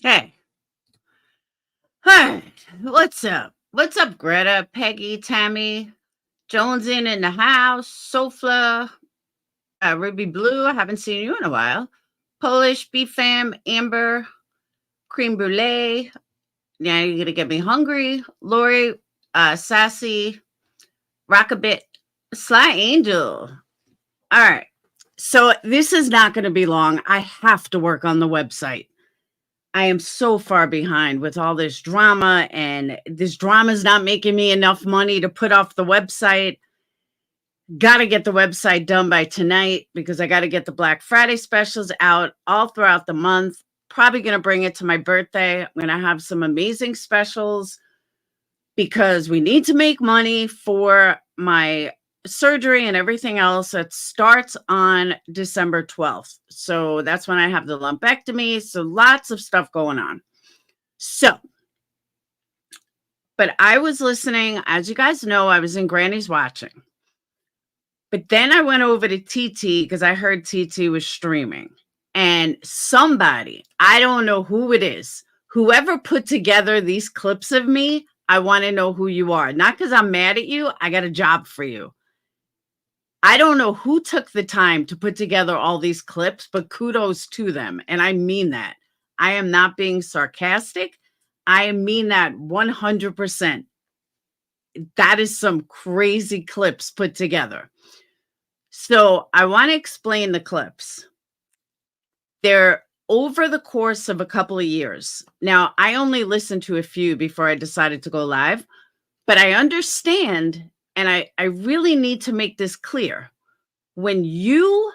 Hey, hi, what's up? What's up, Greta, Peggy, Tammy, Jones in the house, Sofla, Ruby Blue? I haven't seen you in a while. Polish, BFAM, Amber, Cream Brulee. Now you're gonna get me hungry. Lori, Sassy, Rockabit, Sly Angel. All right. So this is not going to be long. I have to work on the website. I am so far behind with all this drama, and this drama is not making me enough money to put off the website. Got to get the website done by tonight because I got to get the Black Friday specials out all throughout the month. Probably going to bring it to my birthday. I'm going to have some amazing specials because we need to make money for my surgery and everything else that starts on December 12th. So that's when I have the lumpectomy. So lots of stuff going on. So, but I was listening, as you guys know, I was in Granny's watching. But then I went over to Titi because I heard Titi was streaming. And somebody, I don't know who it is, whoever put together these clips of me, I want to know who you are. Not because I'm mad at you, I got a job for you. I don't know who took the time to put together all these clips, but kudos to them. And I mean that. I am not being sarcastic. I mean that 100%. That is some crazy clips put together. So I want to explain the clips. They're over the course of a couple of years. Now, I only listened to a few before I decided to go live, but I understand, and I really need to make this clear. When you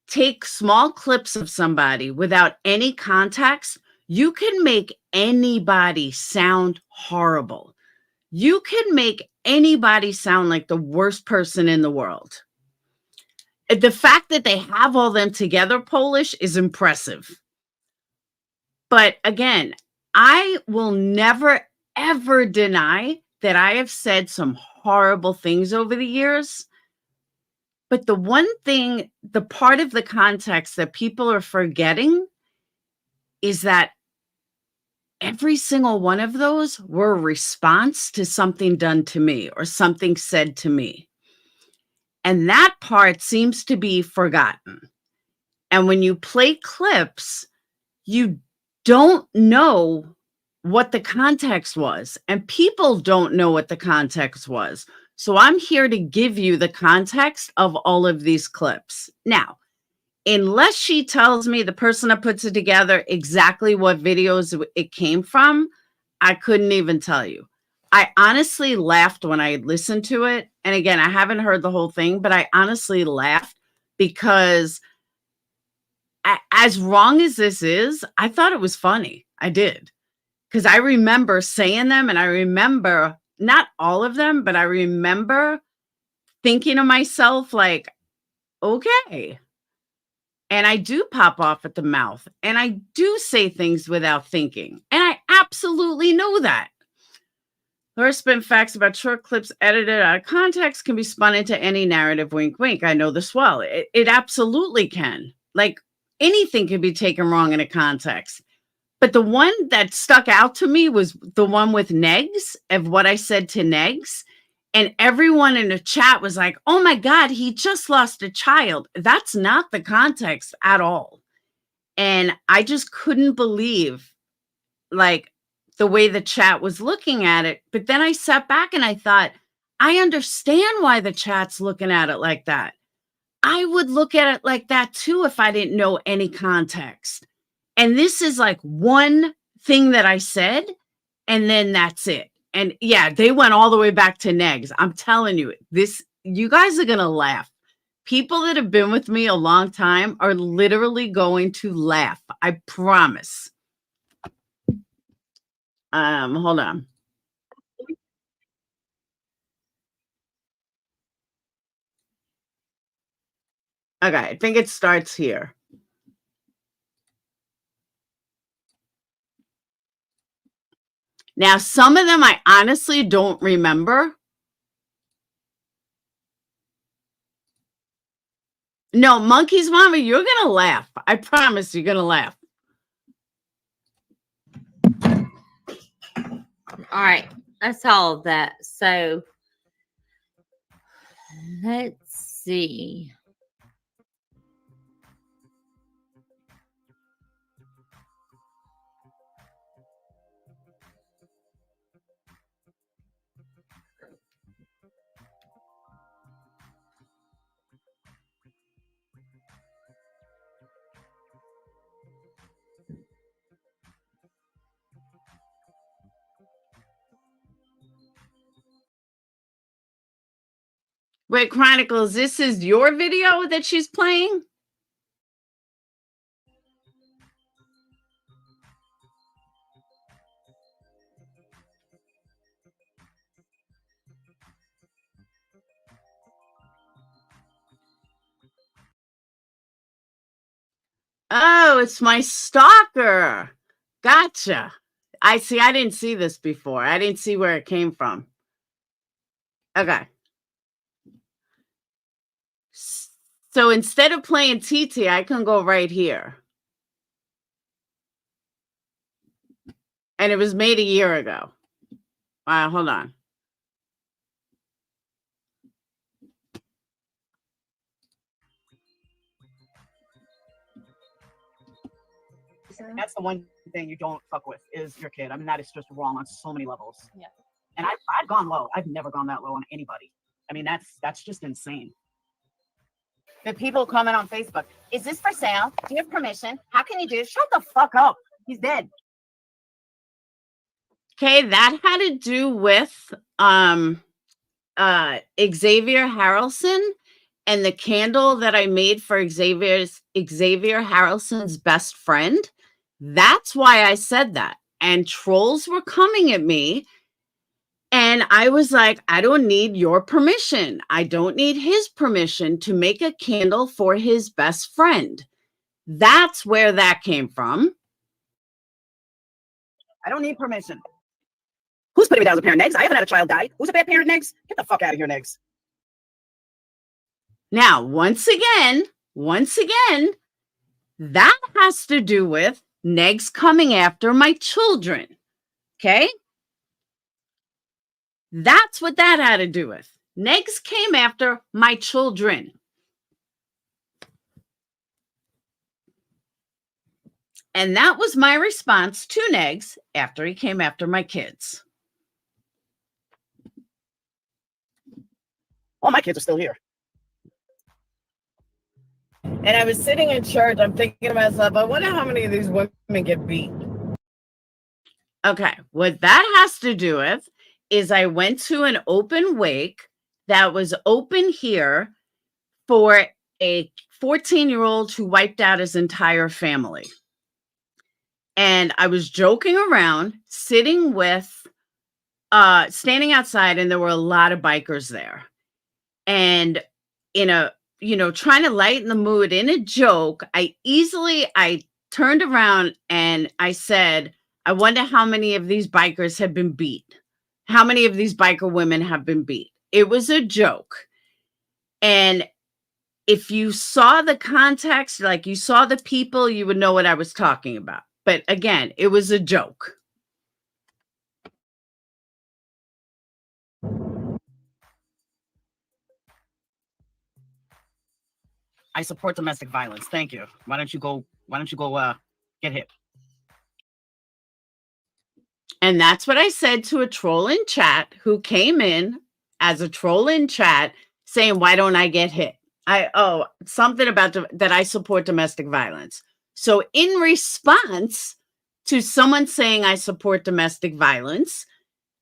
take small clips of somebody without any context, you can make anybody sound horrible. You can make anybody sound like the worst person in the world. The fact that they have all them together, Polish, is impressive. But again, I will never, ever deny that I have said some horrible things over the years. But the one thing, the part of the context that people are forgetting is that every single one of those were a response to something done to me or something said to me. And that part seems to be forgotten. And when you play clips, you don't know what the context was, and people don't know what the context was. So I'm here to give you the context of all of these clips. Now, unless she tells me, the person that puts it together, exactly what videos it came from, I couldn't even tell you. I honestly laughed when I listened to it. And again, I haven't heard the whole thing, but I honestly laughed because as wrong as this is, I thought it was funny. I did. Because I remember saying them, and I remember not all of them, but I remember thinking to myself, like, okay. And I do pop off at the mouth, and I do say things without thinking. And I absolutely know that. There are spin facts about short clips edited out of context can be spun into any narrative. Wink, wink. I know this well. It absolutely can. Like anything can be taken wrong in a context. But the one that stuck out to me was the one with Negs, of what I said to Negs. And everyone in the chat was like, oh my God, he just lost a child. That's not the context at all. And I just couldn't believe, like, the way the chat was looking at it. But then I sat back and I thought, I understand why the chat's looking at it like that. I would look at it like that too if I didn't know any context. And this is like one thing that I said, and then that's it. And yeah, they went all the way back to Negs. I'm telling you, this, you guys are going to laugh. People that have been with me a long time are literally going to laugh. I promise. Hold on. Okay, I think it starts here. Now, some of them I honestly don't remember. No, Monkey's Mama, you're going to laugh. I promise you're going to laugh. All right. That's all of that. So let's see. Wait, Chronicles, this is your video that she's playing? Oh, it's my stalker. Gotcha. I see. I didn't see this before. I didn't see where it came from. Okay. So instead of playing Titi, I can go right here. And it was made a year ago. Hold on. That's the one thing you don't fuck with is your kid. I mean, that is just wrong on so many levels. Yeah. And I've gone low. I've never gone that low on anybody. I mean, that's just insane. The people comment on Facebook, is this for sale? Do you have permission? How can you do? Shut the fuck up. He's dead. Okay, that had to do with Xavier Harrelson and the candle that I made for Xavier Harrelson's best friend. That's why I said that. And trolls were coming at me. And I was like, I don't need your permission. I don't need his permission to make a candle for his best friend. That's where that came from. I don't need permission. Who's putting me down as a parent, Negs? I haven't had a child die. Who's a bad parent, Negs? Get the fuck out of here, Negs. Now, once again, that has to do with Negs coming after my children. Okay? That's what that had to do with. Negs came after my children. And that was my response to Negs after he came after my kids. All my kids are still here. And I was sitting in church, I'm thinking to myself, I wonder how many of these women get beat. Okay, what that has to do with is I went to an open wake that was open here for a 14-year-old who wiped out his entire family. And I was joking around, sitting with, standing outside, and there were a lot of bikers there. And in a, trying to lighten the mood in a joke, I turned around and I said, I wonder how many of these bikers have been beat. How many of these biker women have been beat? It was a joke. And if you saw the context, like you saw the people, you would know what I was talking about. But again, it was a joke. I support domestic violence. Thank you. Why don't you go get hit? And that's what I said to a troll in chat who came in as a troll in chat saying, why don't I get hit? Something about that I support domestic violence. So in response to someone saying I support domestic violence,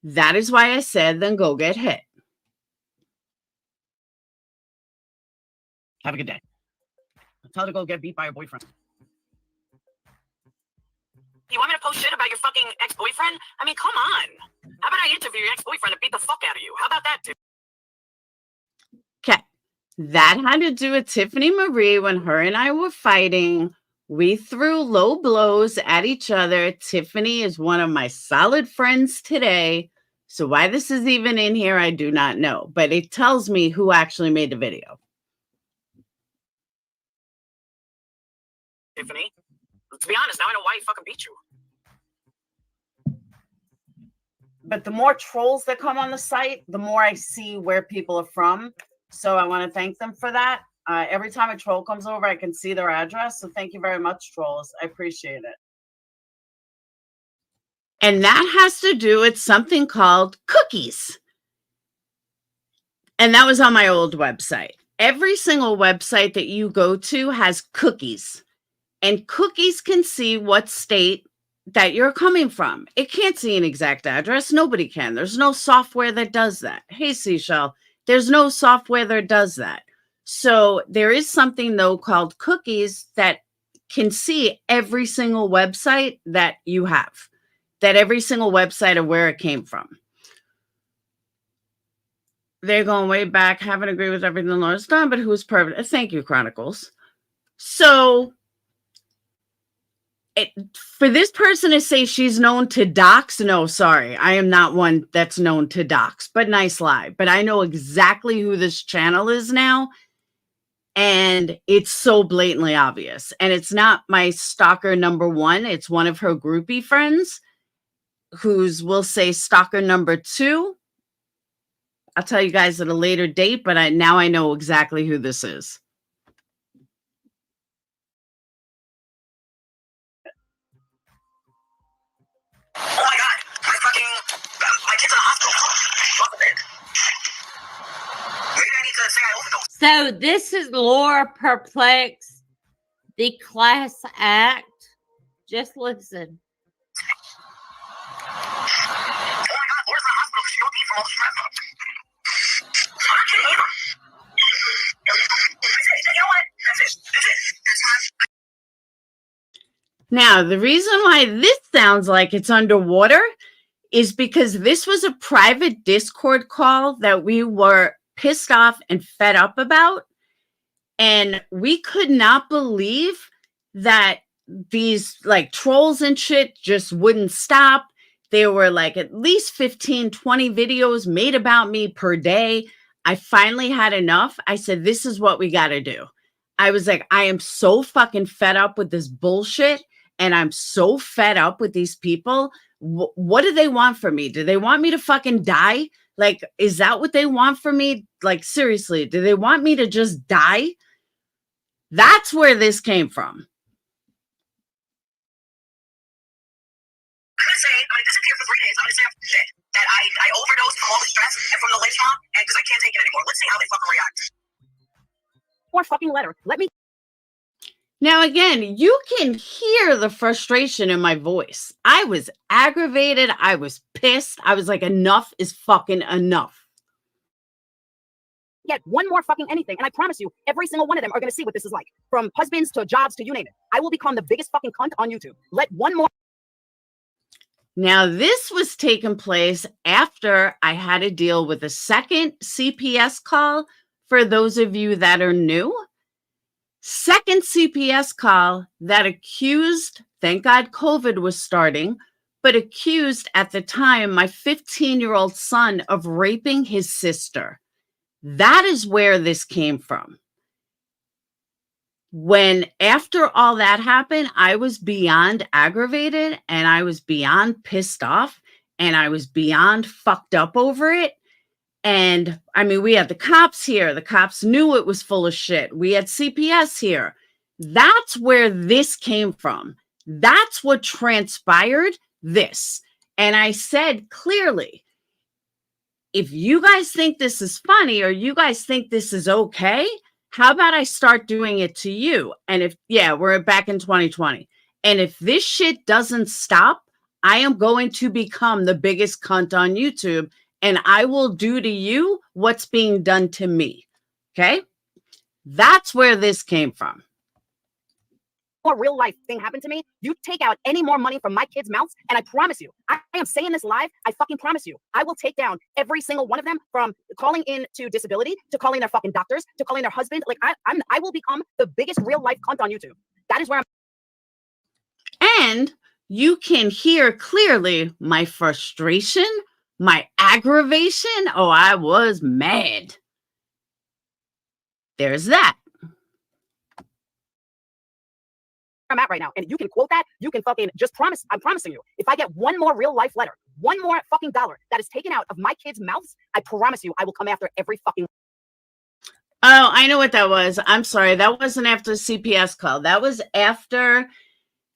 that is why I said, then go get hit. Have a good day. Tell her to go get beat by her boyfriend. You want me to post shit about your fucking ex-boyfriend? I mean, come on. How about I interview your ex-boyfriend and beat the fuck out of you? How about that, dude? Okay. That had to do with Tiffany Marie when her and I were fighting. We threw low blows at each other. Tiffany is one of my solid friends today. So why this is even in here, I do not know. But it tells me who actually made the video. Tiffany, to be honest, now I know why he fucking beat you. but the more trolls that come on the site, the more I see where people are from. So I want to thank them for that. Every time a troll comes over, I can see their address. So thank you very much, trolls. I appreciate it. And that has to do with something called cookies. And that was on my old website. Every single website that you go to has cookies. And cookies can see what state that you're coming from. It can't see an exact address. Nobody can. There's no software that does that. Hey, Seashell, there's no software that does that. So there is something, though, called cookies that can see every single website that you have, that every single website of where it came from. They're going way back. Haven't agreed with everything Laura's done, but who's perfect? Thank you, Chronicles. So for this person to say she's known to dox, no, sorry. I am not one that's known to dox, but nice lie. But I know exactly who this channel is now. And it's so blatantly obvious. And it's not my stalker number one. It's one of her groupie friends who's, we'll say, stalker number two. I'll tell you guys at a later date, but now I know exactly who this is. Oh my God, my kid's in the hospital. Maybe I need to say I overdosed. So this is Laura Perplex, the class act. Just listen. Oh my God, Laura's in the hospital because she don't eat from all the stress. I can't eat them. You know what? That's it. That's fine. Now, the reason why this sounds like it's underwater is because this was a private Discord call that we were pissed off and fed up about. And we could not believe that these like trolls and shit just wouldn't stop. There were like at least 15, 20 videos made about me per day. I finally had enough. I said, this is what we got to do. I was like, I am so fucking fed up with this bullshit. And I'm so fed up with these people. What do they want from me? Do they want me to fucking die? Like, is that what they want from me? Like, seriously, do they want me to just die? That's where this came from. I'm gonna say I disappeared for 3 days. I'm gonna say shit that I overdosed from all the stress and from the late trauma, and because I can't take it anymore. Let's see how they fucking react. Or fucking letter. Let me. Now, again, you can hear the frustration in my voice. I was aggravated. I was pissed. I was like, enough is fucking enough. Get one more fucking anything, and I promise you, every single one of them are gonna see what this is like. From husbands to jobs to you name it. I will become the biggest fucking cunt on YouTube. Let one more. Now, this was taking place after I had to deal with a second CPS call. For those of you that are new, second CPS call that accused, thank God COVID was starting, but accused at the time my 15-year-old son of raping his sister. That is where this came from. When after all that happened, I was beyond aggravated and I was beyond pissed off and I was beyond fucked up over it. And I mean, we had the cops here. The cops knew it was full of shit. We had CPS here. That's where this came from. That's what transpired this. And I said clearly, if you guys think this is funny or you guys think this is okay, how about I start doing it to you? And if, yeah, we're back in 2020. And if this shit doesn't stop, I am going to become the biggest cunt on YouTube. And I will do to you what's being done to me. Okay? That's where this came from. More real life thing happened to me. You take out any more money from my kids' mouths, and I promise you, I am saying this live. I fucking promise you, I will take down every single one of them, from calling in to disability to calling their fucking doctors to calling their husband. Like I will become the biggest real life cunt on YouTube. That is where I'm. And you can hear clearly my frustration, my aggravation. Oh, I was mad. There's that. I'm at right now, and you can quote that. You can fucking just promise. I'm promising you, if I get one more real life letter, one more fucking dollar that is taken out of my kids' mouths, I promise you, I will come after every fucking. Oh, I know what that was. I'm sorry. That wasn't after the CPS call. That was after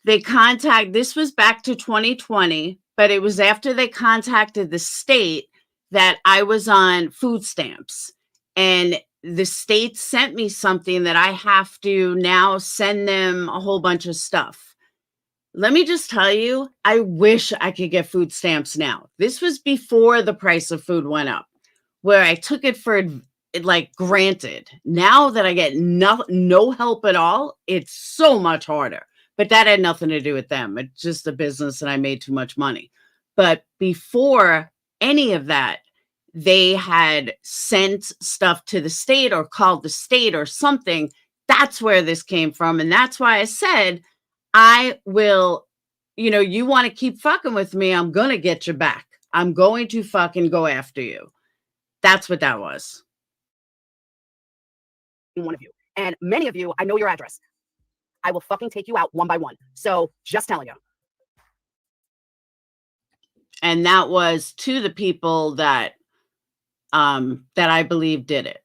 this was back to 2020, but it was after they contacted the state that I was on food stamps. And the state sent me something that I have to now send them a whole bunch of stuff. Let me just tell you, I wish I could get food stamps now. This was before the price of food went up, where I took it for like granted. Now that I get no help at all, it's so much harder. But that had nothing to do with them. It's just a business and I made too much money. But before any of that, they had sent stuff to the state or called the state or something. That's where this came from. And that's why I said, I will, you want to keep fucking with me, I'm going to get you back. I'm going to fucking go after you. That's what that was. One of you. And many of you, I know your address. I will fucking take you out one by one. So just telling you. And that was to the people that I believe did it.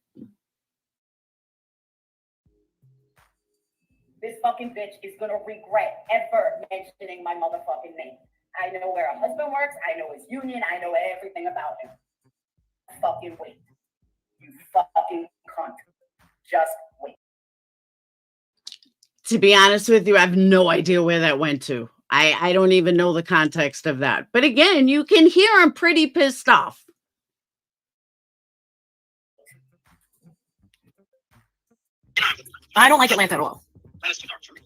This fucking bitch is gonna regret ever mentioning my motherfucking name. I know where her husband works. I know his union. I know everything about him. Fucking wait. You fucking cunt. Just wait. To be honest with you, I have no idea where that went to. I don't even know the context of that. But again, you can hear I'm pretty pissed off. I don't like Atlanta at all. Atlanta's too dark for me.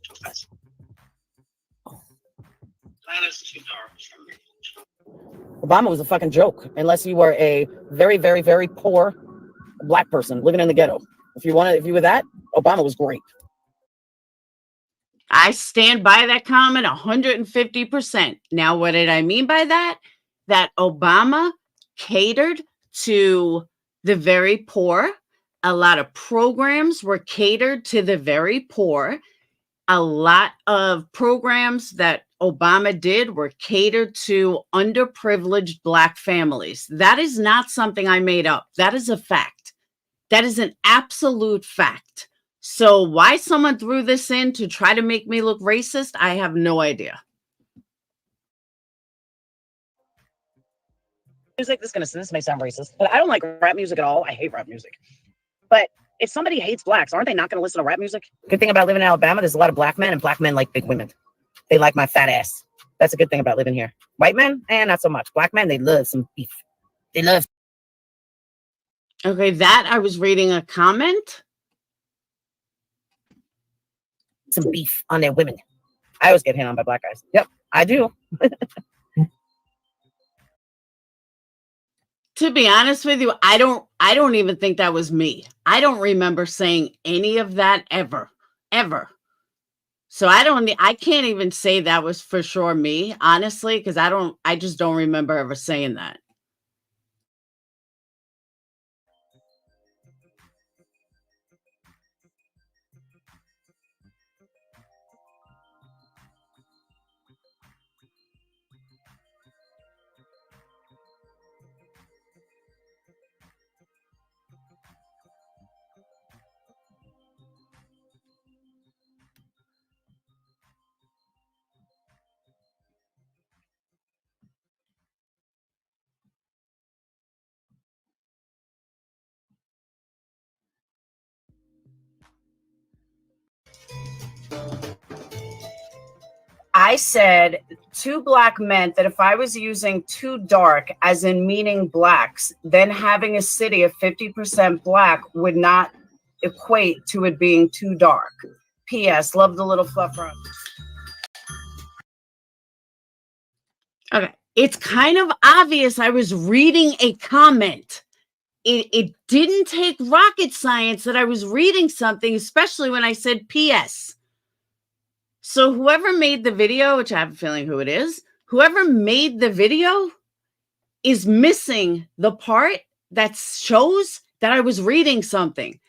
Atlanta's too dark for me. Obama was a fucking joke, unless you were a very, very, very poor black person living in the ghetto. If you were that, Obama was great. I stand by that comment 150%. Now, what did I mean by that? That Obama catered to the very poor. A lot of programs were catered to the very poor. A lot of programs that Obama did were catered to underprivileged Black families. That is not something I made up. That is a fact. That is an absolute fact. So why someone threw this in to try to make me look racist, I have no idea. Music, this may sound racist, but I don't like rap music at all. I hate rap music. But if somebody hates blacks, aren't they not going to listen to rap music? Good thing about living in Alabama, there's a lot of black men, and black men like big women. They like my fat ass. That's a good thing about living here. White men, not so much. Black men, they love some beef. They love. Okay, that I was reading a comment. Some beef on their women. I always get hit on by black guys. Yep, I do. To be honest with you, I don't even think that was me. I don't remember saying any of that ever. So I can't even say that was for sure me, honestly, because I just don't remember ever saying that. I said too black meant that if I was using too dark, as in meaning blacks, then having a city of 50% black would not equate to it being too dark. P.S. Love the little fluff run. Okay. It's kind of obvious I was reading a comment. It didn't take rocket science that I was reading something, especially when I said P.S. So whoever made the video, which I have a feeling who it is, whoever made the video is missing the part that shows that I was reading something.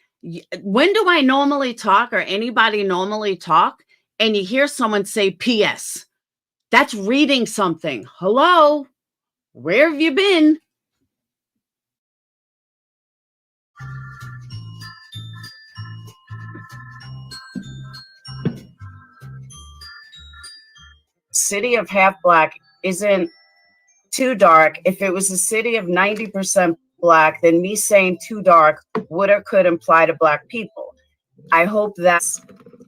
When do I normally talk, or anybody normally talk, and you hear someone say P.S.? That's reading something. Hello? Where have you been? City of half black isn't too dark. If it was a city of 90% black, then me saying too dark would or could imply to black people. I hope that's.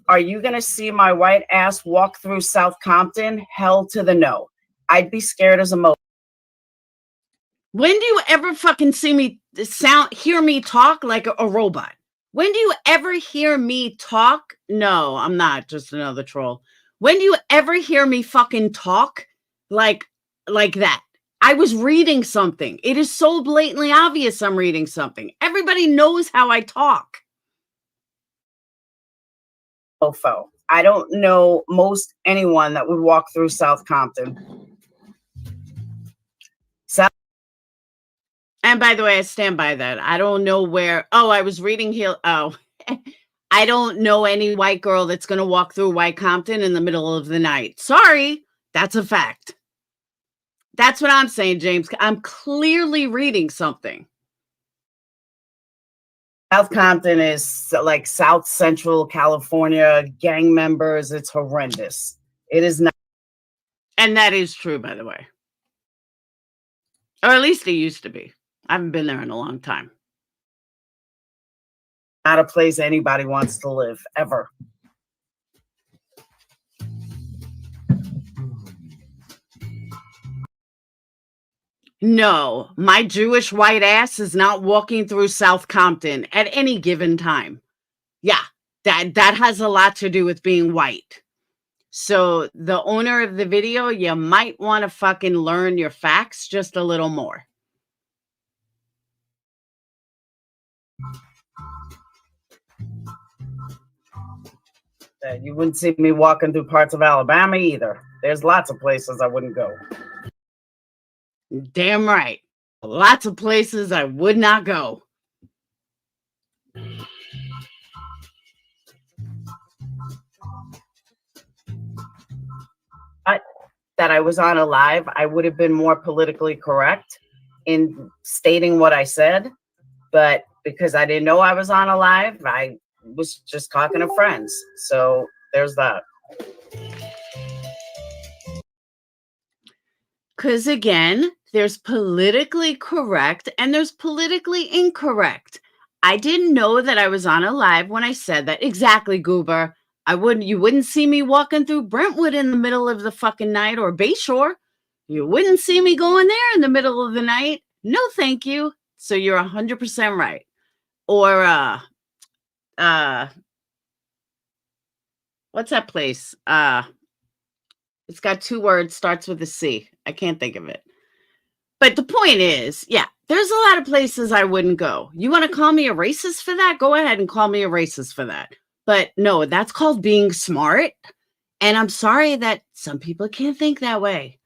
Are you going to see my white ass walk through South Compton? Hell to the no. I'd be scared as a mo. When do you ever fucking see me hear me talk like a robot? When do you ever hear me talk? No, I'm not just another troll. When do you ever hear me fucking talk like that? I was reading something. It is so blatantly obvious I'm reading something. Everybody knows how I talk. Mofo. I don't know most anyone that would walk through South Compton. And by the way, I stand by that. I don't know where. Oh, I was reading here. Oh, I don't know any white girl that's going to walk through White Compton in the middle of the night. Sorry. That's a fact. That's what I'm saying, James. I'm clearly reading something. South Compton is like South Central California, gang members. It's horrendous. It is not. And that is true, by the way. Or at least it used to be. I haven't been there in a long time. Not a place anybody wants to live, ever. No, my Jewish white ass is not walking through South Compton at any given time. Yeah, that has a lot to do with being white. So the owner of the video, you might want to fucking learn your facts just a little more. You wouldn't see me walking through parts of Alabama either. There's lots of places I wouldn't go. Damn right. Lots of places I would not go. That I was on a live, I would have been more politically correct in stating what I said. But because I didn't know I was on a live, I was just talking to friends. So there's that. Because again, there's politically correct and there's politically incorrect. I didn't know that I was on a live when I said that. Exactly, Goober. You wouldn't see me walking through Brentwood in the middle of the fucking night, or Bayshore. You wouldn't see me going there in the middle of the night. No, thank you. So you're 100% right. Or what's that place? It's got 2 words, starts with a C. I can't think of it. But the point is, yeah, there's a lot of places I wouldn't go. You want to call me a racist for that? Go ahead and call me a racist for that. But no, that's called being smart. And I'm sorry that some people can't think that way.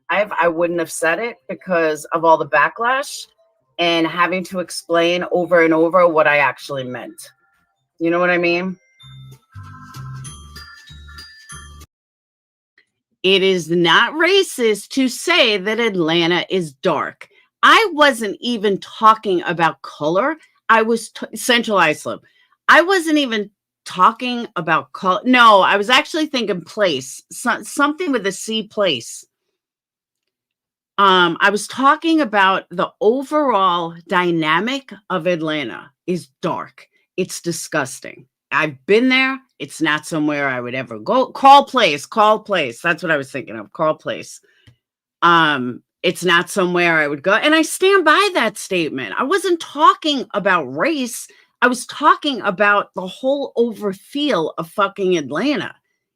I wouldn't have said it because of all the backlash and having to explain over and over what I actually meant. You know what I mean? It is not racist to say that Atlanta is dark. I wasn't even talking about color. I was Central Islip. I wasn't even talking about color. No, I was actually thinking place, something with a C, place. I was talking about the overall dynamic of Atlanta is dark. It's disgusting. I've been there. It's not somewhere I would ever go. Call place. That's what I was thinking of. Call place. It's not somewhere I would go. And I stand by that statement. I wasn't talking about race. I was talking about the whole over feel of fucking Atlanta.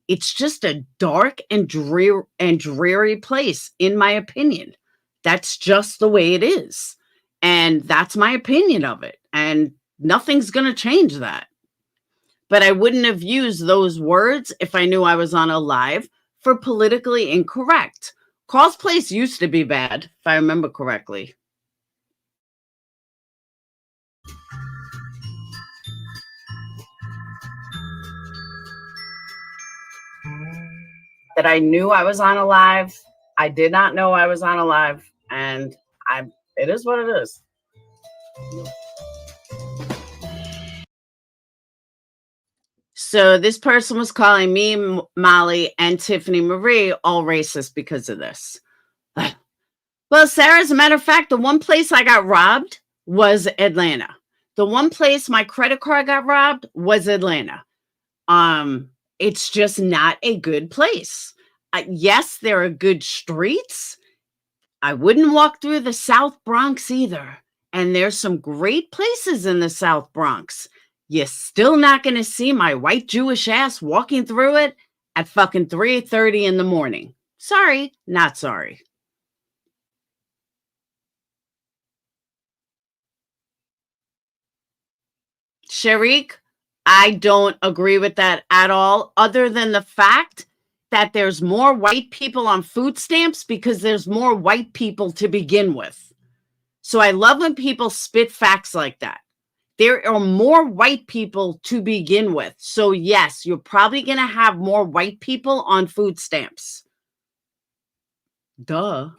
It's just a dark and dreary place, in my opinion. That's just the way it is. And that's my opinion of it. And nothing's going to change that. But I wouldn't have used those words if I knew I was on a live for politically incorrect. Carl's Place used to be bad, if I remember correctly. that I knew I was on a live. I did not know I was on a live, and it is what it is. So this person was calling me, Molly, and Tiffany Marie all racist because of this. Well, Sarah, as a matter of fact, the one place I got robbed was Atlanta. The one place my credit card got robbed was Atlanta. It's just not a good place. Yes, there are good streets. I wouldn't walk through the South Bronx either. And there's some great places in the South Bronx. You're still not going to see my white Jewish ass walking through it at fucking 3:30 in the morning. Sorry, not sorry. Sharik, I don't agree with that at all, other than the fact that there's more white people on food stamps because there's more white people to begin with. So I love when people spit facts like that. There are more white people to begin with. So yes, you're probably going to have more white people on food stamps. Duh.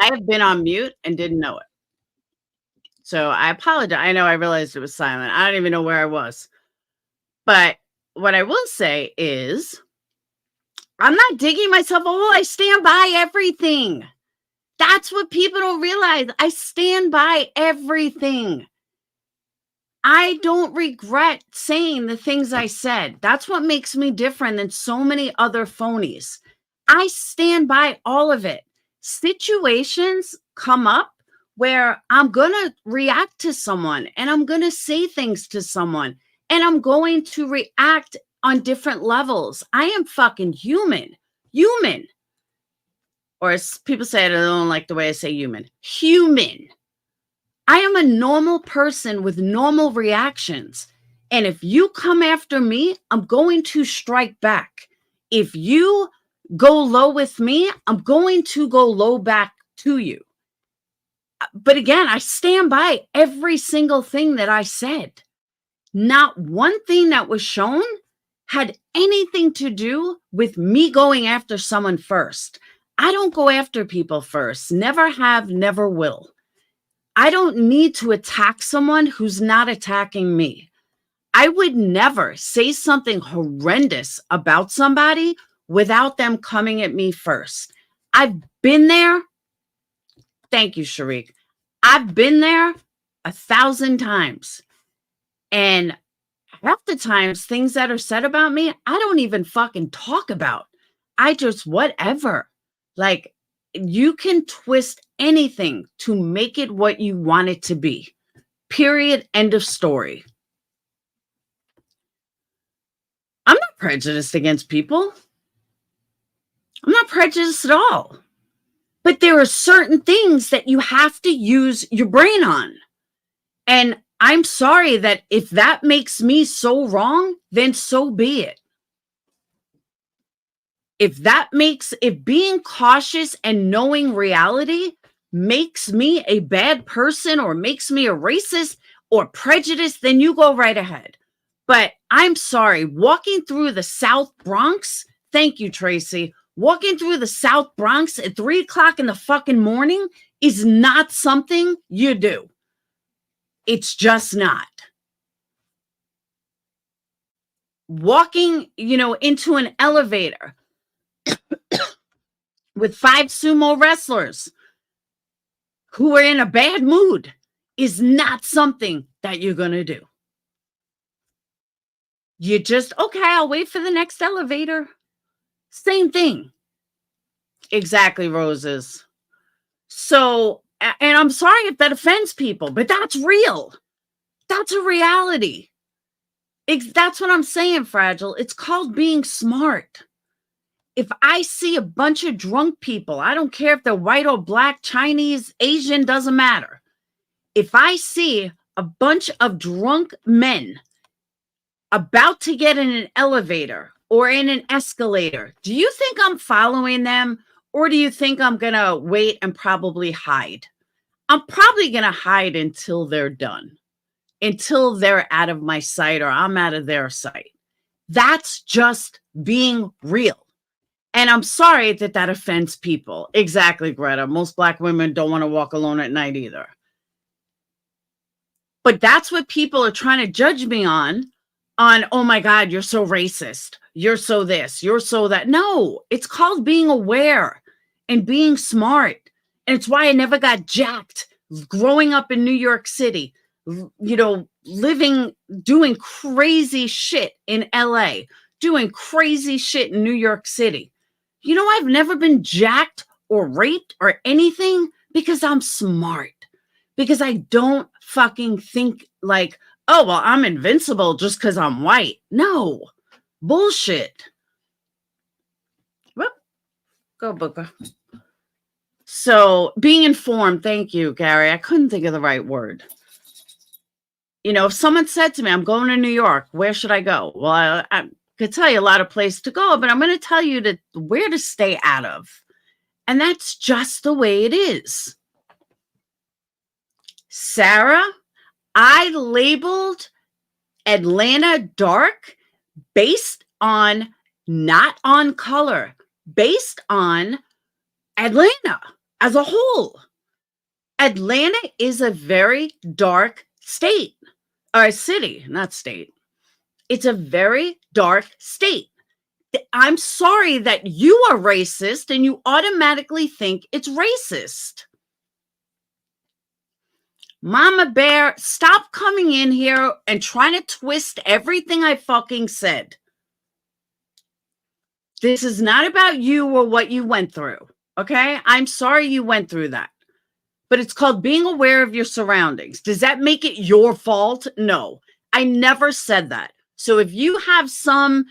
I have been on mute and didn't know it. So I apologize. I know I realized it was silent. I don't even know where I was. But what I will say is I'm not digging myself. Oh, I stand by everything. That's what people don't realize. I stand by everything. I don't regret saying the things I said. That's what makes me different than so many other phonies. I stand by all of it. Situations come up where I'm going to react to someone and I'm going to say things to someone and I'm going to react on different levels. I am fucking human. Human. Or as people say it, I don't like the way I say human. Human. I am a normal person with normal reactions. And if you come after me, I'm going to strike back. If you go low with me, I'm going to go low back to you. But again, I stand by every single thing that I said. Not one thing that was shown had anything to do with me going after someone first. I don't go after people first. Never have, never will. I don't need to attack someone who's not attacking me. I would never say something horrendous about somebody without them coming at me first. I've been there. Thank you, Sharik. I've been there 1,000 times. And half the times, things that are said about me, I don't even fucking talk about. I just whatever. Like, you can twist anything to make it what you want it to be. Period. End of story. I'm not prejudiced against people. I'm not prejudiced at all. But there are certain things that you have to use your brain on. And I'm sorry that if that makes me so wrong, then so be it. If being cautious and knowing reality makes me a bad person or makes me a racist or prejudiced, then you go right ahead. But I'm sorry, walking through the South Bronx, thank you, Tracy, walking through the South Bronx at 3:00 in the fucking morning is not something you do. It's just not. walking, into an elevator with 5 sumo wrestlers who are in a bad mood is not something that you're going to do. You just, okay, I'll wait for the next elevator. Same thing. Exactly, Roses. So, and I'm sorry if that offends people, but that's real. That's a reality. That's what I'm saying, Fragile. It's called being smart. If I see a bunch of drunk people, I don't care if they're white or black, Chinese, Asian, doesn't matter. If I see a bunch of drunk men about to get in an elevator or in an escalator, do you think I'm following them, or do you think I'm going to wait and probably hide? I'm probably going to hide until they're done, until they're out of my sight or I'm out of their sight. That's just being real. And I'm sorry that that offends people. Exactly, Greta. Most Black women don't want to walk alone at night either. But that's what people are trying to judge me on, oh my God, you're so racist. You're so this, you're so that. No, it's called being aware and being smart. And it's why I never got jacked growing up in New York City, doing crazy shit in LA, doing crazy shit in New York City. I've never been jacked or raped or anything because I'm smart. Because I don't fucking think like, oh, well, I'm invincible just because I'm white. No. Bullshit. Well, go, Booker. So being informed, thank you, Gary. I couldn't think of the right word. If someone said to me, I'm going to New York, where should I go? Well, I could tell you a lot of places to go, but I'm going to tell you where to stay out of. And that's just the way it is. Sarah, I labeled Atlanta dark based on, not on color, based on Atlanta as a whole. Atlanta is a very dark state, or city, not state. It's a very dark state. I'm sorry that you are racist and you automatically think it's racist. Mama Bear, stop coming in here and trying to twist everything I fucking said. This is not about you or what you went through, okay? I'm sorry you went through that. But it's called being aware of your surroundings. Does that make it your fault? No, I never said that. So if you have some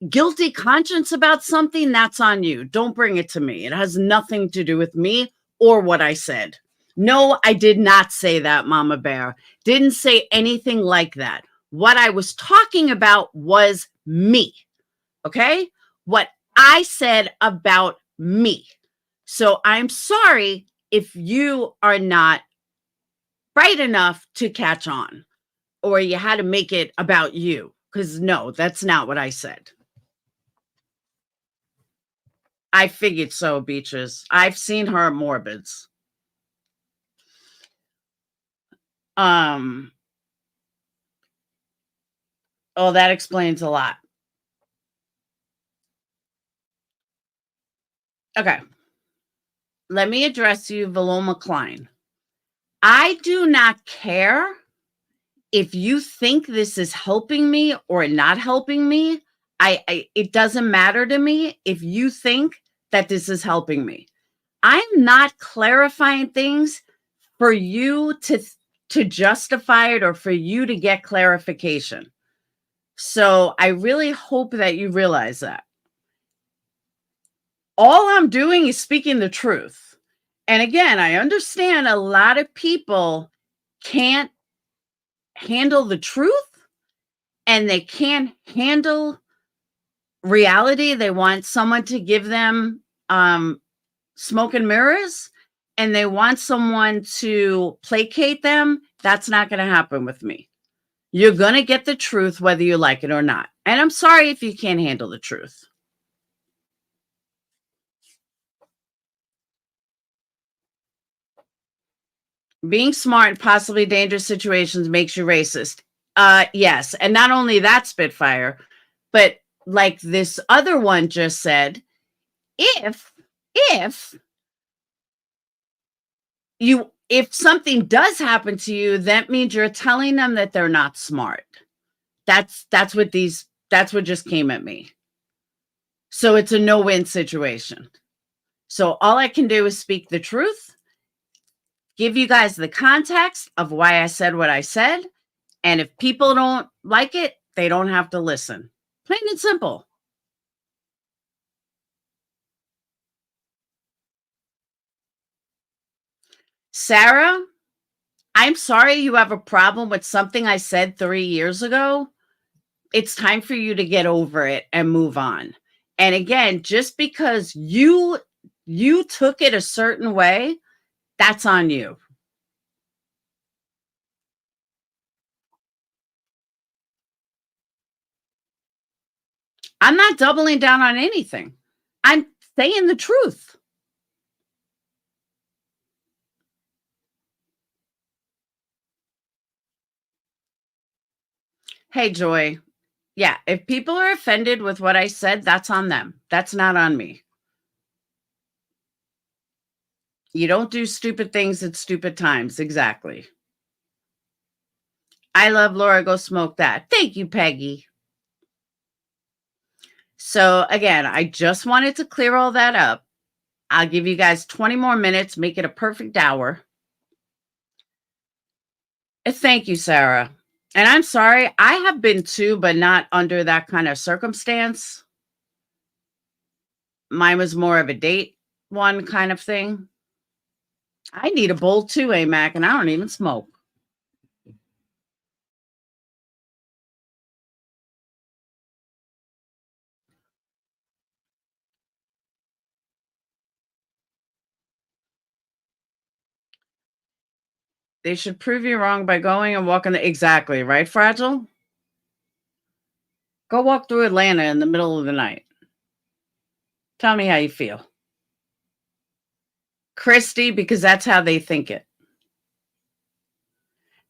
guilty conscience about something, that's on you. Don't bring it to me. It has nothing to do with me or what I said. No, I did not say that, Mama Bear. Didn't say anything like that. What I was talking about was me, okay? What I said about me. So I'm sorry if you are not bright enough to catch on, or you had to make it about you, because no, that's not what I said. I figured so, Beaches. I've seen her at Morbids. Oh, that explains a lot. Okay. Let me address you, Veloma Klein. I do not care if you think this is helping me or not helping me. It doesn't matter to me if you think that this is helping me. I'm not clarifying things for you to justify it or for you to get clarification. So I really hope that you realize that. All I'm doing is speaking the truth. And again, I understand a lot of people can't handle the truth and they can't handle reality. They want someone to give them smoke and mirrors, and they want someone to placate them. That's not going to happen with me. You're going to get the truth whether you like it or not. And I'm sorry if you can't handle the truth. Being smart in possibly dangerous situations makes you racist. Yes. And not only that, Spitfire, But like this other one just said, if something does happen to you, that means you're telling them that they're not smart. That's what just came at me. So it's a no-win situation. So all I can do is speak the truth, give you guys the context of why I said what I said. And if people don't like it, they don't have to listen. Plain and simple. Sarah, I'm sorry you have a problem with something I said 3 years ago. It's time for you to get over it and move on. And again, just because you took it a certain way, that's on you. I'm not doubling down on anything. I'm saying the truth. Hey, Joy. Yeah, if people are offended with what I said, that's on them. That's not on me. You don't do stupid things at stupid times. Exactly. I love Laura. Go smoke that. Thank you, Peggy. So again, I just wanted to clear all that up. I'll give you guys 20 more minutes, make it a perfect hour. Thank you, Sarah. And I'm sorry, I have been too, but not under that kind of circumstance. Mine was more of a date one kind of thing. I need a bowl too, Mac, and I don't even smoke. They should prove you wrong by going and walking exactly, right, Fragile? Go walk through Atlanta in the middle of the night. Tell me how you feel. Christy, because that's how they think it.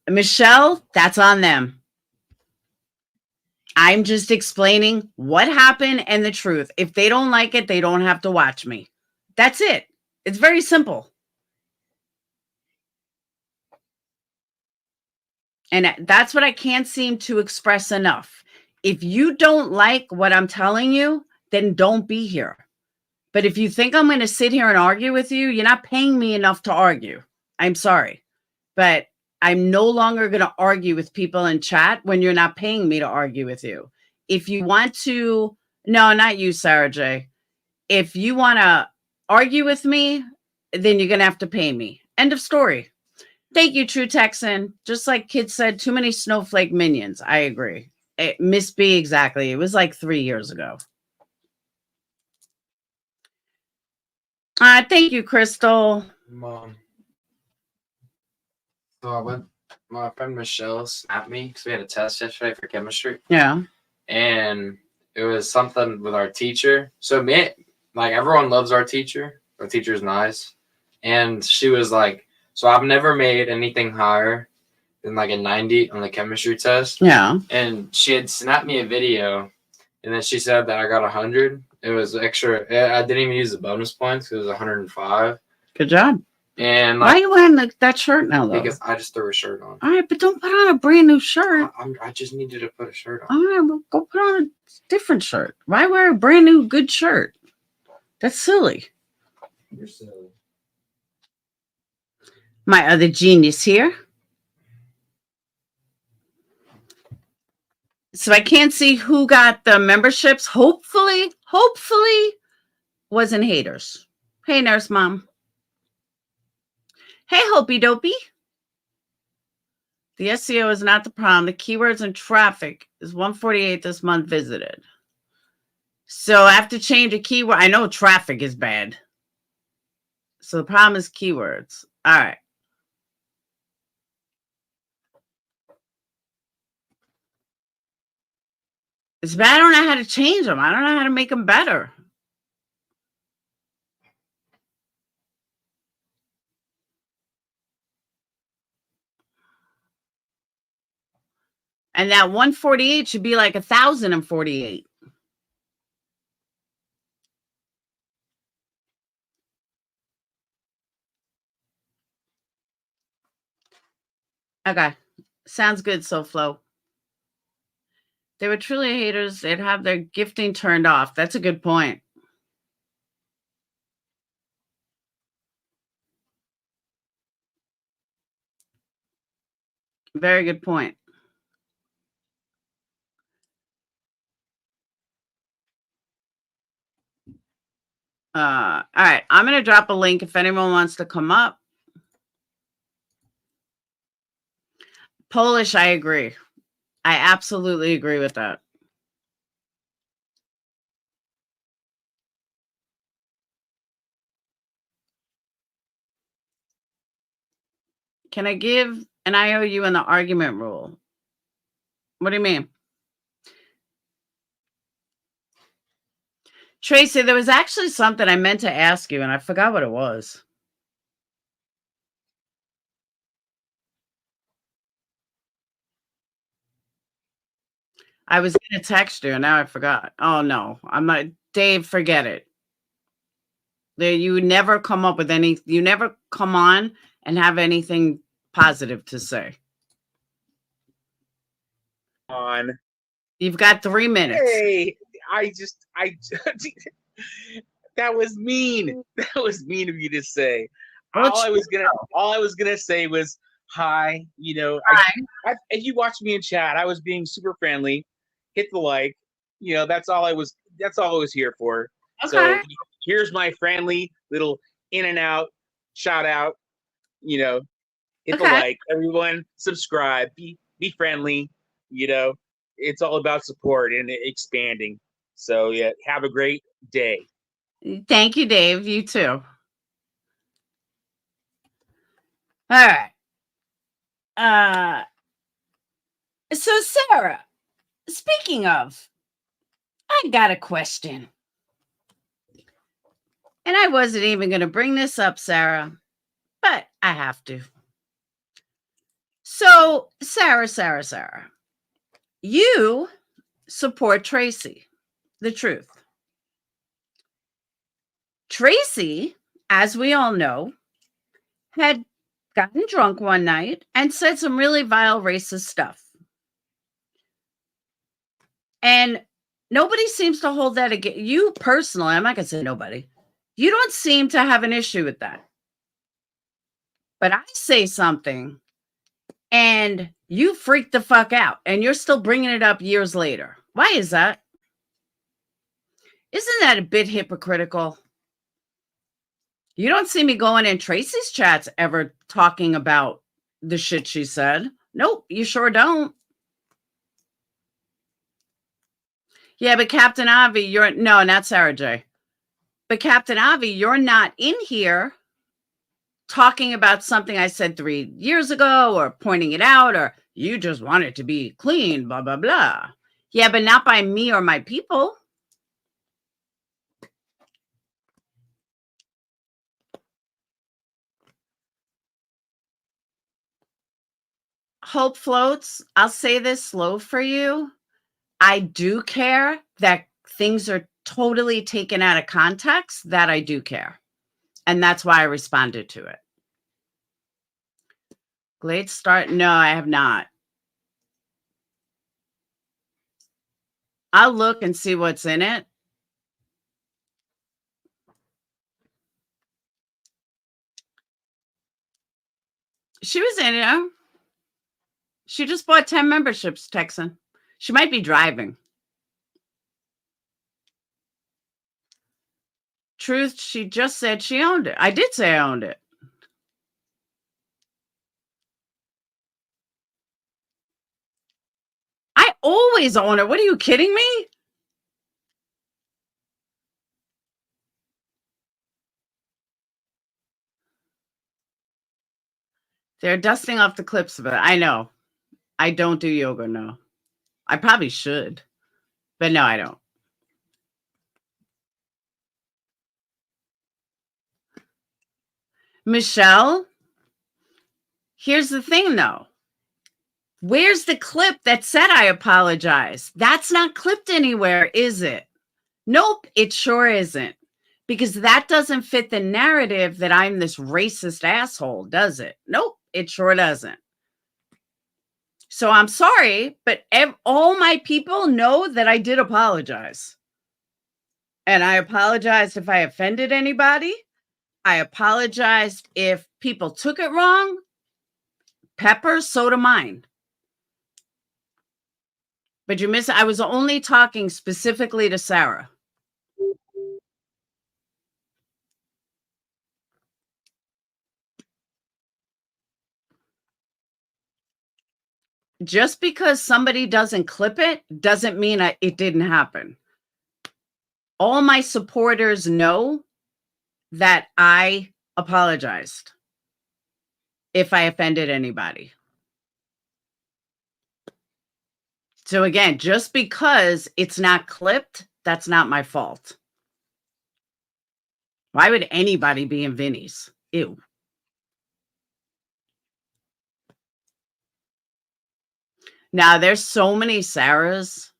Michelle, that's on them. I'm just explaining what happened and the truth. If they don't like it, they don't have to watch me. That's it. It's very simple. And that's what I can't seem to express enough. If you don't like what I'm telling you, then don't be here. But if you think I'm going to sit here and argue with you, you're not paying me enough to argue. I'm sorry. But I'm no longer going to argue with people in chat when you're not paying me to argue with you. If you want to, no, not you, Sarah J. If you want to argue with me, then you're going to have to pay me. End of story. Thank you, True Texan. Just like kids said, too many snowflake minions. I agree. Miss B, exactly. It was like 3 years ago. Thank you, Crystal. Mom. So my friend Michelle snapped me because we had a test yesterday for chemistry. Yeah. And it was something with our teacher. So everyone loves our teacher. Our teacher's nice. And she was like, so I've never made anything higher than like a 90 on the chemistry test. Yeah. And she had snapped me a video. And then she said that I got 100. It was extra. I didn't even use the bonus points because it was 105. Good job. And why are you wearing that shirt now, though? Because I just threw a shirt on. All right, but don't put on a brand new shirt. I just needed to put a shirt on. All right, well, go put on a different shirt. Why wear a brand new good shirt? That's silly. You're silly. My other genius here. So I can't see who got the memberships. Hopefully, wasn't haters. Hey, Nurse Mom. Hey, Hopey Dopey. The SEO is not the problem. The keywords and traffic is 148 this month visited. So I have to change a keyword. I know traffic is bad. So the problem is keywords. All right. It's bad. I don't know how to change them. I don't know how to make them better. And that 148 should be like 1,048. Okay. Sounds good, SoFlo. They were truly haters. They'd have their gifting turned off. That's a good point. Very good point. All right. I'm going to drop a link if anyone wants to come up. Polish, I agree. I absolutely agree with that. Can I give an IOU in the argument rule? What do you mean? Tracy, there was actually something I meant to ask you, and I forgot what it was. I was going to text you, and now I forgot. Oh, no. I'm not. Dave, forget it. You never come up with any. You never come on and have anything positive to say. On. You've got 3 minutes. Hey, that was mean. That was mean of you to say. Well, All I was gonna say was hi. You know, Hi. if you watch me in chat, I was being super friendly. Hit the like. You know, that's all I was here for. Okay. So here's my friendly little in and out shout out. You know, hit the like. Everyone subscribe. Be friendly. You know, it's all about support and expanding. So yeah, have a great day. Thank you, Dave. You too. All right. So Sarah, speaking of, I got a question. And I wasn't even going to bring this up, Sarah, but I have to. So, Sarah, you support Tracy, the truth. Tracy, as we all know, had gotten drunk one night and said some really vile racist stuff. And nobody seems to hold that against you personally. I'm not going to say nobody. You don't seem to have an issue with that. But I say something and you freak the fuck out and you're still bringing it up years later. Why is that? Isn't that a bit hypocritical? You don't see me going in Tracy's chats ever talking about the shit she said. Nope, you sure don't. Yeah, but Captain Avi, no, not Sarah J. But Captain Avi, you're not in here talking about something I said 3 years ago or pointing it out, or you just want it to be clean, blah, blah, blah. Yeah, but not by me or my people. Hope floats. I'll say this slow for you. I do care that things are totally taken out of context. That I do care. And that's why I responded to it. Glade start. No, I have not. I'll look and see what's in it. She was in it. She just bought 10 memberships, Texan. She might be driving. Truth, she just said she owned it. I did say I owned it. I always own it. What are you kidding me? They're dusting off the clips of it. I know. I don't do yoga, no. I probably should. But no, I don't. Michelle, here's the thing, though. Where's the clip that said I apologize? That's not clipped anywhere, is it? Nope, it sure isn't. Because that doesn't fit the narrative that I'm this racist asshole, does it? Nope, it sure doesn't. So I'm sorry, but all my people know that I did apologize. And I apologized if I offended anybody. I apologized if people took it wrong. Pepper, so do mine. But you miss, I was only talking specifically to Sarah. Just because somebody doesn't clip it doesn't mean it didn't happen. All my supporters know that I apologized if I offended anybody. So again, just because it's not clipped, that's not my fault. Why would anybody be in Vinny's? Ew. Now, there's so many Sarahs.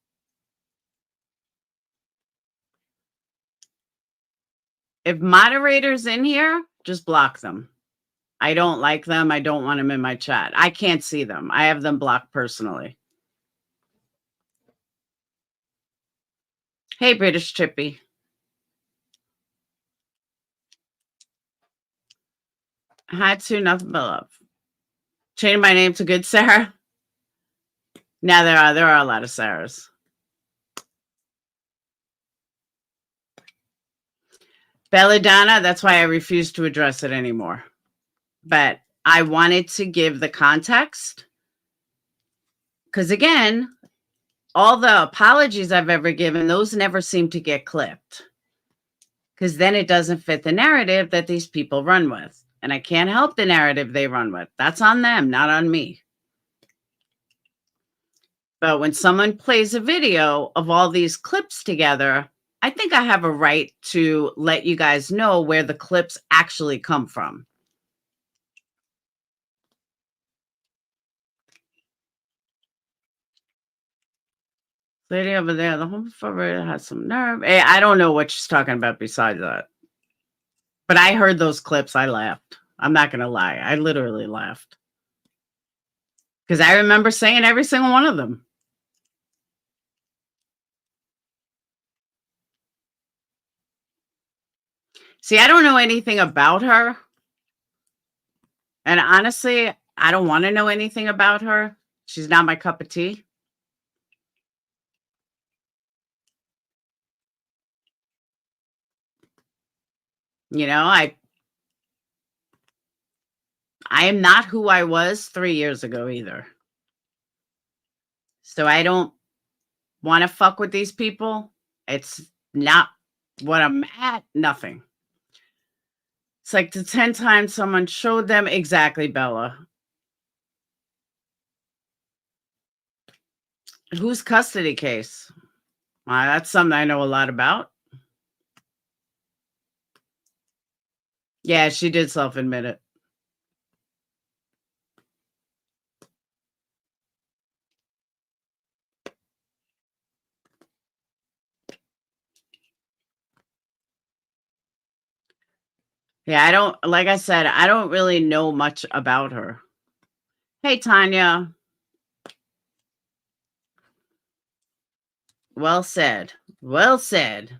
If moderators in here, just block them. I don't like them. I don't want them in my chat. I can't see them. I have them blocked personally. Hey, British Chippy. Had to, nothing but love. Changing my name to Good Sarah. Now there are a lot of Sarahs. Belladonna, that's why I refuse to address it anymore. But I wanted to give the context. Because again, all the apologies I've ever given, those never seem to get clipped. Because then it doesn't fit the narrative that these people run with. And I can't help the narrative they run with. That's on them, not on me. But when someone plays a video of all these clips together, I think I have a right to let you guys know where the clips actually come from. Lady over there, the homophobe has some nerve. I don't know what she's talking about besides that. But I heard those clips. I laughed. I'm not going to lie. I literally laughed. Because I remember saying every single one of them. See, I don't know anything about her. And honestly, I don't want to know anything about her. She's not my cup of tea. You know, I am not who I was 3 years ago either. So I don't want to fuck with these people. It's not what I'm at. Nothing. It's like the 10 times someone showed them. Exactly, Bella. Whose custody case? That's something I know a lot about. Yeah, she did self-admit it. Yeah, I don't, like I said, I don't really know much about her. Hey, Tanya. Well said. Well said.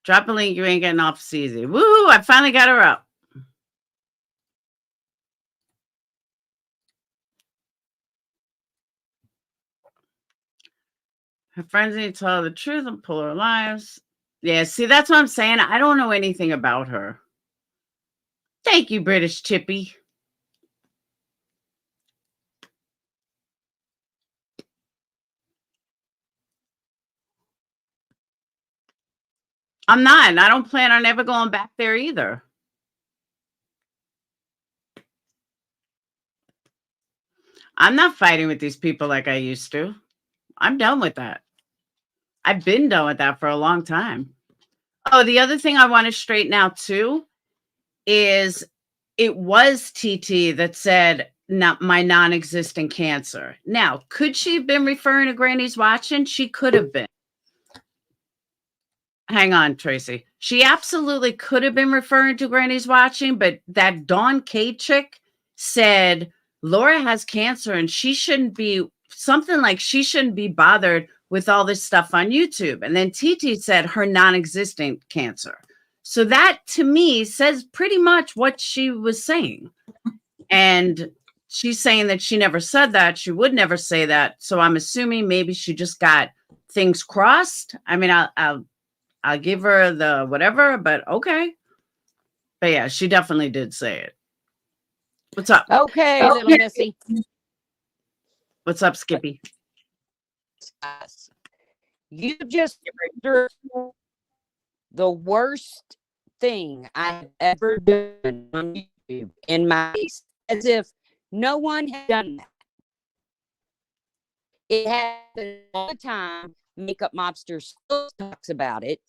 Drop a link. You ain't getting off this easy. Woo! I finally got her up. Her friends need to tell her the truth and pull her lives. Yeah, see, that's what I'm saying. I don't know anything about her. Thank you, British Chippy. I'm not, and I don't plan on ever going back there either. I'm not fighting with these people like I used to. I'm done with that. I've been done with that for a long time. Oh, the other thing I want to straighten out too is it was Titi that said not my non-existent cancer. Now, could she have been referring to Granny's watching? She could have been. Hang on, Tracy. She absolutely could have been referring to Granny's watching, but that Dawn K chick said Laura has cancer and she shouldn't be bothered with all this stuff on YouTube. And then Titi said her non-existent cancer. So that to me says pretty much what she was saying. And she's saying that she never said that. She would never say that. So I'm assuming maybe she just got things crossed. I mean, I'll give her the whatever, but okay. But yeah, she definitely did say it. What's up? Okay, little Missy. What's up, Skippy? You just threw the worst thing I've ever done on YouTube in my face, as if no one had done that. It happens all the time. Makeup Mobster still talks about it.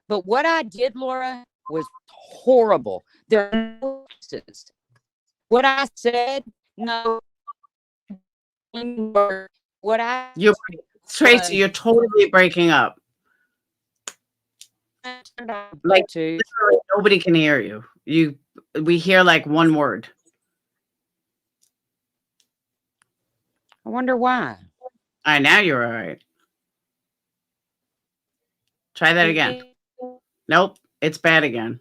But what I did, Laura, was horrible. There are no excuses. What I said, no. What I Tracy, you're totally breaking up. Like nobody can hear you. We hear like one word. I wonder why. All right, now you're all right. Try that again. Nope, it's bad again.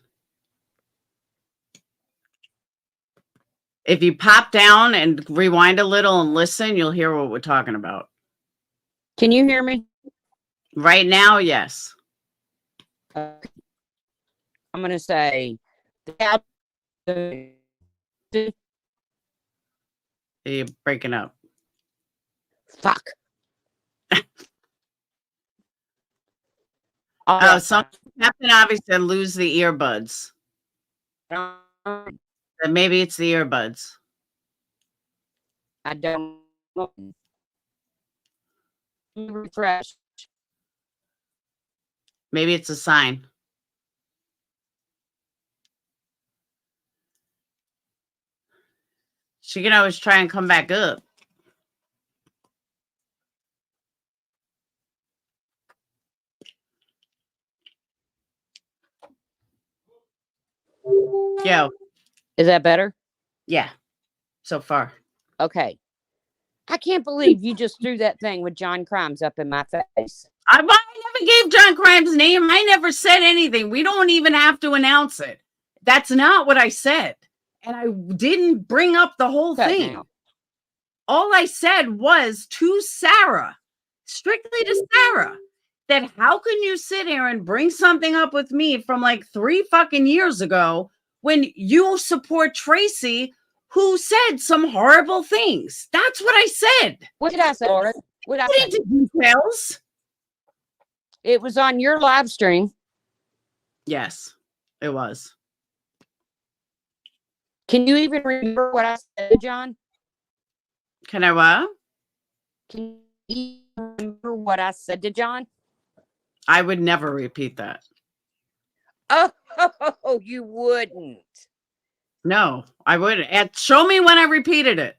If you pop down and rewind a little and listen, you'll hear what we're talking about. Can you hear me? Right now, yes. I'm going to say, You're breaking up. Fuck. Oh, Captain Obvi said lose the earbuds. Maybe it's the earbuds. I don't know. Refresh. Maybe it's a sign. She can always try and come back up. Yo. Is that better? Yeah. So far. Okay. I can't believe you just threw that thing with John Crimes up in my face. I never gave John Crimes' name. I never said anything. We don't even have to announce it. That's not what I said. And I didn't bring up the whole thing. Now. All I said was to Sarah, strictly to Sarah, that how can you sit here and bring something up with me from like 3 fucking years ago when you support Tracy, who said some horrible things? That's what I said. What did I say, Laura? What did I say? Details. It was on your live stream. Yes, it was. Can you even remember what I said, John? Can I what? Can you remember what I said to John? I would never repeat that. Oh, you wouldn't. No, I wouldn't. And show me when I repeated it.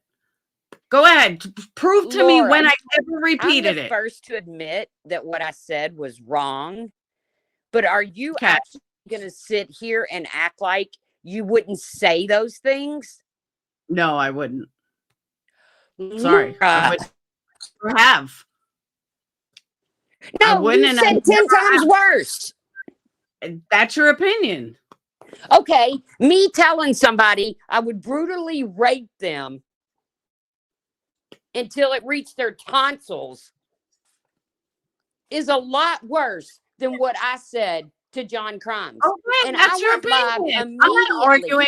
Go ahead. Prove to me when I ever repeated it. I'm the first to admit that what I said was wrong. But are you actually going to sit here and act like you wouldn't say those things? No, I wouldn't. Sorry. I would have. No, I wouldn't, you said 10 times worse. That's your opinion. Okay, me telling somebody I would brutally rape them until it reached their tonsils is a lot worse than what I said to John Crimes. Okay, and that's your opinion. I'm not arguing.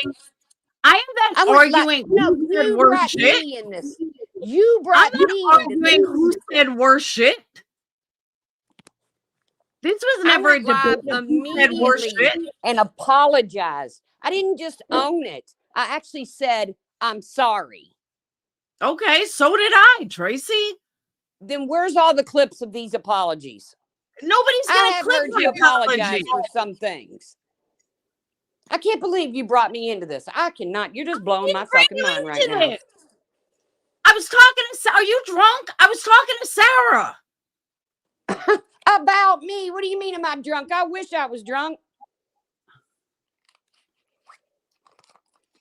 I am not arguing who said worse shit. Me in this. You brought me into this. Who said worse shit? This was never a debate. Who said worse shit? And apologized. I didn't just own it. I actually said, I'm sorry. Okay, so did I, Tracy. Then where's all the clips of these apologies? Nobody's gonna clip heard you apologize for some things. I can't believe you brought me into this. I cannot. You're just blowing my fucking mind right now. I was talking to Sarah. Are you drunk? I was talking to Sarah. About me? What do you mean am I drunk? I wish I was drunk.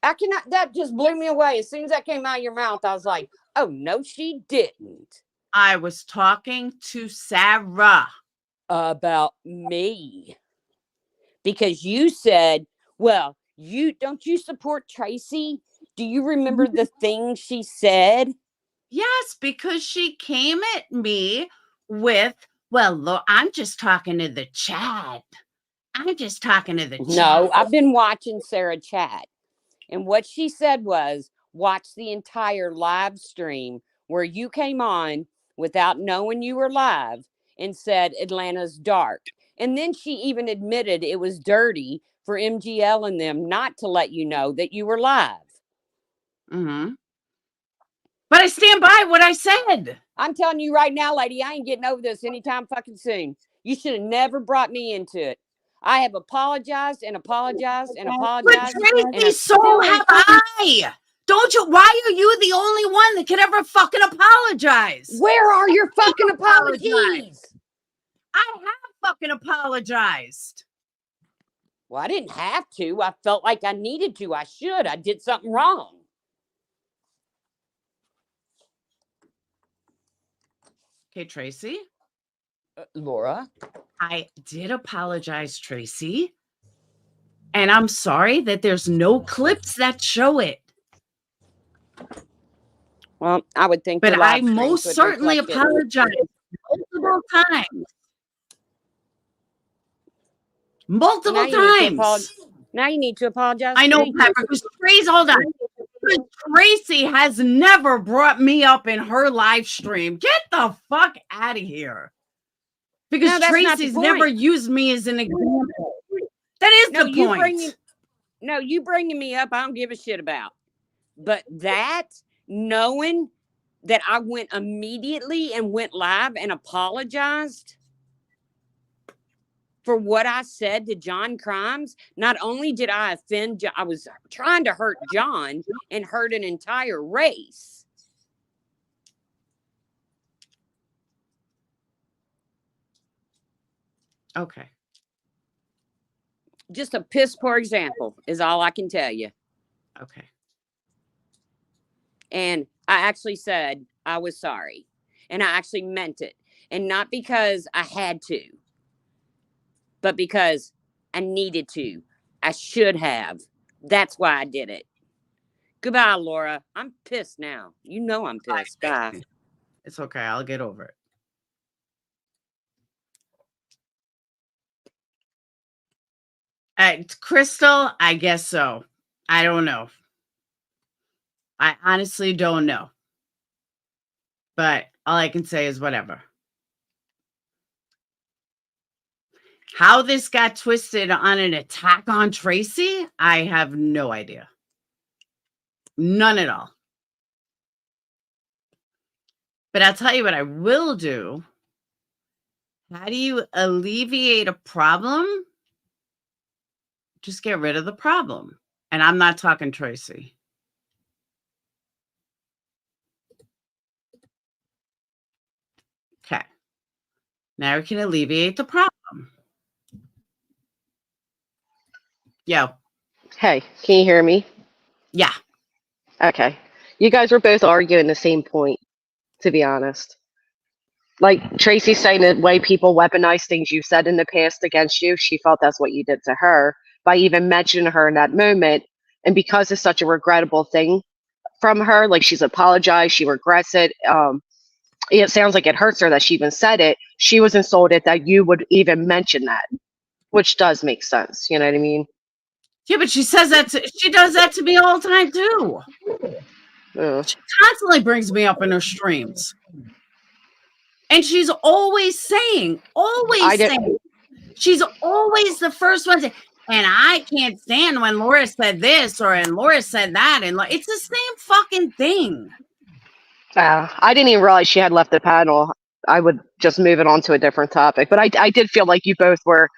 I cannot. That just blew me away. As soon as that came out of your mouth, I was like, "Oh no, she didn't." I was talking to Sarah About me, because you said, "Well, you don't you support Tracy? Do you remember the thing she said?" Yes, because she came at me with, well, look, I'm just talking to the chat. I'm just talking to the chat. No, I've been watching Sarah chat. And what she said was, watch the entire live stream where you came on without knowing you were live and said Atlanta's dark. And then she even admitted it was dirty for MGL and them not to let you know that you were live. Mm-hmm. But I stand by what I said. I'm telling you right now, lady, I ain't getting over this anytime fucking soon. You should have never brought me into it. I have apologized and apologized and But apologized. Tracy, so have I. Don't you? Why are you the only one that can ever fucking apologize? Where are your fucking apologize. apologies? I have fucking apologized. Well, I didn't have to. I felt like I needed to. I should. I did something wrong. Okay, Tracy. Laura? I did apologize, Tracy. And I'm sorry that there's no clips that show it. Well, I would think. But I most certainly apologize multiple times. Multiple times. Now you need to apologize. I know, Pepper, because Tracy, hold on. Tracy has never brought me up in her live stream. Get the fuck out of here. Because no, Tracy's never used me as an example. That is the point. You bringing me up, I don't give a shit about. But that, knowing that I went immediately and went live and apologized for what I said to John Crimes, not only did I offend John, I was trying to hurt John and hurt an entire race. Okay. Just a piss poor example is all I can tell you. Okay. And I actually said I was sorry. And I actually meant it. And not because I had to, but because I needed to. I should have. That's why I did it. Goodbye, Laura. I'm pissed now. You know I'm pissed. Bye. It's okay. I'll get over it. Crystal, I guess so. I don't know. I honestly don't know. But all I can say is whatever. How this got twisted on an attack on Tracy, I have no idea. None at all. But I'll tell you what I will do. How do you alleviate a problem? Just get rid of the problem. And I'm not talking Tracy. Okay. Now we can alleviate the problem. Yo. Hey, can you hear me? Yeah. Okay. You guys were both arguing the same point, to be honest. Like Tracy saying the way people weaponize things you said in the past against you, she felt that's what you did to her by even mentioning her in that moment. And because it's such a regrettable thing from her, like she's apologized, she regrets it. It sounds like it hurts her that she even said it. She was insulted that you would even mention that, which does make sense. You know what I mean? Yeah, but she says that she does that to me all the time too. She constantly brings me up in her streams. And she's always saying, she's always the first one to, and I can't stand when Laura said this or and Laura said that. And it's the same fucking thing. I didn't even realize she had left the panel. I would just move it on to a different topic. But I did feel like you both were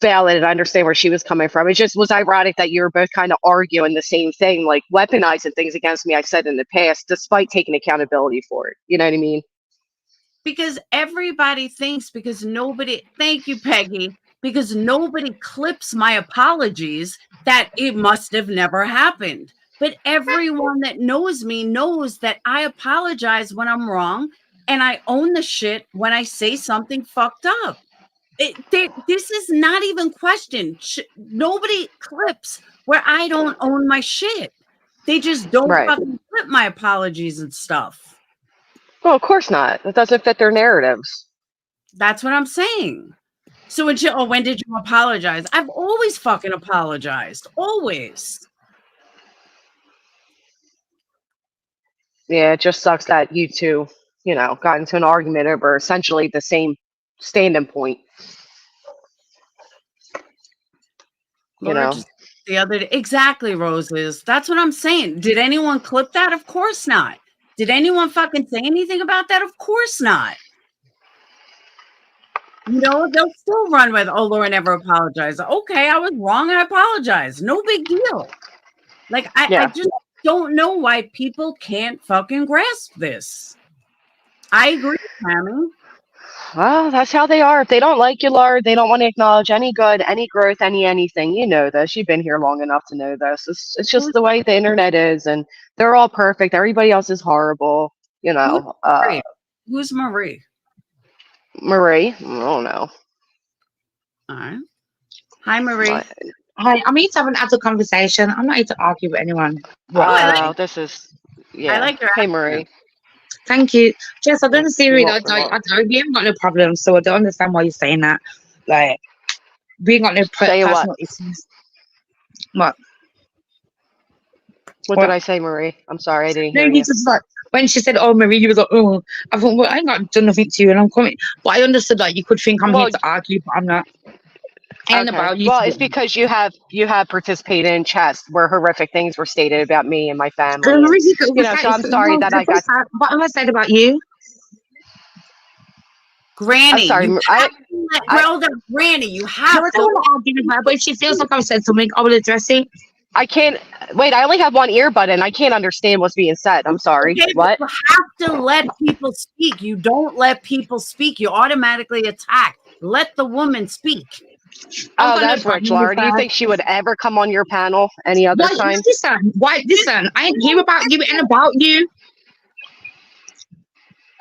valid and I understand where she was coming from. It just was ironic that you were both kind of arguing the same thing, like weaponizing things against me I said in the past, despite taking accountability for it. You know what I mean? Because everybody thinks thank you, Peggy, because nobody clips my apologies that it must have never happened. But everyone that knows me knows that I apologize when I'm wrong, and I own the shit when I say something fucked up. This is not even questioned. Nobody clips where I don't own my shit. They just don't Right. fucking clip my apologies and stuff. Well, of course not. That doesn't fit their narratives. That's what I'm saying. So when did you apologize? I've always fucking apologized. Always. Yeah, it just sucks that you two, got into an argument over essentially the same standing point. Laura just the other day. Exactly, Roses. That's what I'm saying. Did anyone clip that? Of course not. Did anyone fucking say anything about that? Of course not. They'll still run with, oh, Laura never apologized. Okay, I was wrong. I apologize. No big deal. Like, I just don't know why people can't fucking grasp this. I agree, Tammy. Well, that's how they are. If they don't like you, Laura, they don't want to acknowledge any good, any growth, anything. You know this. You've been here long enough to know this. It's just the way the internet is, and they're all perfect. Everybody else is horrible. Who's Marie? Marie? I don't know. All right. Hi, Marie. Hi, I'm here to have an adult conversation. I'm not here to argue with anyone. This is, yeah. I like your Hey, Marie. Thank you. Jess, I don't see you. We haven't got no problem, so I don't understand why you're saying that. Like, we ain't got no personal issues. What? What did I say, Marie? I'm sorry, I didn't hear you. Just like, when she said, oh, Marie, you was like, oh, I thought, well, I ain't got done nothing to you, and I'm coming. But I understood that you could think I'm here to argue, but I'm not. Well, it's because you have participated in chats where horrific things were stated about me and my family. So I'm sorry that I got. What have I said about you? Granny, I'm sorry. Granny, you have to. I don't want to argue with her, but if she feels like I've said something, I will address it. I can't. Wait, I only have one earbud and I can't understand what's being said. I'm sorry. Okay, what? You have to let people speak. You don't let people speak. You automatically attack. Let the woman speak. Oh, that's rich, Laura. Do you think she would ever come on your panel any other time? Listen, I ain't hear about you and about you.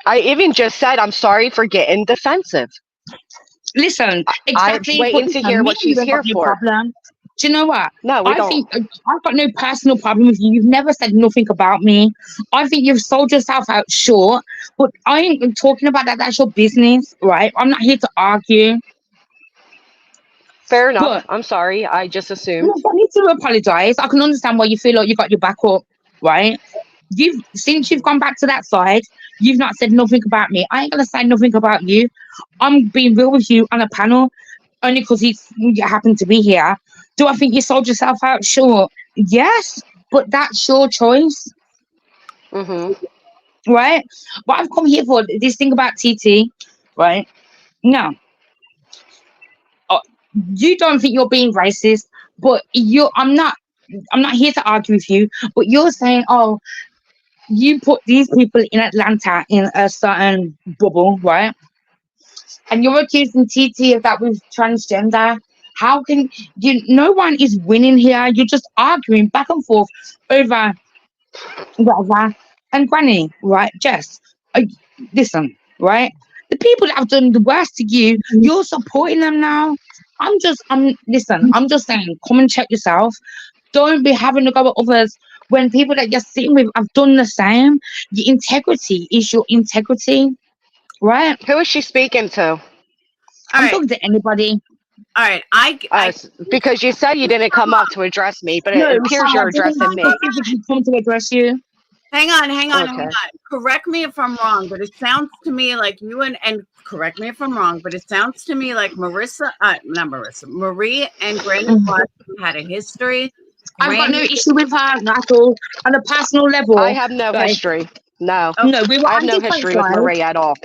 I even just said I'm sorry for getting defensive. Listen, exactly. I'm waiting to hear what she's here for. Problem. Do you know what? No, we don't. Think I've got no personal problem with you. You've never said nothing about me. I think you've sold yourself out short, but I ain't talking about that. That's your business, right? I'm not here to argue. Fair enough. But I'm sorry. I just assumed. I need to apologize. I can understand why you feel like you got your back up, right? Since you've gone back to that side, you've not said nothing about me. I ain't gonna say nothing about you. I'm being real with you on a panel only because you happen to be here. Do I think you sold yourself out? Sure. Yes, but that's your choice. Mm-hmm. Right? But I've come here for this thing about Titi, right? No. You don't think you're being racist, but I'm not here to argue with you, but you're saying, oh, you put these people in Atlanta in a certain bubble, right? And you're accusing Titi of that with transgender. How can you? No one is winning here. You're just arguing back and forth over whatever. And Granny, right? Jess, listen, right? The people that have done the worst to you, you're supporting them now. I'm just saying, come and check yourself. Don't be having to go at others when people that you're sitting with have done the same. Your integrity is your integrity, right? Who is she speaking to? I'm talking to anybody. All right, I because you said you didn't come up to address me, but it appears you're addressing me. Come to address you. Hang on. Correct me if I'm wrong, but it sounds to me like you and correct me if I'm wrong, but it sounds to me like Marie and Granny had a history. I've got no issue with her at all on a personal level. I have no history. No. No, we were I have no history with Marie at all.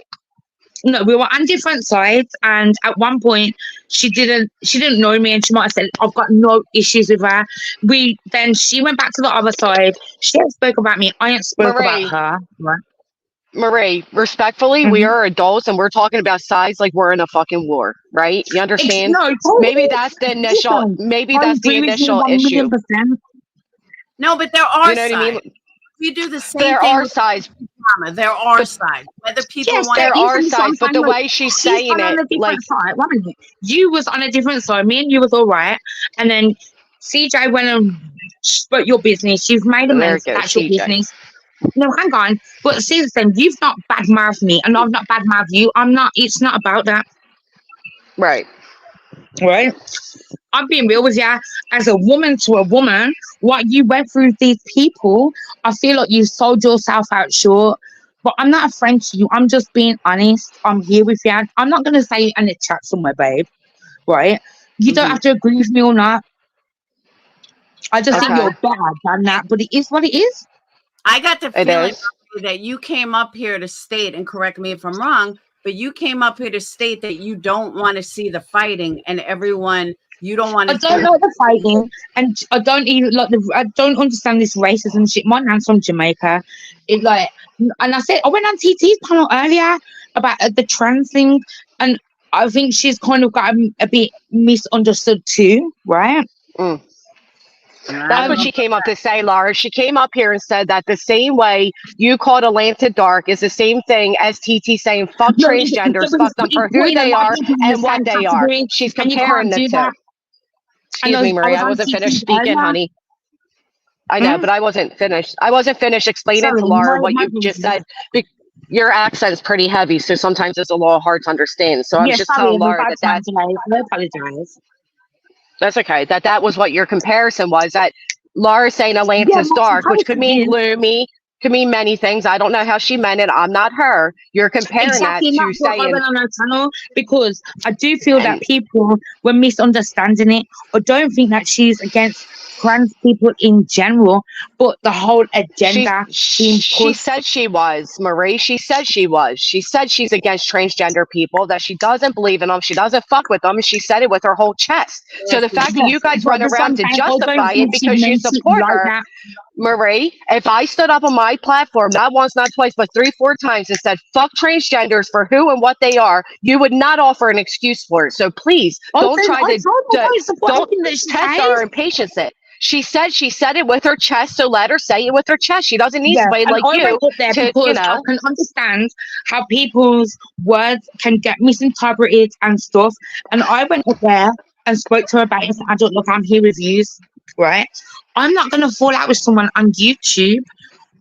No, we were on different sides, and at one point she didn't know me, and she might have said, I've got no issues with her. Then she went back to the other side. She ain't spoke about me. I ain't spoke about her. Right? Marie, respectfully, we are adults and we're talking about sides like we're in a fucking war, right? You understand? Maybe that's the initial issue. No, but there are You know what I sides. mean? We do the same There thing are with sides. drama. There are But sides. Whether people Yes, want there there is, are and sides, but the way she's saying on it, a different like, side. One minute. You was on a different side. Me and you was all right, and then CJ went and spoke your business. You've made there it amends. goes, That's your CJ. business. No, hang on. But since then, you've not badmouthed me, and I've not badmouthed you. I'm not. It's not about that, Right. right? I'm being real with you. As a woman to a woman, what you went through with these people, I feel like you sold yourself out short. But I'm not a friend to you. I'm just being honest. I'm here with you. I'm not gonna say it in a chat somewhere, babe. Right? You don't Mhm. have to agree with me or not. I just think Okay. you're better than that. But it is what it is. I got the It feeling is. that you came up here to state, and correct me if I'm wrong, but you came up here to state that you don't want to see the fighting, and everyone, you don't want I to don't see. like the fighting, and I don't even like the. I don't understand this racism shit. My nan's from Jamaica. It like, and I said I went on TT's panel earlier about the trans thing, and I think she's kind of got a bit misunderstood too, right? Mm. I That's don't what know. she came up to say, Laura. She came up here and said that the same way you called Atlanta dark is the same thing as TT saying fuck No, transgenders, fuck them for it's who putting a they lot of are people in the and what same they are. category, She's and you comparing can't the do two. that. And Excuse me, Marie. I was I on wasn't finished TT's speaking, earlier. honey. I know, Hmm? but I wasn't finished. I wasn't finished explaining Sorry, to Laura what my you just said. Your accent's pretty heavy, so sometimes it's a little hard to understand. So I was yeah, just sorry, telling I'm Laura about time today. I apologize. that's okay. That was what your comparison was. That Laura's saying Yeah, Atlanta's my dark, which could comparison mean is gloomy, could mean many things. I don't know how she meant it. I'm not her. You're comparing that exactly, to that's what I saying, went on our channel because I do feel that and people were misunderstanding it. I don't think that she's against trans people in general, but the whole agenda being she pushed. said she was, Marie. She said she was. She said she's against transgender people, that she doesn't believe in them. She doesn't fuck with them. And she said it with her whole chest. So Yes, the fact that Yes, you guys but run the around to sometimes I don't justify it think she because you meant it support like her, that. Marie, if I stood up on my platform, not once, not twice, but 3, 4 times and said, fuck transgenders for who and what they are, you would not offer an excuse for it. So please I don't told try I to, told her I don't support don't anything that she test says. our impatience. She said it with her chest, so let her say it with her chest. She doesn't need Yeah, somebody and like I you went up there to, because I can understand how people's words can get misinterpreted and stuff. And I went up there and spoke to her about it. And said, I don't look, I'm here with you, right? I'm not gonna fall out with someone on YouTube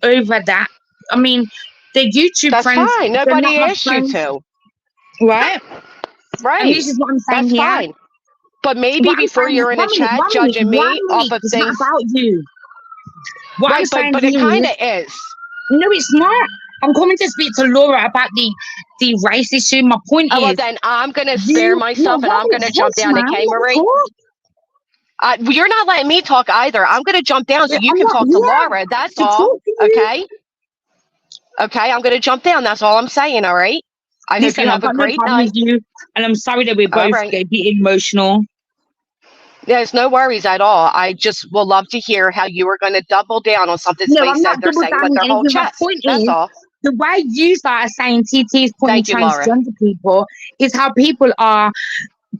over that. I mean, the YouTube that's friends, fine. they're not Nobody my asked you friends, to. right? And Right. this is what I'm saying That's here. fine. But maybe What I'm before saying is, you're in a chat judging me off of It's not things, about you. What I'm right? saying But it here kind is, of is. no, it's not. I'm coming to speak to Laura about the race issue. My point Oh, well, is, then I'm going to spare you no, myself and one I'm going minute, to jump hush, down to man. K. Let me Marie. talk. You're not letting me talk either. I'm going to jump down so you I'm can not talk to here Laura. That's to all. talk to you. Okay. Okay. I'm going to jump down. That's all I'm saying. All right. I hope you Listen, I've have a got no great problem night. with you, and I'm sorry that we're All both right. a bit emotional. There's no worries at all. I just will love to hear how you are going to double down on something No, somebody I'm said not they're double saying with downing their whole anything. My chest. point That's is, all. the way you started saying TT is putting Thank you, Laura. transgender people is how people are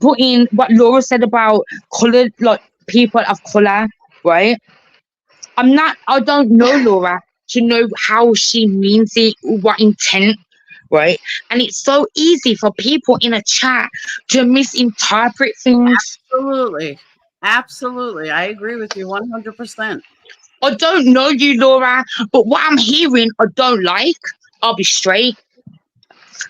putting what Laura said about colored, like people of color, right? I don't know Laura to know how she means it, what intent, right? And it's so easy for people in a chat to misinterpret things. absolutely. Absolutely. I agree with you 100%. I don't know you, Laura, but what I'm hearing, I don't like. I'll be straight.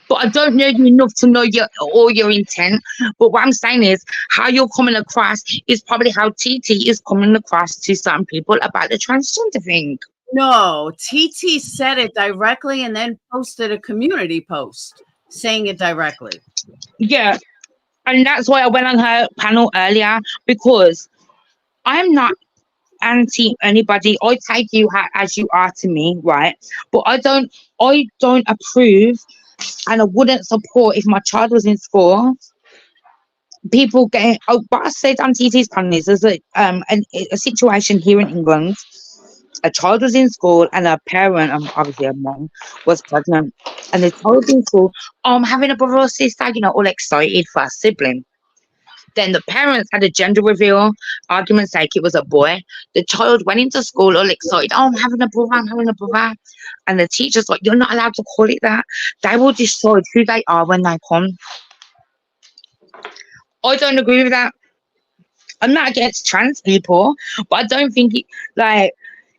But I don't know you enough to know your intent. But what I'm saying is, how you're coming across is probably how TT is coming across to some people about the transgender thing. No, TT said it directly and then posted a community post saying it directly. Yeah, and that's why I went on her panel earlier, because I'm not anti anybody. I take you as you are to me, right? But I don't approve, and I wouldn't support if my child was in school. People getting, what I said on TT's panel is there's a situation here in England. A child was in school and a parent, obviously a mom, was pregnant, and the child was in school, having a brother or sister, all excited for a sibling. Then the parents had a gender reveal. Argument's sake, it was a boy. The child went into school all excited. Oh, I'm having a brother. I'm having a brother. And the teacher's like, you're not allowed to call it that. They will decide who they are when they come. I don't agree with that. I'm not against trans people, but I don't think it, like,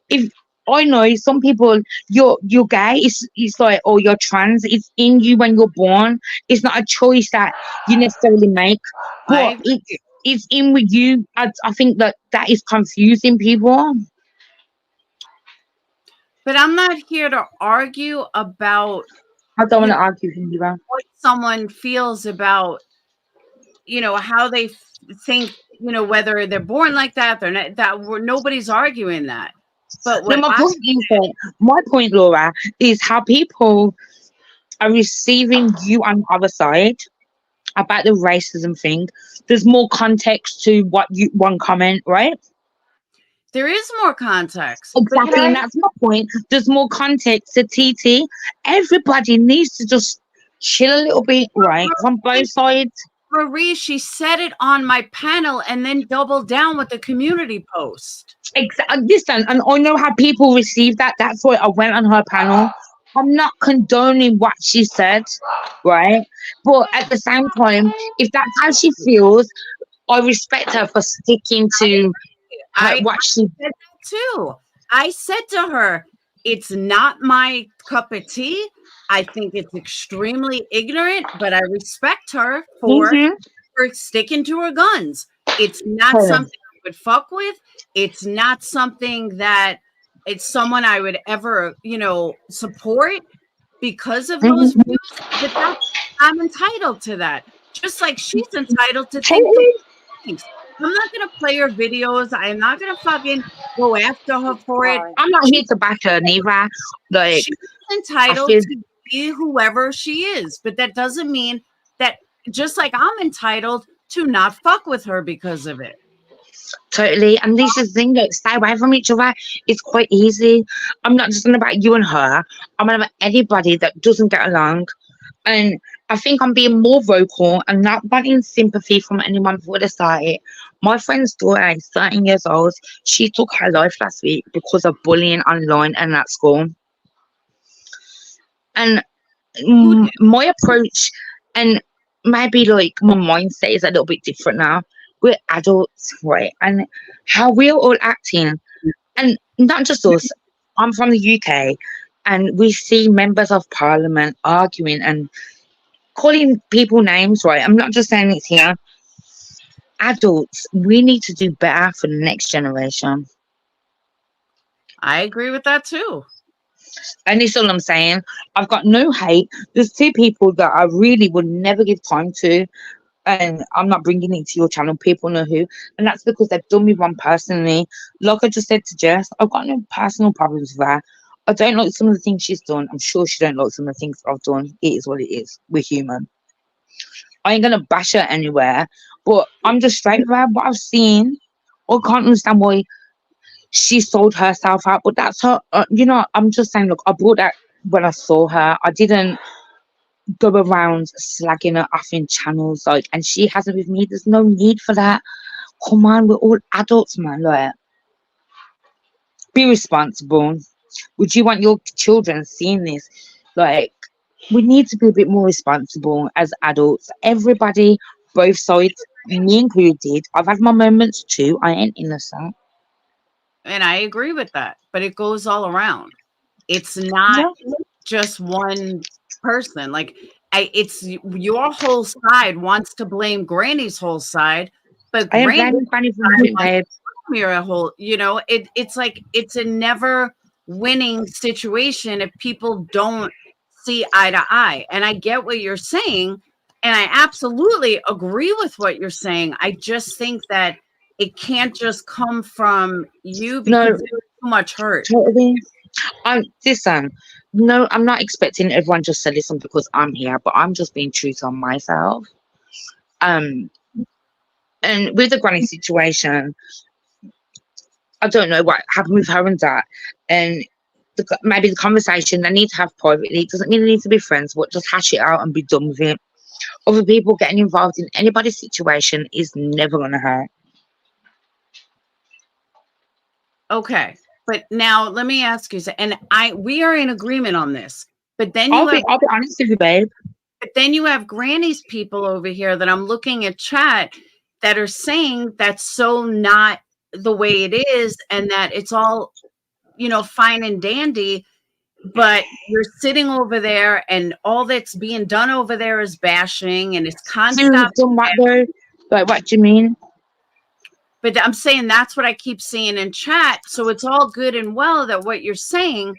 if I know some people, you're gay, it's like, oh, you're trans, it's in you when you're born. It's not a choice that you necessarily make, but it's in with you. I think that is confusing people. But I'm not here to argue about. I don't want to argue with you. What someone feels about, how they think, whether they're born like that, they're not. Nobody's arguing that. But what my point, Laura, is how people are receiving you on the other side about the racism thing. There's more context to one comment, right? There is more context. Exactly, and that's my point. There's more context to Titi. Everybody needs to just chill a little bit, right? From both sides. Marie, she said it on my panel and then doubled down with the community post. Listen, and I know how people receive that. That's why I went on her panel. I'm not condoning what she said, right? But at the same time, if that's how she feels, I respect her for sticking to what she said too. I said to her, it's not my cup of tea. I think it's extremely ignorant, but I respect her for sticking to her guns. It's not something I would fuck with. It's not something that it's someone I would ever, support because of those views. But I'm entitled to that. Just like she's entitled to things. I'm not gonna play her videos. I'm not gonna fucking go after her for it. I'm not here to back her neither. Like, she's entitled to be whoever she is, but that doesn't mean that just like I'm entitled to not fuck with her because of it. Totally. And this is the thing, like, stay away from each other. It's quite easy. I'm not just about you and her. I'm about anybody that doesn't get along. And I think I'm being more vocal and not wanting sympathy from anyone before they start it. My friend's daughter is 13 years old. She took her life last week because of bullying online and at school. And my approach, and maybe like my mindset is a little bit different now. We're adults, right? And how we're all acting, and not just us. I'm from the UK, and we see members of parliament arguing and calling people names, right? I'm not just saying it's here. Adults, we need to do better for the next generation. I agree with that too. And that's all I'm saying. I've got no hate. There's two people that I really would never give time to, and I'm not bringing it to your channel. People know who, and that's because they've done me wrong personally. Like I just said to Jess, I've got no personal problems with her. I don't like some of the things she's done. I'm sure she don't like some of the things I've done. It is what it is. We're human. I ain't gonna bash her anywhere, but I'm just straight with her. What I've seen, I can't understand why she sold herself out. But that's her. I'm just saying. Look, I brought that when I saw her. I didn't go around slagging her off in channels, like, and she hasn't with me. There's no need for that. Come on, we're all adults, man. Like, be responsible. Would you want your children seeing this? Like, we need to be a bit more responsible as adults. Everybody, both sides, me included. I've had my moments too. I ain't innocent. And I agree with that, but it goes all around. It's not just one person. Like, it's your whole side wants to blame Granny's whole side, but Granny's a whole, it's like it's a never winning situation if people don't see eye to eye. And I get what you're saying, and I absolutely agree with what you're saying. I just think that it can't just come from you because there's too much hurt. Listen, no, I'm not expecting everyone just to listen because I'm here, but I'm just being true to myself. And with the Granny situation, I don't know what happened with her and that, and maybe the conversation they need to have privately. It doesn't mean they need to be friends, but just hash it out and be done with it. other people getting involved in anybody's situation is never gonna hurt. Okay. But now let me ask you, and we are in agreement on this. But then you I'll be honest with you, babe. But then you have Granny's people over here that I'm looking at chat that are saying that's so not the way it is, and that it's all, fine and dandy, but you're sitting over there and all that's being done over there is bashing, and it's constant. Done what though? Like, what do you mean? But I'm saying that's what I keep seeing in chat. So it's all good and well that what you're saying,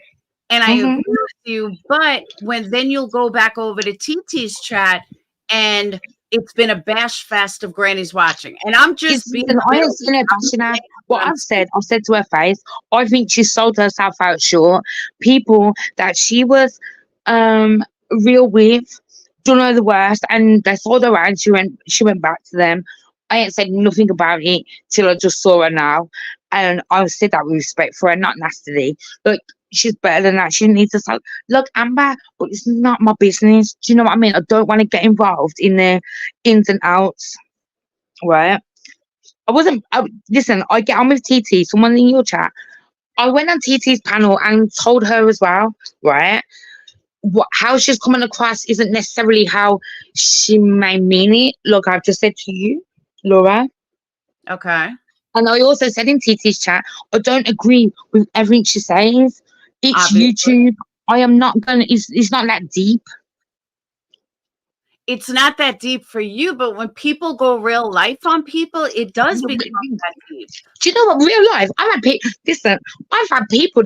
and I agree with you, but then you'll go back over to Titi's chat and it's been a bash fest of Granny's watching. And I'm just being I ain't seen her bashing her. What I've said to her face, I think she sold herself out short. People that she was real with don't know the worst, and they saw her and she went back to them. I ain't said nothing about it till I just saw her now. And I said that with respect for her, not nastily. Look, she's better than that. She needs to say, look, Amber, but it's not my business. Do you know what I mean? I don't want to get involved in the ins and outs. Right? Listen, I get on with TT, someone in your chat. I went on TT's panel and told her as well, right? How she's coming across isn't necessarily how she may mean it. Look, I've just said to you, Laura. Okay. And I also said in TT's chat, I don't agree with everything she says. It's obviously YouTube. I am not gonna. It's not that deep. It's not that deep for you, but when people go real life on people, it does become that deep. Do you know what? Real life, I've had people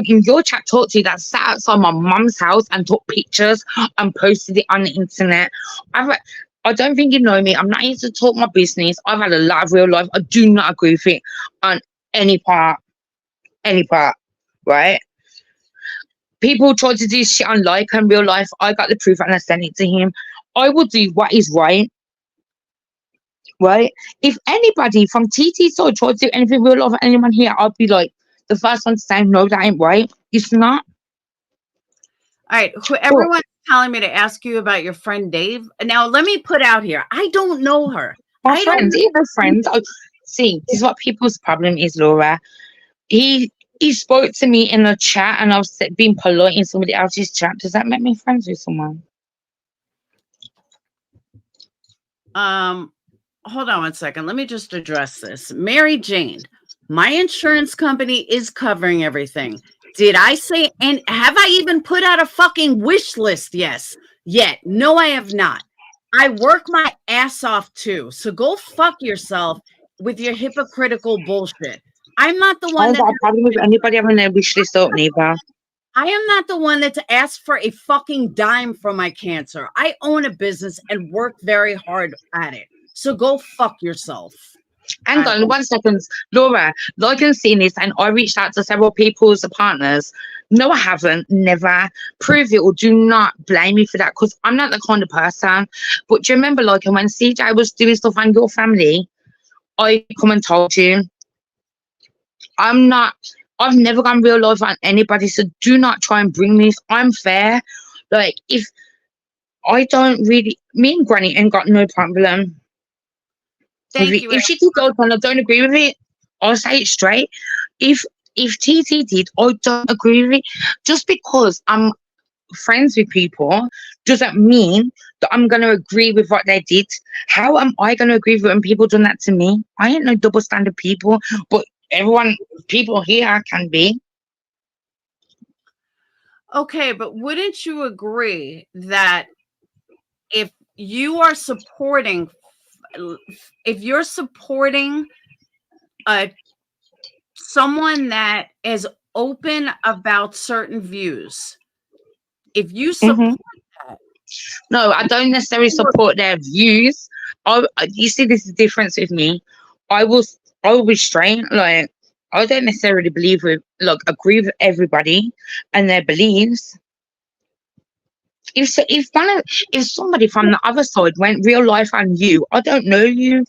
in your chat talk to you that sat outside my mum's house and took pictures and posted it on the internet. I don't think you know me. I'm not here to talk my business. I've had a lot of real life. I do not agree with it on any part, right? People try to do shit on like and real life. I got the proof and I sent it to him. I will do what is right. Right? If anybody from TT side tried to do anything real life, anyone here, I'd be like the first one to say, no, that ain't right. It's not. All right. Everyone's telling me to ask you about your friend Dave. Now, let me put out here. I don't know her. My friends, even friends. See, this is what people's problem is, Laura. He spoke to me in a chat and I've been polite in somebody else's chat. Does that make me friends with someone? Hold on one second. Let me just address this. Mary Jane, my insurance company is covering everything. Did I say, and have I even put out a fucking wish list? Yes. Yet. No, I have not. I work my ass off too. So go fuck yourself with your hypocritical bullshit. I'm not the one I don't have a problem with anybody having their wish list up, neither. I am not the one that's asked for a fucking dime for my cancer. I own a business and work very hard at it. So go fuck yourself. Hang on 1 second. Laura, like I've seen this, and I reached out to several people's partners. No, I haven't. Never. Prove it or do not blame me for that, because I'm not the kind of person. But do you remember, like, when CJ was doing stuff on your family, I come and told you. I've never gone real life on anybody, so do not try and bring this. I'm fair. Like, if I don't really, me and Granny ain't got no problem. Thank you. If she did go and I don't agree with it, I'll say it straight. If TT did, I don't agree with it. Just because I'm friends with people doesn't mean that I'm going to agree with what they did. How am I going to agree with it when people done that to me? I ain't no double standard people, but people here can be. Okay, but wouldn't you agree that if you're supporting someone that is open about certain views, if you support that? No, I don't necessarily support their views. You see, this is the difference with me. I will be straight. Like, I don't necessarily agree with everybody and their beliefs. If somebody from the other side went real life on you, I don't know you,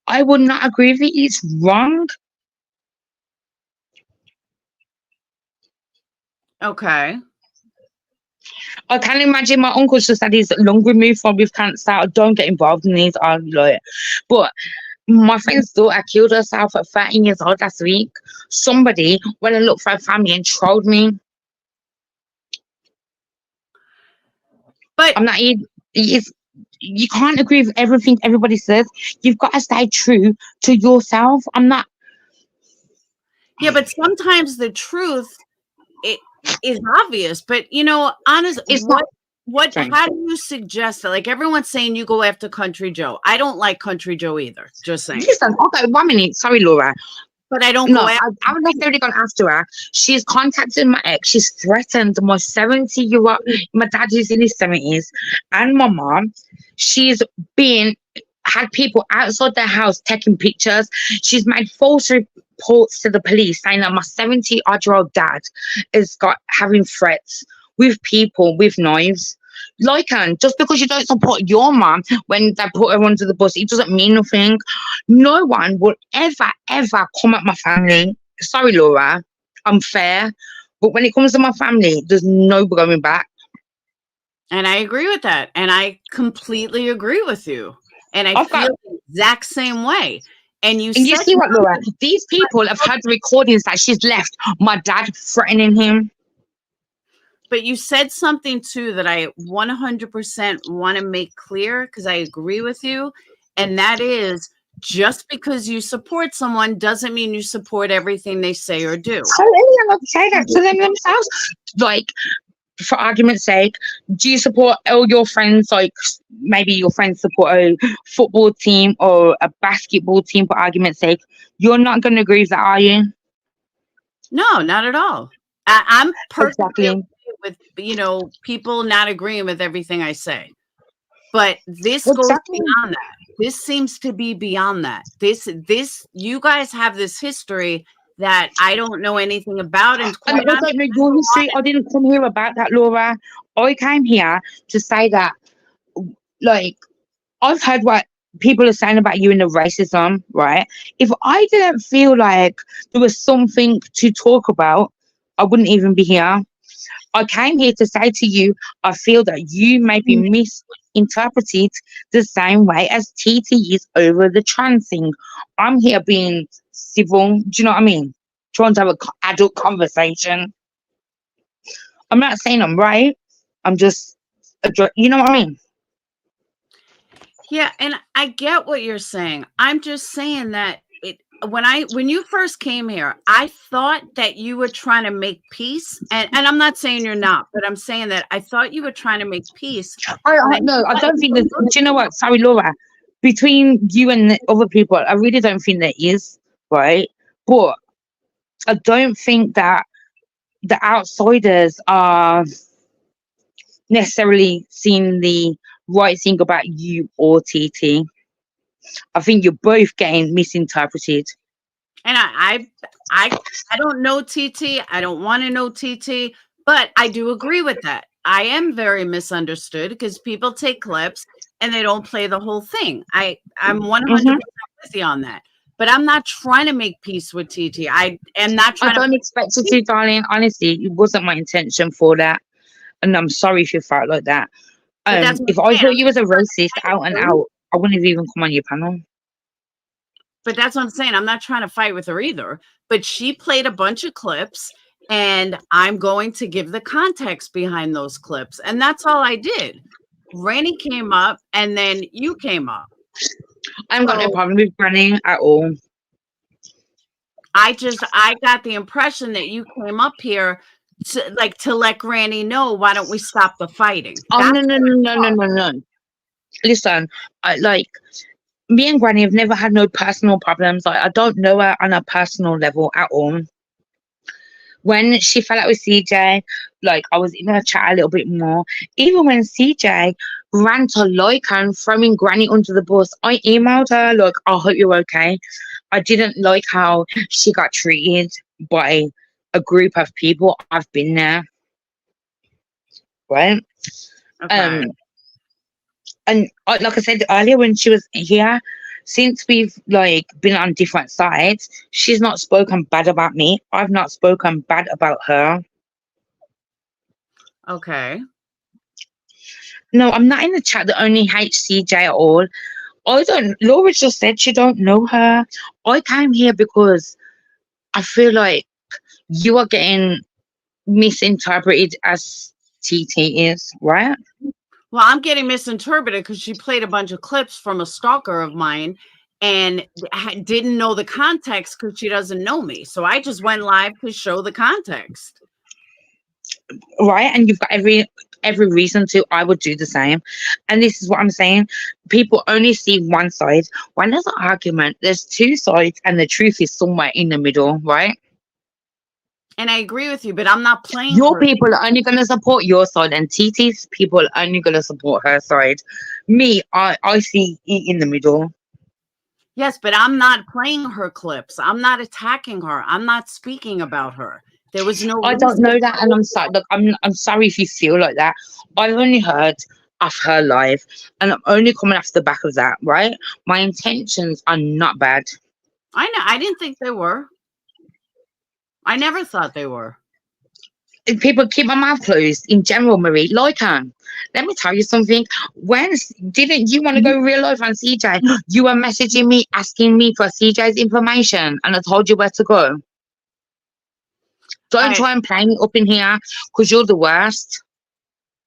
I would not agree with it. It's wrong. Okay. I can imagine my uncle's just had his lung removed from with cancer. I don't get involved in these, but my friend's daughter killed herself at 13 years old last week. Somebody went and looked for her family and trolled me. But I'm not. You can't agree with everything everybody says. You've got to stay true to yourself. I'm not. yeah, but sometimes the truth it is obvious. But honestly, It's not. Sorry. how do you suggest it? Like everyone's saying you go after Country Joe. I don't like Country Joe either. Just saying. Listen, okay, 1 minute. Sorry, Laura. But I don't No, go I after. haven't necessarily gone after her. She's contacted my ex. She's threatened my 70-year-old, my dad who's in his 70s, and my mom. She's had people outside their house taking pictures. She's made false reports to the police saying that my 70-odd-year-old dad is having threats with people with knives. Just because you don't support your mom when they put her under the bus, it doesn't mean nothing. No one will ever come at my family. Sorry, Laura, I'm fair, but when it comes to my family, there's no going back. And I agree with that. And I completely agree with you. And I feel the exact same way. And you see what, Laura? These people have heard the recordings that she's left my dad threatening him. But you said something too that I 100% want to make clear because I agree with you. And that is just because you support someone doesn't mean you support everything they say or do. So anyone would say that to them themselves. Like, for argument's sake, do you support all your friends? Like, maybe your friends support a football team or a basketball team, for argument's sake. You're not going to agree with that, are you? No, not at all. I'm perfectly Exactly. with people not agreeing with everything I say, but this goes beyond that. This seems to be beyond that. This you guys have this history that I don't know anything about, and I don't know your history. I didn't come here about that, Laura. I came here to say that, like, I've heard what people are saying about you in the racism, right? If I didn't feel like there was something to talk about, I wouldn't even be here. I came here to say to you, I feel that you may be misinterpreted the same way as Titi is over the trans thing. I'm here being civil. Do you know what I mean? Trying to have an adult conversation. I'm not saying I'm right. I'm just, you know what I mean? Yeah, and I get what you're saying. I'm just saying that when you first came here, I thought that you were trying to make peace, and I'm not saying you're not, but I'm saying that I thought you were trying to make peace. I don't think that. Do you know what? Sorry, Laura. Between you and the other people, I really don't think there is, right? But I don't think that the outsiders are necessarily seeing the right thing about you or TT. I think you're both getting misinterpreted. And I don't know TT. I don't want to know TT, but I do agree with that. I am very misunderstood because people take clips and they don't play the whole thing. I'm 100% with you on that. But I'm not trying to make peace with TT. I am not trying. I don't expect you to, darling. Honestly, it wasn't my intention for that, and I'm sorry if you felt like that. If I thought you was a racist out and out, I wouldn't have even come on your panel. But that's what I'm saying. I'm not trying to fight with her either. But she played a bunch of clips, and I'm going to give the context behind those clips, and that's all I did. Randy came up, and then you came up. I haven't got no problem with Granny at all. I got the impression that you came up here to let Granny know, why don't we stop the fighting? Oh, no. Listen, me and Granny have never had no personal problems. Like, I don't know her on a personal level at all. When she fell out with CJ, like, I was in her chat a little bit more. Even when CJ ran to like her and throwing Granny under the bus, I emailed her, like, I hope you're okay. I didn't like how she got treated by a group of people. I've been there. Right? Okay. And like I said earlier when she was here, since we've been on different sides, she's not spoken bad about me. I've not spoken bad about her. Okay. No, I'm not in the chat that only hates CJ at all. Laura just said she don't know her. I came here because I feel like you are getting misinterpreted as TT is, right? Well, I'm getting misinterpreted because she played a bunch of clips from a stalker of mine and didn't know the context because she doesn't know me. So I just went live to show the context. Right, and you've got every reason to. I would do the same, and this is what I'm saying. People only see one side. When there's an argument, there's two sides, and the truth is somewhere in the middle, right? And I agree with you, but I'm not playing Your her. people are only going to support your side, and TT's people are only going to support her side. Me, I see it in the middle. Yes, but I'm not playing her clips. I'm not attacking her. I'm not speaking about her. There was no I don't reason. know that, and I'm sorry. Look, I'm sorry if you feel like that. I've only heard of her live, and I'm only coming off the back of that, right? My intentions are not bad. I know. I didn't think they were. I never thought they were. If people keep my mouth closed in general, Marie, let me tell you something. When didn't you want to go real life on CJ? You were messaging me, asking me for CJ's information, and I told you where to go. Don't try and play me up in here because you're the worst.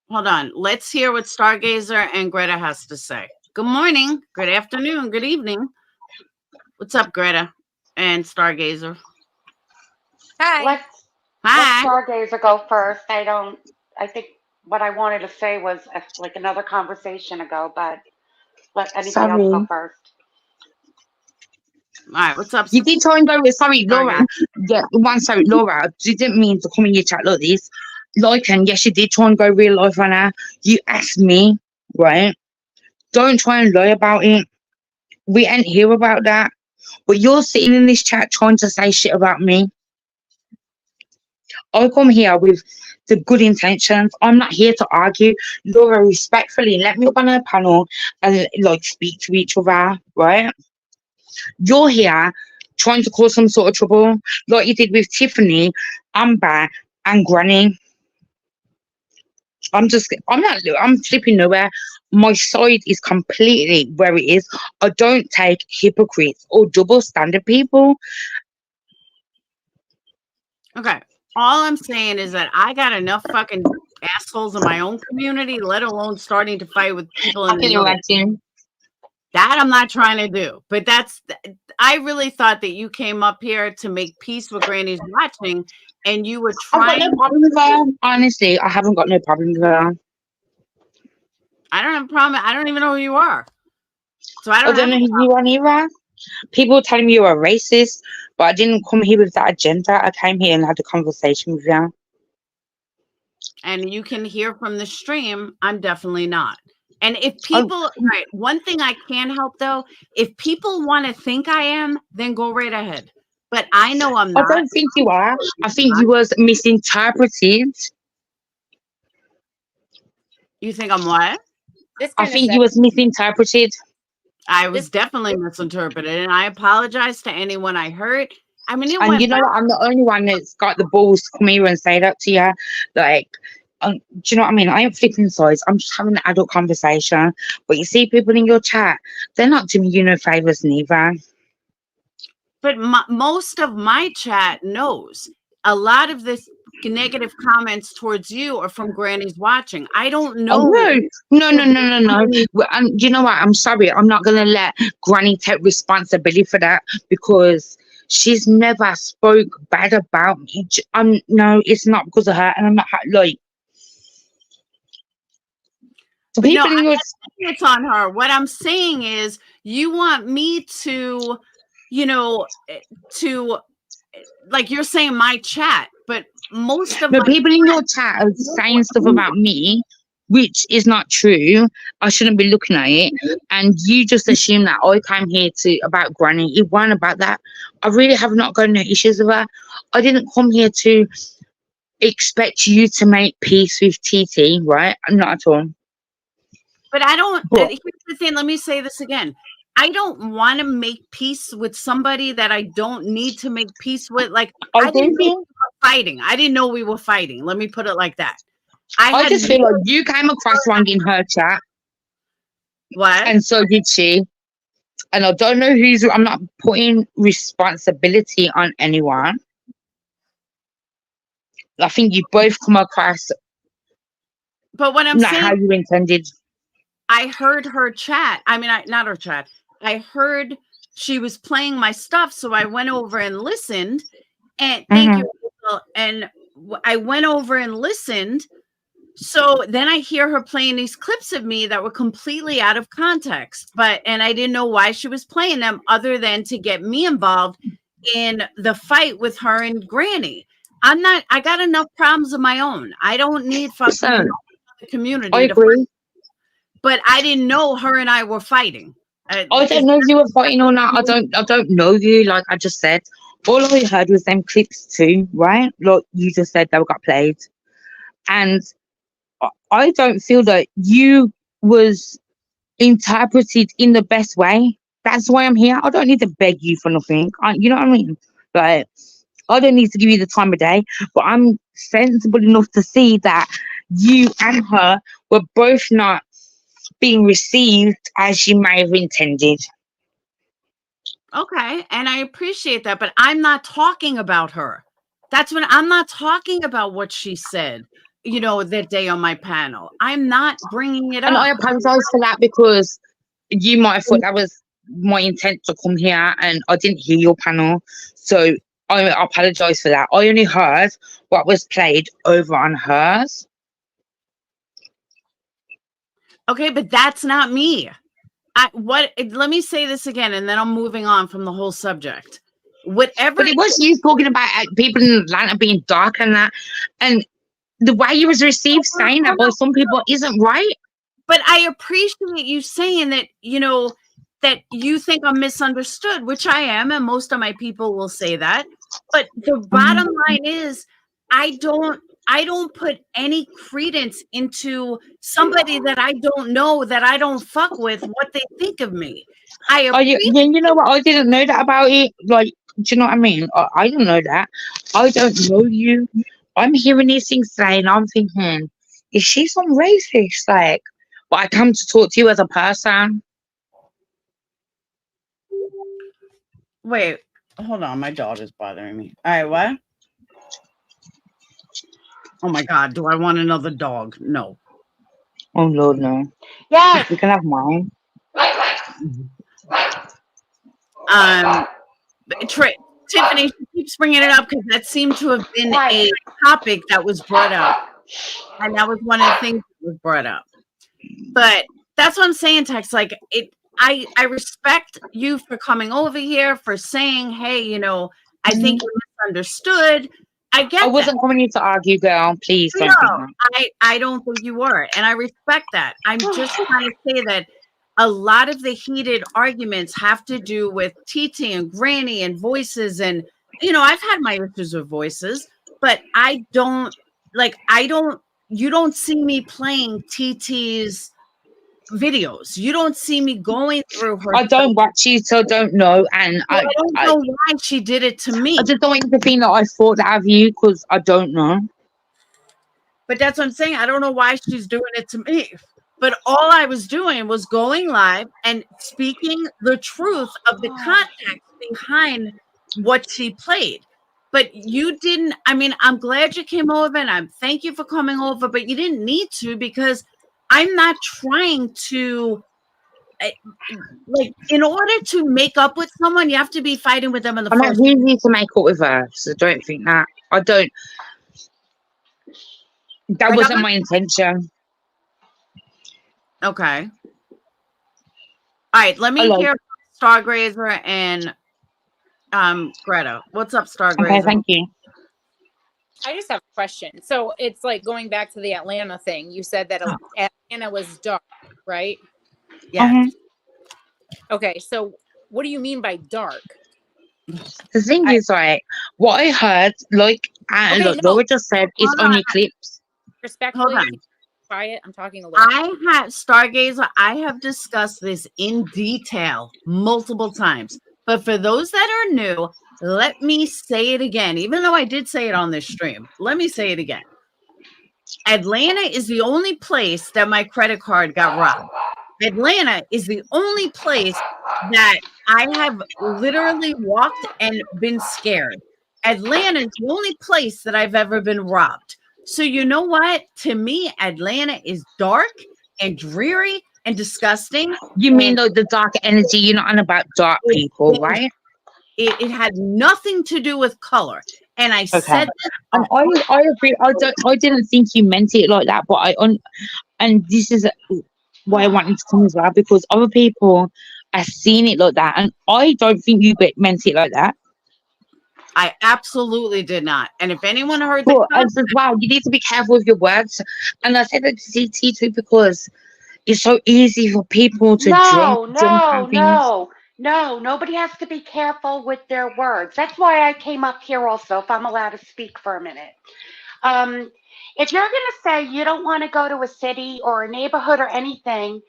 Hold on. Let's hear what Stargazer and Greta has to say. Good morning, good afternoon, good evening. What's up, Greta and Stargazer? Hi. Hi. Let Stargazer go first. I think what I wanted to say was like another conversation ago, but let anybody else go Sorry. first. All right, what's up? You did try and go with, sorry, Laura. Yeah, sorry, Laura. Didn't mean to come in your chat like this. And yes, you did try and go real life on her. You asked me, right? Don't try and lie about it. We ain't hear about that. But you're sitting in this chat trying to say shit about me. I come here with the good intentions. I'm not here to argue. Laura, respectfully, let me up on a panel and speak to each other, right? You're here trying to cause some sort of trouble, like you did with Tiffany, Amber, and Granny. I'm flipping nowhere. My side is completely where it is. I don't take hypocrites or double standard people. Okay. All I'm saying is that I got enough fucking assholes in my own community, let alone starting to fight with people in the middle. That I'm not trying to do. But I really thought that you came up here to make peace with Granny's watching, and you were trying. I've got no problem with her. Honestly, I haven't got no problem with her. I don't have a problem. I don't even know who you are. So I don't know who you are either. People telling me you're a racist, but I didn't come here with that agenda. I came here and had a conversation with you. And you can hear from the stream, I'm definitely not. And if people, right, one thing I can help though, if people want to think I am, then go right ahead. But I know I'm not. I don't think you are. I think you was misinterpreted. You think I'm what? I think you was misinterpreted. I was definitely misinterpreted, and I apologize to anyone I hurt. I mean, and you know what? I'm the only one that's got the balls to come here and say that to you. Do you know what I mean? I ain't flipping sides. I'm just having an adult conversation. But you see people in your chat, they're not doing you no favors neither. But most of my chat knows. A lot of this negative comments towards you are from Granny's watching. I don't know. No. You know what? I'm sorry. I'm not going to let Granny take responsibility for that because she's never spoke bad about me. No, it's not because of her. And I'm not it's on her. What I'm saying is you want me to, like you're saying my chat, but most of people in your chat are saying stuff about me, which is not true. I shouldn't be looking at it. And you just assume that I came here about Granny. It wasn't about that. I really have not got no issues with her. I didn't come here to expect you to make peace with Titi, right? Not at all. But I don't. Here's the thing. Let me say this again. I don't want to make peace with somebody that I don't need to make peace with. Like I didn't know we were fighting. I didn't know we were fighting. Let me put it like that. I just feel like you came across wrong in her chat, what? and so did she. And I don't know who's. I'm not putting responsibility on anyone. I think you both come across But what I'm not saying, how you intended. I heard her chat. I mean, not her chat. I heard she was playing my stuff, so I went over and listened. And thank you. Rachel. And I went over and listened. So then I hear her playing these clips of me that were completely out of context. And I didn't know why she was playing them other than to get me involved in the fight with her and Granny. I got enough problems of my own. I don't need fucking the community. I agree. But I didn't know her and I were fighting. I don't know if you were fighting or not. I don't know you. Like I just said, all I heard was them clips too, right? Like you just said they got played, and I don't feel that you was interpreted in the best way. That's why I'm here. I don't need to beg you for nothing. You know what I mean? Like I don't need to give you the time of day, but I'm sensible enough to see that you and her were both not being received as you may have intended. Okay, and I appreciate that, but I'm not talking about her. That's when I'm not talking about what she said, that day on my panel. I'm not bringing it up. And I apologize for that because you might have thought that was my intent to come here and I didn't hear your panel. So I apologize for that. I only heard what was played over on hers. Okay, but that's not me. Let me say this again, and then I'm moving on from the whole subject. Whatever. But it was you talking about people in Atlanta being dark and that, and the way you was received saying that by some people isn't right. But I appreciate you saying that, that you think I'm misunderstood, which I am, and most of my people will say that. But the bottom line is, I don't put any credence into somebody that I don't know, that I don't fuck with, what they think of me. You know what? I didn't know that about it. Like, do you know what I mean? I don't know that. I don't know you. I'm hearing these things today and I'm thinking, is she some racist? Like, but I come to talk to you as a person. Wait, hold on. My dog is bothering me. All right, what? Oh my God, do I want another dog? No. Oh, Lord, no. Yes. You can have mine. Tiffany, she keeps bringing it up because that seemed to have been a topic that was brought up. And that was one of the things that was brought up. But that's what I'm saying, Tex. Like, I respect you for coming over here, for saying, hey, I think you misunderstood. I wasn't coming here to argue, girl. Please don't think that. I don't think you were. And I respect that. I'm just trying to say that a lot of the heated arguments have to do with Titi and Granny and voices. And, I've had my issues with voices, but you don't see me playing Titi's videos. You don't see me going through her. I don't watch you, so don't know. And I don't know why she did it to me. I just don't want you to think that I thought that of you because I don't know. But that's what I'm saying. I don't know why she's doing it to me. But all I was doing was going live and speaking the truth of the context behind what she played. But you didn't. I mean, I'm glad you came over and thank you for coming over, but you didn't need to, because I'm not trying to, like, in order to make up with someone, you have to be fighting with them in the first place. I'm not easy to make up with her, so don't think that. I don't. That wasn't my intention. Okay. All right, let me hear Stargrazer and Greta. What's up, Stargrazer? Okay, thank you. I just have a question. So it's like going back to the Atlanta thing. You said that Atlanta was dark, right? Yeah. Okay, so what do you mean by dark? The thing is, like, what I heard, like Laura just said, is only clips. Respectfully, hold on. Quiet. I'm talking a little. Stargazer, I have discussed this in detail multiple times. But for those that are new, let me say it again. Even though I did say it on this stream, let me say it again. Atlanta is the only place that my credit card got robbed. Atlanta is the only place that I have literally walked and been scared. Atlanta is the only place that I've ever been robbed. So you know what? To me, Atlanta is dark and dreary and disgusting. You mean and the dark energy? You're not on about dark it, people, it, right? it had nothing to do with color. And I Okay. said this. And I agree. I didn't think you meant it like that, but and this is why I wanted to come as well, because other people have seen it like that, and I don't think you meant it like that. I absolutely did not. And if anyone heard the But as well, you need to be careful with your words. And I said that to CT too, because it's so easy for people to jump on things. No, nobody has to be careful with their words. That's why I came up here also, if I'm allowed to speak for a minute. If you're going to say you don't want to go to a city or a neighborhood or anything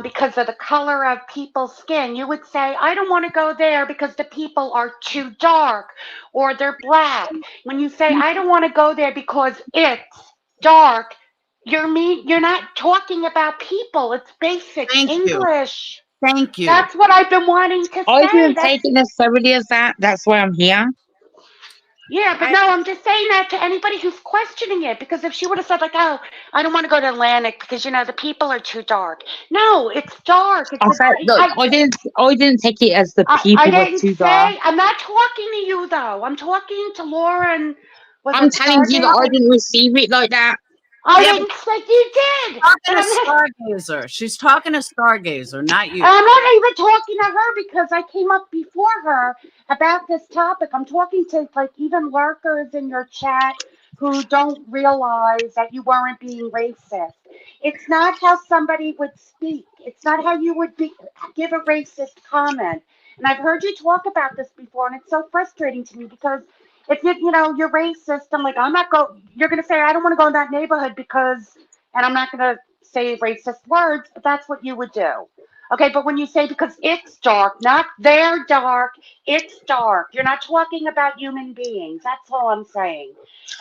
because of the color of people's skin, you would say, I don't want to go there because the people are too dark or they're black. When you say, I don't want to go there because it's dark, you're not talking about people. It's basic English. Thank you. That's what I've been wanting to say. I didn't take it necessarily as that. That's why I'm here. Yeah, but no, I'm just saying that to anybody who's questioning it, because if she would have said like, oh, I don't want to go to Atlantic because, you know, the people are too dark. No, it's dark. I didn't take it as the people were too dark. I'm not talking to you, though. I'm talking to Laura and... I'm telling you that I didn't receive it like that. I didn't say you did. Stargazer. She's talking to Stargazer, not you. I'm not even talking to her because I came up before her about this topic. I'm talking to like even lurkers in your chat who don't realize that you weren't being racist. It's not how somebody would speak. It's not how you would give a racist comment. And I've heard you talk about this before, and it's so frustrating to me because if you're racist, I'm like, you're going to say, I don't want to go in that neighborhood because, and I'm not going to say racist words, but that's what you would do. Okay, but when you say because it's dark, not they're dark, it's dark. You're not talking about human beings. That's all I'm saying.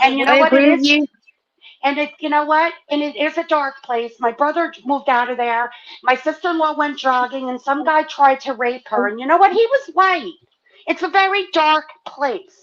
And you know what it is? And you know what? And it is a dark place. My brother moved out of there. My sister-in-law went jogging, and some guy tried to rape her. And you know what? He was white. It's a very dark place.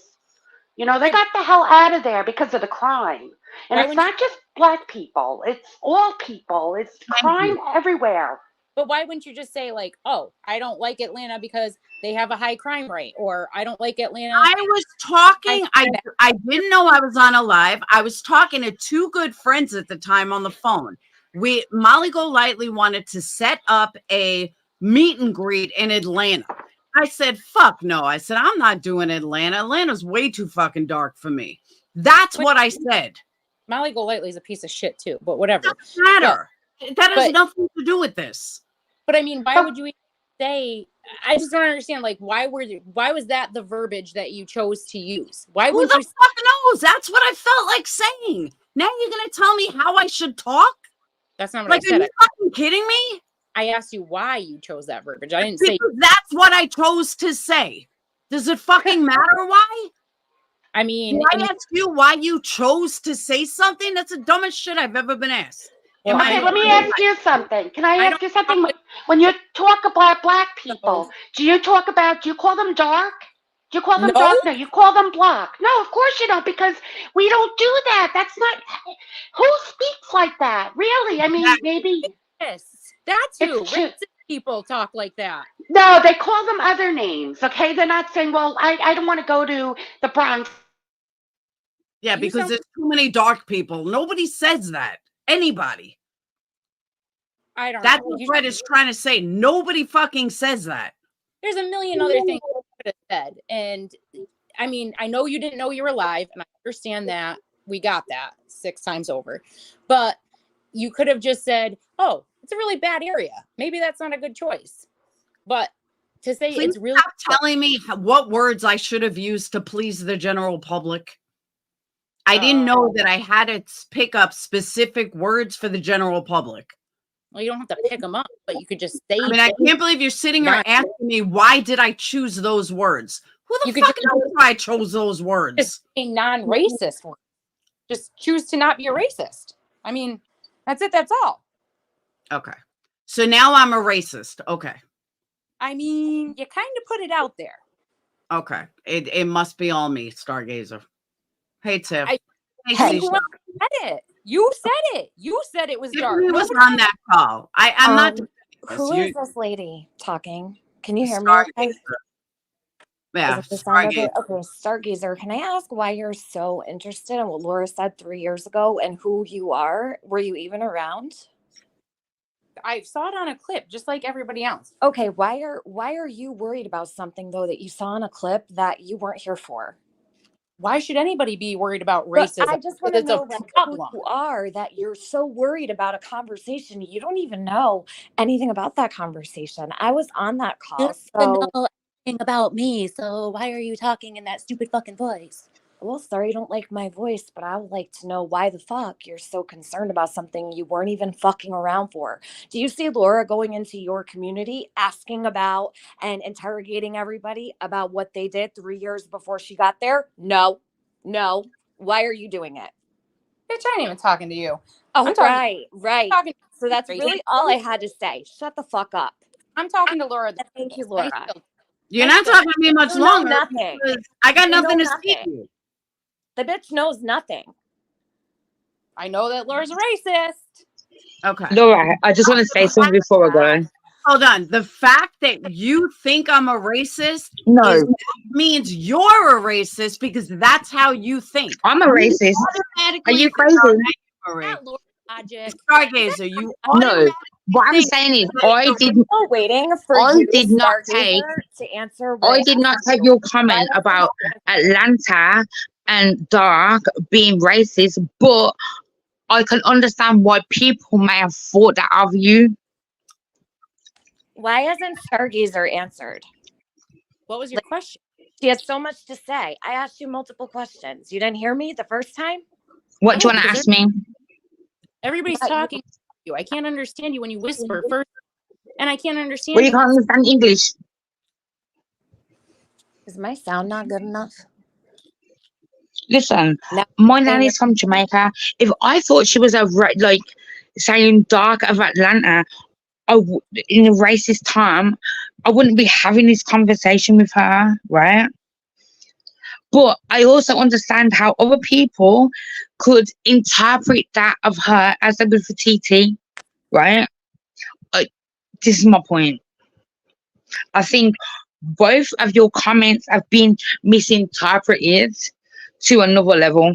You know, they got the hell out of there because of the crime. And it's not just black people. It's all people. It's crime everywhere. But why wouldn't you just say like, oh, I don't like Atlanta because they have a high crime rate, or I don't like Atlanta. I was talking. I didn't know I was on a live. I was talking to two good friends at the time on the phone. Molly Golightly wanted to set up a meet and greet in Atlanta. I said, fuck no. I said, I'm not doing Atlanta. Atlanta's way too fucking dark for me. That's what I said. Molly Golightly is a piece of shit too, but whatever. Doesn't matter. That has nothing to do with this. But I mean, why would you even say, I just don't understand, like, why was that the verbiage that you chose to use? Why would you? Who the fuck knows? That's what I felt like saying. Now you're going to tell me how I should talk? That's not what I said. Are you fucking kidding me? I asked you why you chose that verbiage. I didn't say that's what I chose to say. Does it fucking matter why? I mean, Can I ask you why you chose to say something? That's the dumbest shit I've ever been asked. Well, okay, let me ask you something. Can I ask you something? When you talk about black people, do you call them dark? Do you call them dark? No, you call them black. No, of course you don't, because we don't do that. That's not, who speaks like that? Really? I mean, maybe. Yes, that's who. Racist people talk like that. No, they call them other names, okay? They're not saying, well, I don't want to go to the Bronx. Yeah, because there's too many dark people. Nobody says that. Anybody. I don't know. That's what Fred is trying to say. Nobody fucking says that. There's a million other things I could have said. And I mean, I know you didn't know you were live, and I understand that. We got that 6 times over. But you could have just said, oh, it's a really bad area. Maybe that's not a good choice. But to say Please it's really stop telling me what words I should have used to please the general public. I didn't know that I had to pick up specific words for the general public. Well, you don't have to pick them up, but you could just say. I mean, I can't believe you're sitting here asking me, why did I choose those words? Who the fuck knows why I chose those words? Just a non-racist word. Just choose to not be a racist. I mean, that's it. That's all. Okay. So now I'm a racist. Okay. I mean, you kind of put it out there. Okay. It must be all me, Stargazer. Hey, Tiff. Hey, Hey, who Sean. said it? You said it. You said it was dark. Tiffany was on that call. I'm not. Who You- is this lady talking? Can you hear me? Stargazer. Okay? Yeah, Is it the sound okay? Stargazer. Okay, Stargazer, can I ask why you're so interested in what Laura said 3 years ago and who you are? Were you even around? I saw it on a clip, just like everybody else. Okay, why are you worried about something though that you saw in a clip that you weren't here for? Why should anybody be worried about But racism? I just want to It's a know like, who problem. you are that you're so worried about a conversation. You don't even know anything about that conversation. I was on that You call, don't so know anything about me, so why are you talking in that stupid fucking voice? well, sorry you don't like my voice, but I would like to know why the fuck you're so concerned about something you weren't even fucking around for. Do you see Laura going into your community asking about and interrogating everybody about what they did 3 years before she got there? No. Why are you doing it? Bitch, I ain't even talking to you. Oh, I'm talking, right. talking So that's to really all I had to say. Shut the fuck up. I'm talking to Laura. Thank you, I Laura. still- You're I not still- talking to me much You know longer. nothing. Because I got You know nothing to say nothing. to you. The bitch knows nothing. I know that Laura's a racist. Okay. Laura, I just want to say something before I go. Hold on. The fact that you think I'm a racist No, means you're a racist because that's how you think. I'm a racist. Are you crazy? Not Laura logic. Stargazer, you No, what I'm think saying is, that I you're didn't. Still waiting for I you, did not take. Stargazer, to answer. I did not take your comment about Atlanta and Dark being racist, but I can understand why people may have thought that of you. Why hasn't Stargazer answered? What was your question? She has so much to say. I asked you multiple questions. You didn't hear me the first time? What do you No, want to because ask me? Everybody's But you- talking to you. I can't understand you when you whisper first, and I can't understand Well, you can't understand English. Is my sound not good enough? Listen, No. my nanny's from Jamaica. If I thought she was like saying Dark of Atlanta, in a racist time, I wouldn't be having this conversation with her, right? But I also understand how other people could interpret that of her as a good for TT, right? This is my point. I think both of your comments have been misinterpreted to another level.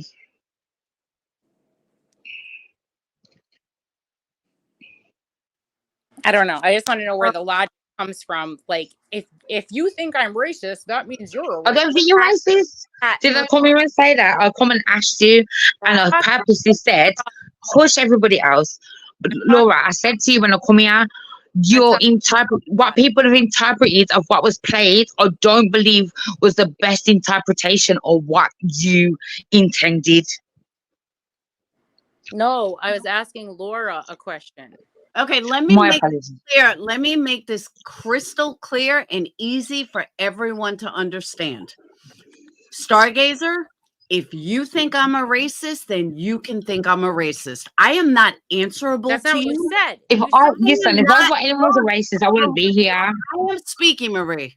I don't know. I just want to know where the logic comes from. Like, if you think I'm racist, that means you're a racist. I don't think you're racist. Did I come here and say that? I come and asked you, and I purposely said, hush everybody else. Laura, I said to you when I come here, what people have interpreted of what was played, I don't believe was the best interpretation of what you intended. No, I was asking Laura a question. Okay, let me My make apologies. this clear. Let me make this crystal clear and easy for everyone to understand. Stargazer, if you think I'm a racist, then you can think I'm a racist. I am not answerable That's not to what you. you said. If You I said- listen, if I thought anyone was a racist, I wouldn't be here. I am speaking, Marie.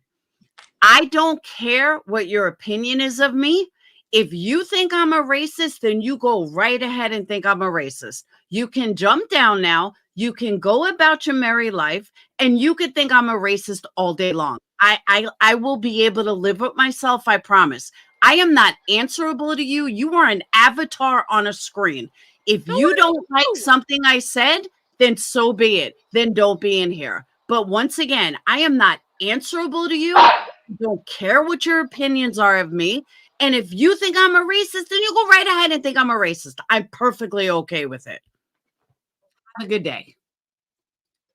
I don't care what your opinion is of me. If you think I'm a racist, then you go right ahead and think I'm a racist. You can jump down now. You can go about your merry life, and you could think I'm a racist all day long. I will be able to live with myself, I promise. I am not answerable to you. You are an avatar on a screen. If you don't like something I said, then so be it. Then don't be in here. But once again, I am not answerable to you. I don't care what your opinions are of me. And if you think I'm a racist, then you go right ahead and think I'm a racist. I'm perfectly okay with it. Have a good day.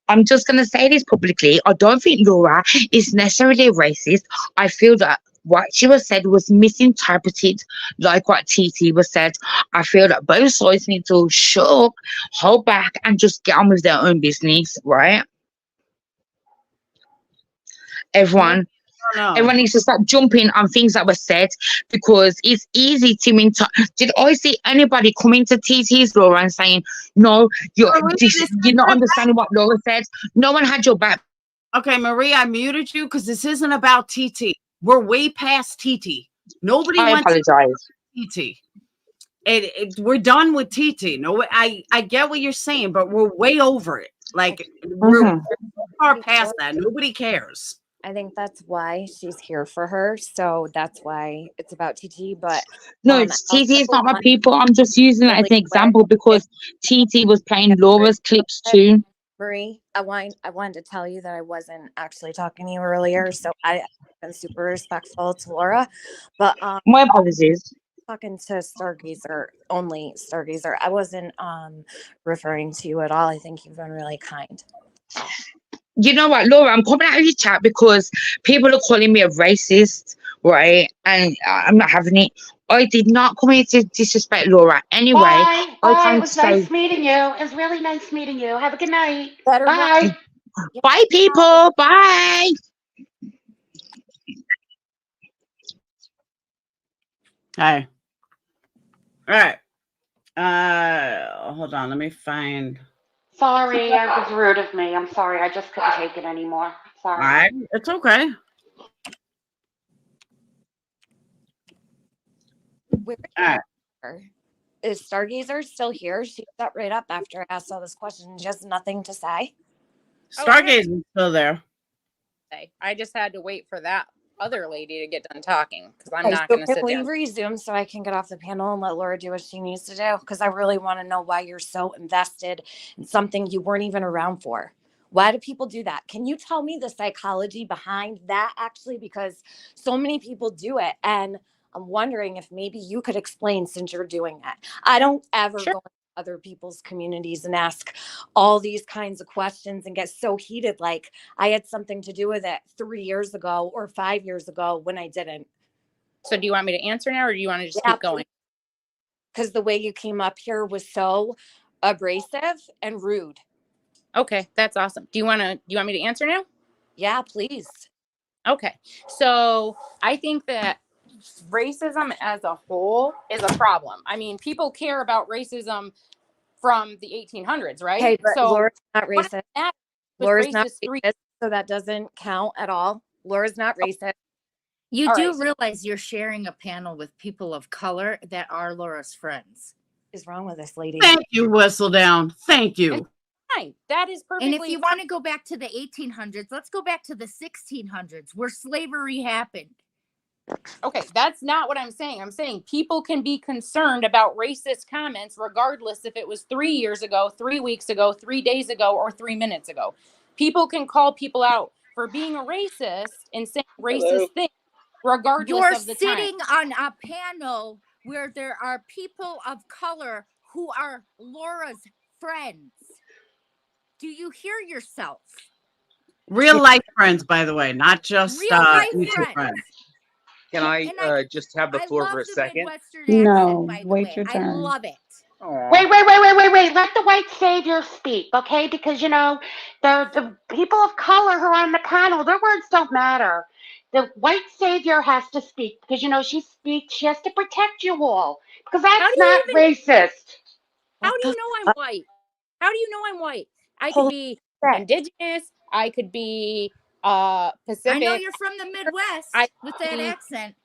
I'm just going to say this publicly. I don't think Laura is necessarily racist. I feel that what she was said was misinterpreted, like what Titi was said. I feel that both sides need to shut up, hold back, and just get on with their own business, right? Everyone, No. Everyone needs to stop jumping on things that were said because it's easy to Did I see anybody come into TT's Laura and saying, no, you're not understanding what Laura said? No one had your back. Okay, Marie, I muted you because this isn't about TT. We're way past TT. Nobody I wants apologize. TT. We're done with TT. No, I get what you're saying, but we're way over it. Like we're far past that. Nobody cares. I think that's why she's here for her. So that's why it's about TT. But no, TT is not my people. I'm just using that as an example because TT was playing Laura's clips too. Marie, I wanted to tell you that I wasn't actually talking to you earlier, so I've been super respectful to Laura. But my apologies. Talking to Stargazer, only Stargazer. I wasn't referring to you at all. I think you've been really kind. You know what, Laura, I'm coming out of your chat because people are calling me a racist, right? And I'm not having it. I did not come here to disrespect Laura. Anyway, Bye. It was nice meeting you. It was really nice meeting you. Have a good night. Bye. Bye, people. Bye. Hi. All right. Hold on. Let me find. Sorry, it was rude of me. I'm sorry. I just couldn't take it anymore. Sorry. All right. It's okay. Is Stargazer still here? She got right up after I asked all this question. She has nothing to say. Stargazer's still there. I just had to wait for that other lady to get done talking because I'm not going to sit Can we down. resume so I can get off the panel and let Laura do what she needs to do? Because I really want to know why you're so invested in something you weren't even around for. Why do people do that? Can you tell me the psychology behind that actually? Because so many people do it. And I'm wondering if maybe you could explain since you're doing it. I don't ever go into other people's communities and ask all these kinds of questions and get so heated like I had something to do with it 3 years ago or 5 years ago when I didn't. So do you want me to answer now or do you want to just keep going? Because the way you came up here was so abrasive and rude. Okay, that's awesome. Do you want me to answer now? Yeah, please. Okay. So I think that racism as a whole is a problem. I mean, people care about racism from the 1800s, right? Hey, but so Laura's not racist. Laura's not racist, so that doesn't count at all. Laura's not racist. You do realize you're sharing a panel with people of color that are Laura's friends. What is wrong with this lady? Thank you, Whistledown. Thank you. Fine. That is perfectly. And if you want to go back to the 1800s, let's go back to the 1600s where slavery happened. Okay, that's not what I'm saying. I'm saying people can be concerned about racist comments regardless if it was 3 years ago, 3 weeks ago, 3 days ago, or 3 minutes ago. People can call people out for being a racist and saying racist things regardless of the time. You're sitting on a panel where there are people of color who are Laura's friends. Do you hear yourself? Real life friends, by the way, not just Real life YouTube friends. Can I just have the floor for a second? No, wait your turn. I love it. Wait. Let the white savior speak, okay? Because, you know, the people of color who are on the panel, their words don't matter. The white savior has to speak because, you know, she speaks. She has to protect you all because that's not racist. How do you know I'm white? How do you know I'm white? I could be indigenous. I could be Pacific. I know you're from the Midwest with that accent.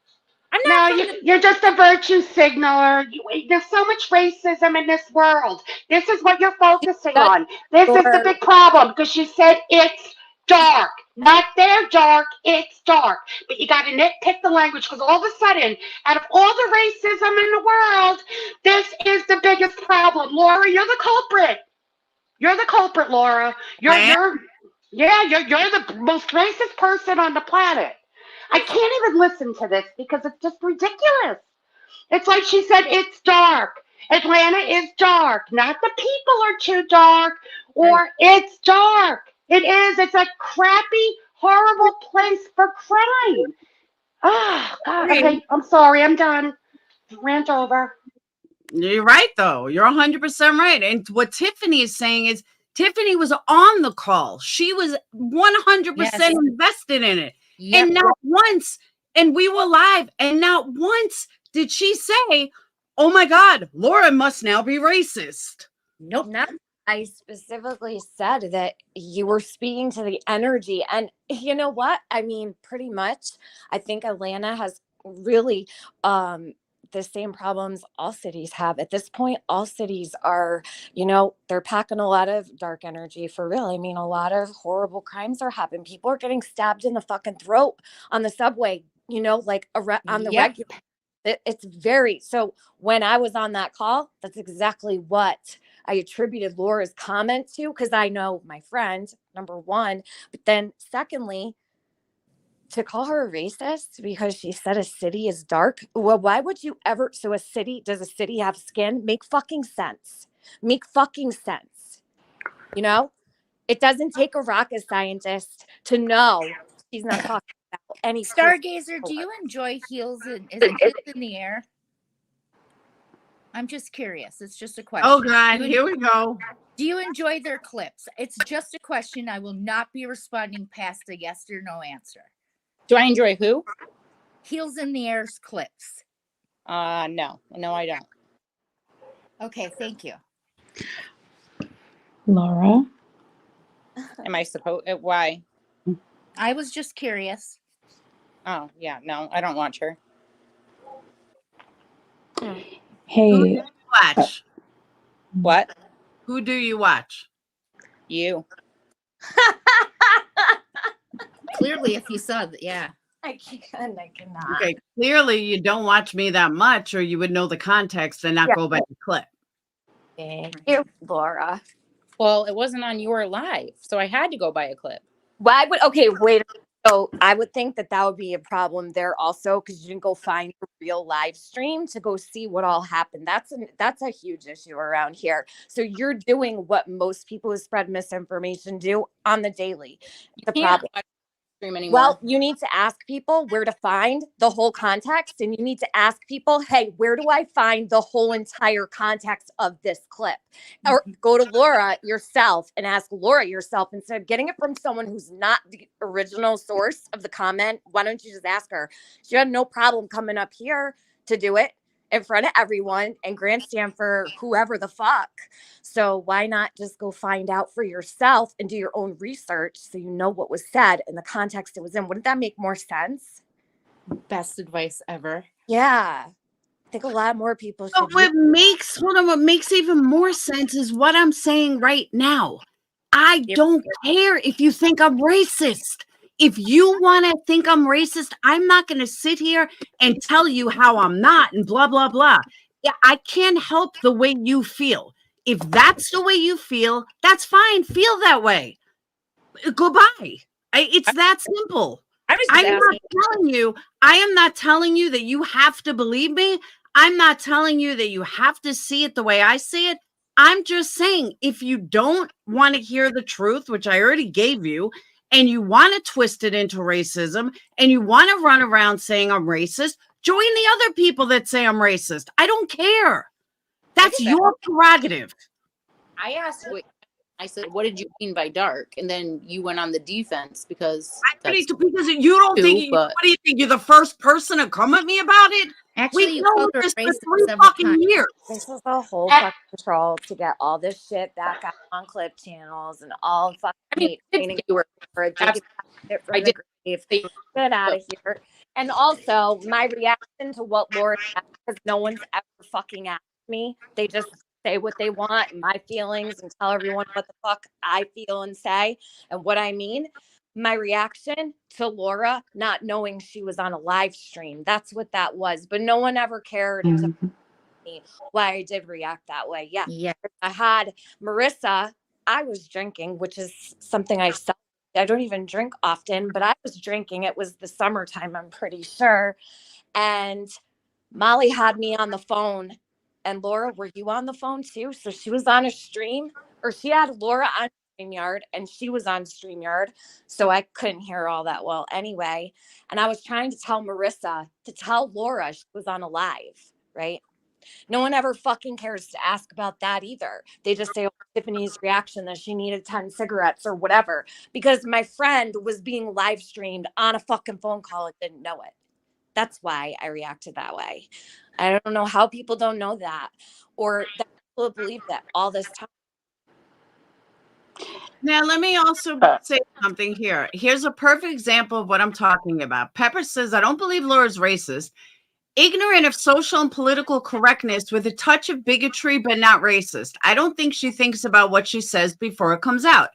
I'm not. You're just a virtue signaler. There's so much racism in this world. This is what you're focusing on. This is the big problem because she said it's dark. Not they're dark, it's dark. But you got to nitpick the language because all of a sudden, out of all the racism in the world, this is the biggest problem. Laura, you're the culprit. You're the culprit, Laura. You're the most racist person on the planet. I can't even listen to this because it's just ridiculous. It's like she said, it's dark. Atlanta is dark. Not the people are too dark or it's dark. It is. It's a crappy, horrible place for crime. Oh, God. Okay, I'm sorry. I'm done. Rant over. You're right, though. You're 100% right. And what Tiffany is saying is Tiffany was on the call. She was 100% invested in it. Yep. And not once, and we were live, and not once did she say, oh my God, Laura must now be racist. Nope. No, I specifically said that you were speaking to the energy. And you know what? I mean, pretty much, I think Atlanta has really the same problems all cities have. At this point, all cities are, they're packing a lot of dark energy for real. I mean, a lot of horrible crimes are happening. People are getting stabbed in the fucking throat on the subway, like on the Yep. regular. It's very, so when I was on that call, that's exactly what I attributed Laura's comment to, because I know my friend, number one, but then secondly, to call her a racist because she said a city is dark. Well, why would you ever? So does a city have skin? Make fucking sense. Make fucking sense. It doesn't take a rocket scientist to know she's not talking about any Stargazer, do you enjoy heels in the air? I'm just curious. It's just a question. Oh God, here we go. Do you enjoy their clips? It's just a question. I will not be responding past a yes or no answer. Do I enjoy who? Heels in the Air's clips. No, I don't. Okay, thank you. Laura? Am I supposed? Why? I was just curious. Oh, yeah, no, I don't watch her. Who do Hey, you watch? What? Who do you watch? You. Clearly, if you saw that, yeah. I cannot. Okay, clearly you don't watch me that much, or you would know the context and not go by the clip. Thank you, Laura. Well, it wasn't on your live, so I had to go by a clip. Why would, okay, wait. So I would think that would be a problem there also, because you didn't go find a real live stream to go see what all happened. That's a huge issue around here. So you're doing what most people who spread misinformation do on the daily. The problem. Stream anymore. Well, you need to ask people where to find the whole context, and you need to ask people, hey, where do I find the whole entire context of this clip? Or go to Laura yourself and ask Laura yourself instead of getting it from someone who's not the original source of the comment. Why don't you just ask her? She had no problem coming up here to do it in front of everyone and grandstand for whoever the fuck. So why not just go find out for yourself and do your own research so you know what was said and the context it was in? Wouldn't that make more sense? Best advice ever. Yeah. I think a lot more people should. But what makes even more sense is what I'm saying right now. I don't care if you think I'm racist. If you want to think I'm racist, I'm not going to sit here and tell you how I'm not and blah, blah, blah. Yeah, I can't help the way you feel. If that's the way you feel, that's fine. Feel that way. Goodbye. It's that simple. I am not telling you that you have to believe me. I'm not telling you that you have to see it the way I see it. I'm just saying, if you don't want to hear the truth, which I already gave you, and you want to twist it into racism, and you want to run around saying I'm racist, join the other people that say I'm racist. I don't care. That's your prerogative. I asked I said, what did you mean by dark? And then you went on the defense because because you don't think, what do you think? You're the first person to come at me about it? Actually, We've you known called her this for racist 3 several fucking times. years. This is the whole fucking control to get all this shit back out on clip channels and all fucking hate training for a dig it from the grave. Get out of here. And also, my reaction to what Laura said, because no one's ever fucking asked me. They just say what they want, my feelings, and tell everyone what the fuck I feel and say and what I mean. My reaction to Laura not knowing she was on a live stream. That's what that was. But no one ever cared until me why I did react that way. Yeah. I had Marissa. I was drinking, which is something I don't even drink often, but I was drinking. It was the summertime, I'm pretty sure. And Molly had me on the phone. And Laura, were you on the phone too? So she was on a stream, or she had Laura on StreamYard and she was on StreamYard. So I couldn't hear all that well anyway. And I was trying to tell Marissa to tell Laura she was on a live, right? No one ever fucking cares to ask about that either. They just say, oh, Tiffany's reaction that she needed 10 cigarettes or whatever, because my friend was being live streamed on a fucking phone call and didn't know it. That's why I reacted that way. I don't know how people don't know that, or that people believe that all this time. Now, let me also say something here. Here's a perfect example of what I'm talking about. Pepper says, I don't believe Laura's racist. Ignorant of social and political correctness with a touch of bigotry, but not racist. I don't think she thinks about what she says before it comes out.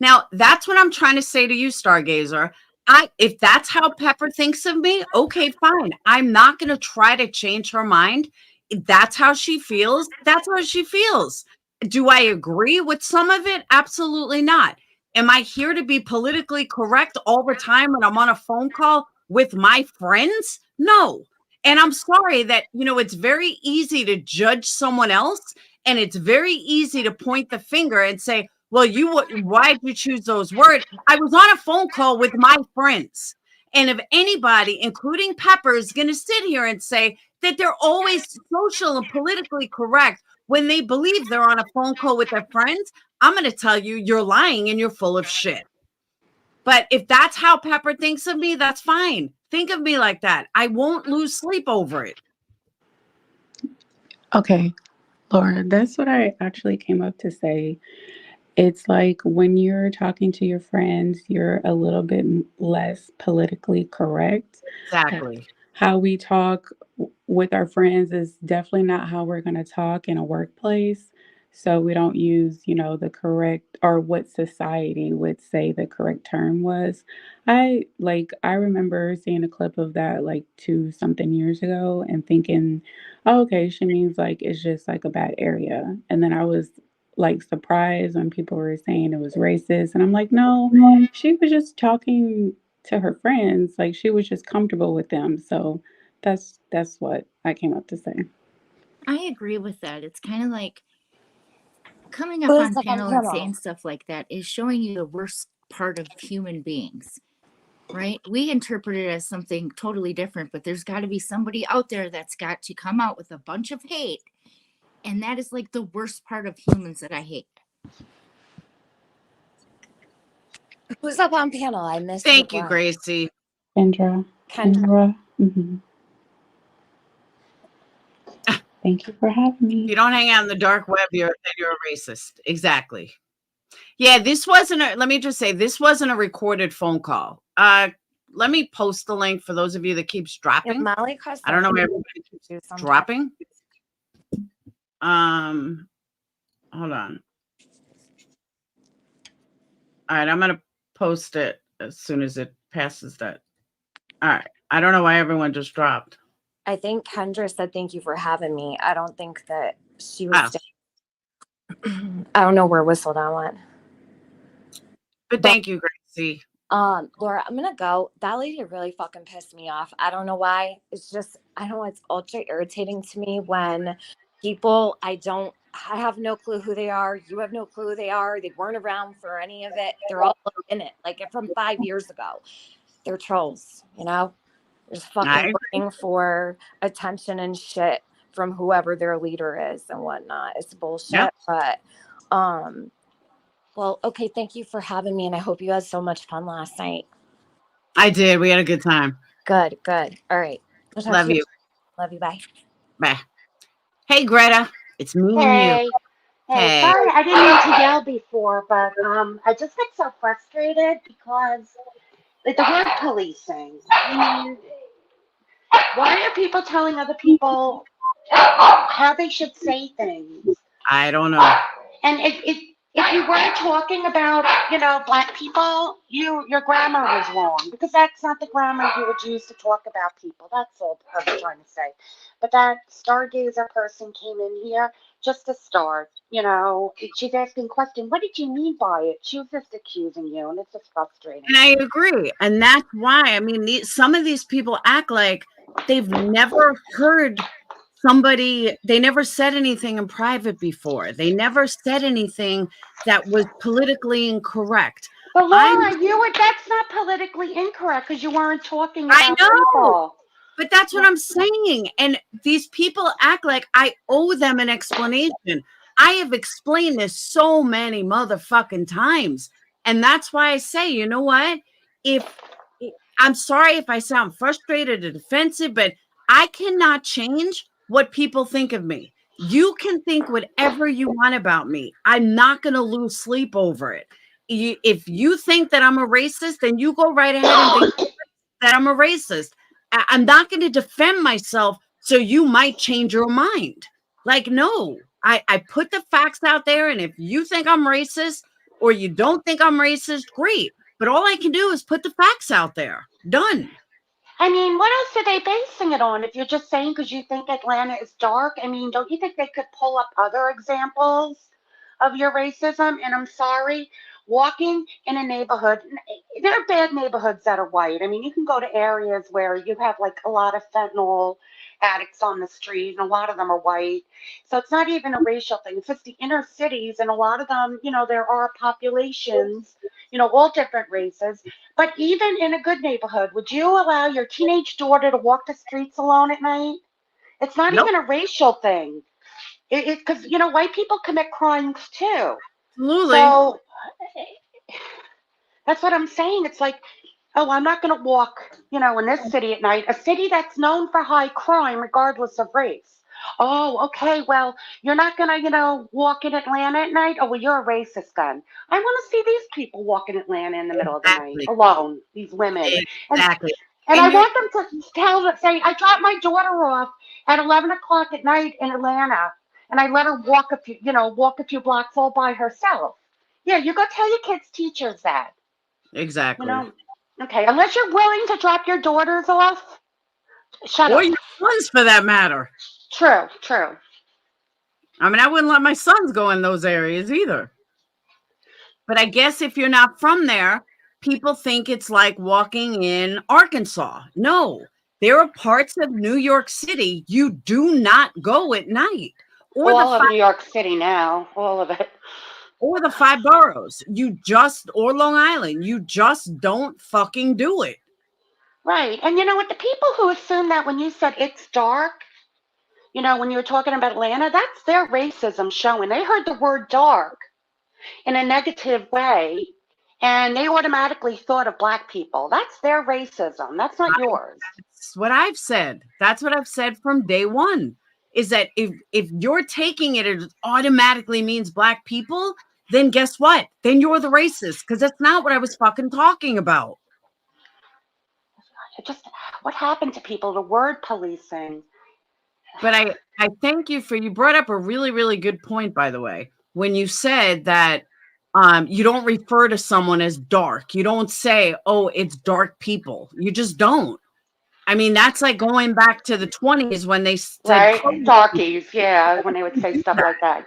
Now, that's what I'm trying to say to you, Stargazer. If that's how Pepper thinks of me, okay, fine. I'm not going to try to change her mind. If that's how she feels. That's how she feels. Do I agree with some of it? Absolutely not. Am I here to be politically correct all the time when I'm on a phone call with my friends? No. And I'm sorry that, it's very easy to judge someone else, and it's very easy to point the finger and say, well, why did you choose those words? I was on a phone call with my friends. And if anybody, including Pepper, is going to sit here and say that they're always social and politically correct when they believe they're on a phone call with their friends, I'm going to tell you, you're lying and you're full of shit. But if that's how Pepper thinks of me, that's fine. Think of me like that. I won't lose sleep over it. Okay, Laura, that's what I actually came up to say. It's like when you're talking to your friends, you're a little bit less politically correct. Exactly. How we talk with our friends is definitely not how we're going to talk in a workplace. So we don't use, the correct, or what society would say the correct term was. I remember seeing a clip of that like 2 something years ago and thinking, oh, okay, she means like it's just like a bad area. And then I was like surprised when people were saying it was racist. And I'm like, no, she was just talking to her friends. Like she was just comfortable with them. So that's what I came up to say. I agree with that. It's kind of like coming up on panel and saying stuff like that is showing you the worst part of human beings, right? We interpret it as something totally different, but there's got to be somebody out there that's got to come out with a bunch of hate. And that is like the worst part of humans that I hate. Who's up on panel? I missed. Thank you, Gracie. Kendra. Mm-hmm. Thank you for having me. If you don't hang out in the dark web, you're a racist. Exactly. Yeah, this wasn't let me just say, this wasn't a recorded phone call. Let me post the link for those of you that keeps dropping. Molly, I don't know where everybody keeps dropping. Hold on. All right, I'm gonna post it as soon as it passes that. All right. I don't know why everyone just dropped. I think Kendra said thank you for having me. I don't think that she was. I don't know where Whistle Down went. But thank you, Gracie. Laura, I'm gonna go. That lady really fucking pissed me off. I don't know why. It's just, I don't know, it's ultra irritating to me when people I have no clue who they are. You have no clue who they are. They weren't around for any of it. They're all in it. Like from 5 years ago. They're trolls, Just fucking looking for attention and shit from whoever their leader is and whatnot. It's bullshit. Yep. But well, okay, thank you for having me, and I hope you had so much fun last night. I did. We had a good time. Good. All right. Love you. Love you. Bye. Bye. Hey, Greta. It's me and you. Hey. Sorry, I didn't mean to yell before, but I just get so frustrated because like the word policing. I mean, why are people telling other people how they should say things? I don't know. And if you weren't talking about, black people, your grammar was wrong because that's not the grammar you would use to talk about people. That's all I was trying to say. But that Stargazer person came in here just to start, she's asking questions. What did you mean by it? She was just accusing you, and it's just frustrating. And I agree. And that's why, I mean, some of these people act like they've never heard somebody, they never said anything in private before. They never said anything that was politically incorrect. But Laura, that's not politically incorrect because you weren't talking about people. But that's what I'm saying. And these people act like I owe them an explanation. I have explained this so many motherfucking times. And that's why I say, you know what? If I'm sorry if I sound frustrated or defensive, but I cannot change what people think of me. You can think whatever you want about me. I'm not going to lose sleep over it. If you think that I'm a racist, then you go right ahead and think that I'm a racist. I'm not going to defend myself so you might change your mind. Like, no, I put the facts out there. And if you think I'm racist or you don't think I'm racist, great. But all I can do is put the facts out there. Done. I mean, what else are they basing it on? If you're just saying because you think Atlanta is dark, I mean, don't you think they could pull up other examples of your racism? And I'm sorry, walking in a neighborhood, there are bad neighborhoods that are white. I mean, you can go to areas where you have like a lot of fentanyl addicts on the street, and a lot of them are white. So it's not even a racial thing. It's just the inner cities, and a lot of them, there are populations, all different races. But even in a good neighborhood, would you allow your teenage daughter to walk the streets alone at night? It's not Nope. even a racial thing. Because, white people commit crimes too. Absolutely. So that's what I'm saying. It's like, oh, I'm not going to walk, in this city at night, a city that's known for high crime regardless of race. Oh, okay. Well, you're not going to, walk in Atlanta at night. Oh, well, you're a racist then. I want to see these people walk in Atlanta in the middle of the night Exactly. alone, these women. Exactly. And I And you're want them to say, I dropped my daughter off at 11 o'clock at night in Atlanta, and I let her walk a few blocks all by herself. Yeah, you go tell your kids' teachers that. exactly. Okay, unless you're willing to drop your daughters off, shut Or up. your sons for that matter. True. I mean, I wouldn't let my sons go in those areas either. But I guess if you're not from there, people think it's like walking in Arkansas. No, there are parts of New York City you do not go at night. Or All of New York City now, all of it. Or the 5 boroughs. Or Long Island. You just don't fucking do it. Right. And you know what? The people who assume that when you said it's dark, when you were talking about Atlanta, that's their racism showing. They heard the word dark in a negative way, and they automatically thought of black people. That's their racism. That's not yours. That's what I've said. That's what I've said from day one. Is that if you're taking it automatically means black people, then guess what? Then you're the racist, because that's not what I was fucking talking about. What happened to people? The word policing. But I thank you you brought up a really, really good point, by the way, when you said that you don't refer to someone as dark. You don't say, oh, it's dark people. You just don't. I mean, that's like going back to the 20s when they said darkies, yeah, when they would say stuff like that,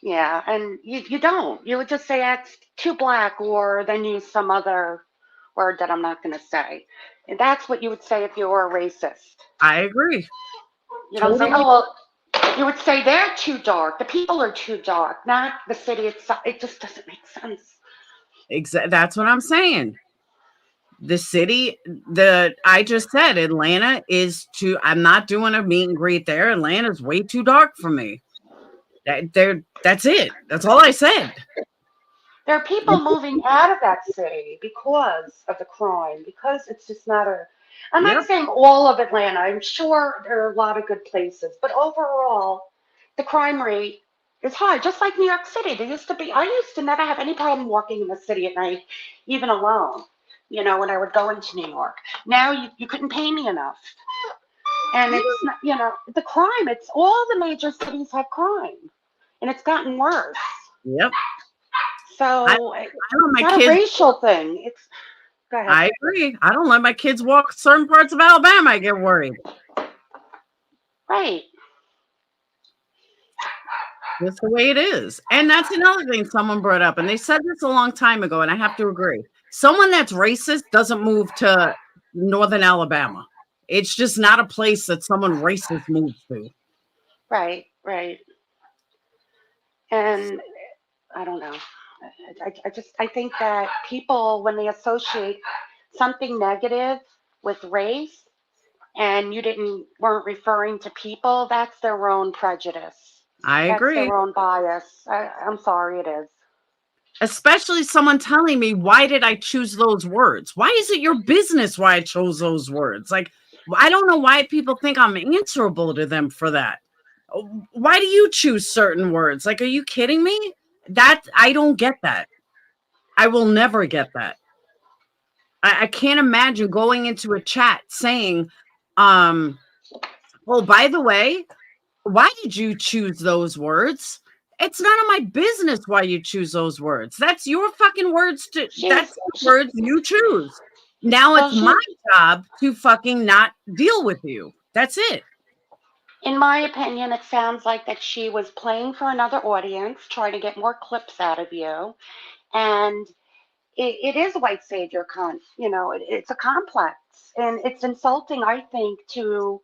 yeah, and you don't. You would just say that's too black, or then use some other word that I'm not going to say. And that's what you would say if you were a racist. I agree. You don't say, oh, well, you would say they're too dark. The people are too dark, not the city itself. It just doesn't make sense. That's what I'm saying. The city, I just said Atlanta is too. I'm not doing a meet and greet there. Atlanta's way too dark for me. That's it. That's all I said. There are people moving out of that city because of the crime, because it's just not I'm not saying all of Atlanta. I'm sure there are a lot of good places, but overall, the crime rate is high, just like New York City. I used to never have any problem walking in the city at night, even alone, when I would go into New York. Now you couldn't pay me enough. And it's not, the crime, it's all the major cities have crime, and it's gotten worse. Yep. So I don't it's not a racial thing. Go ahead. I agree. I don't let my kids walk certain parts of Alabama. I get worried. Right. That's the way it is. And that's another thing someone brought up. And they said this a long time ago, and I have to agree. Someone that's racist doesn't move to northern Alabama. It's just not a place that someone racist moves to. Right. And I don't know. I think that people, when they associate something negative with race, and you weren't referring to people, that's their own prejudice. I That's agree. their own bias. I'm sorry, it is. Especially someone telling me, why did I choose those words? Why is it your business why I chose those words? Like, I don't know why people think I'm answerable to them for that. Why do you choose certain words? Like, are you kidding me? I don't get that. I will never get that. I can't imagine going into a chat saying, oh, by the way, why did you choose those words? It's none of my business why you choose those words. That's your fucking words that's the words you choose. Now it's my job to fucking not deal with you. That's it. In my opinion, it sounds like that she was playing for another audience, trying to get more clips out of you. And it is a white savior it's a complex, and it's insulting, I think, to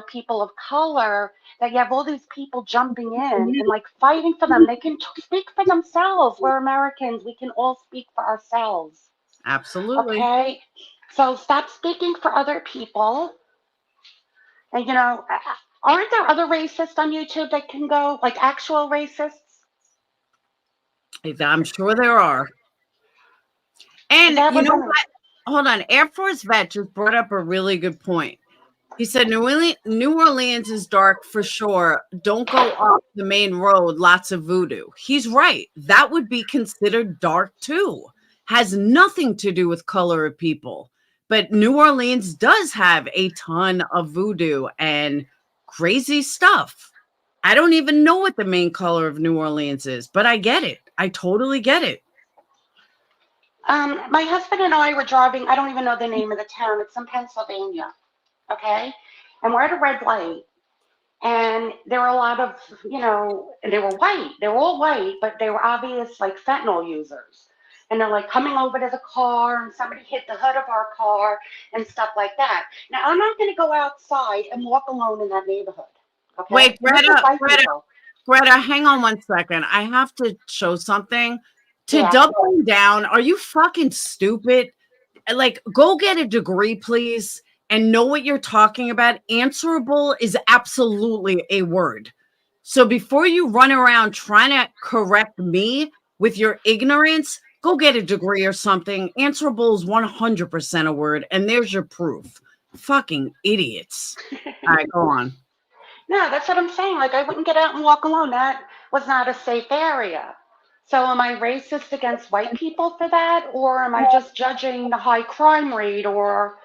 people of color, that you have all these people jumping in and like fighting for them. They can speak for themselves. We're Americans, we can all speak for ourselves. Absolutely. Okay, so stop speaking for other people. And aren't there other racists on YouTube that can go, like actual racists? I'm sure there are. And you know what? Hold on. Air Force Vet just brought up a really good point. He said, New Orleans is dark for sure. Don't go off the main road. Lots of voodoo. He's right. That would be considered dark too. Has nothing to do with color of people. But New Orleans does have a ton of voodoo and crazy stuff. I don't even know what the main color of New Orleans is, but I get it. I totally get it. My husband and I were driving. I don't even know the name of the town. It's in Pennsylvania. Okay. And we're at a red light. And there were a lot of, and they were white. They were all white, but they were obvious like fentanyl users. And they're like coming over to the car, and somebody hit the hood of our car and stuff like that. Now, I'm not going to go outside and walk alone in that neighborhood. Okay. Wait, Greta, hang on one second. I have to show something. Doubling down, are you fucking stupid? Like, go get a degree, please, and know what you're talking about. Answerable is absolutely a word. So before you run around trying to correct me with your ignorance, go get a degree or something. Answerable is 100% a word, and there's your proof. Fucking idiots. All right, go on. No, that's what I'm saying. Like, I wouldn't get out and walk alone. That was not a safe area. So am I racist against white people for that? Or am I just judging the high crime rate, or,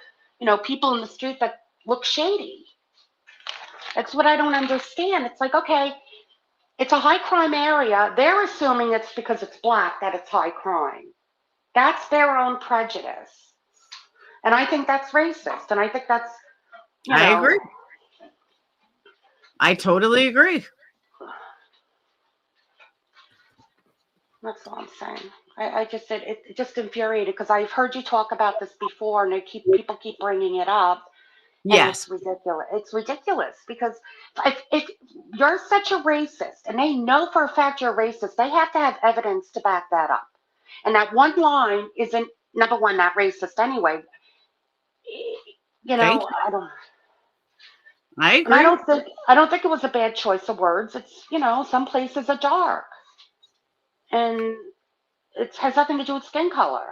people in the street that look shady? That's what I don't understand. It's like, okay, it's a high crime area. They're assuming it's because it's black that it's high crime. That's their own prejudice. And I think that's racist. And I think that's, I agree. I totally agree. That's all I'm saying. I just said it just infuriated, because I've heard you talk about this before, and people keep bringing it up. Yes. And it's ridiculous. It's ridiculous, because if you're such a racist, and they know for a fact you're racist, they have to have evidence to back that up. And that one line isn't, number one, not racist anyway. Thank you. I agree. I don't think it was a bad choice of words. It's, some places are dark, and it has nothing to do with skin color.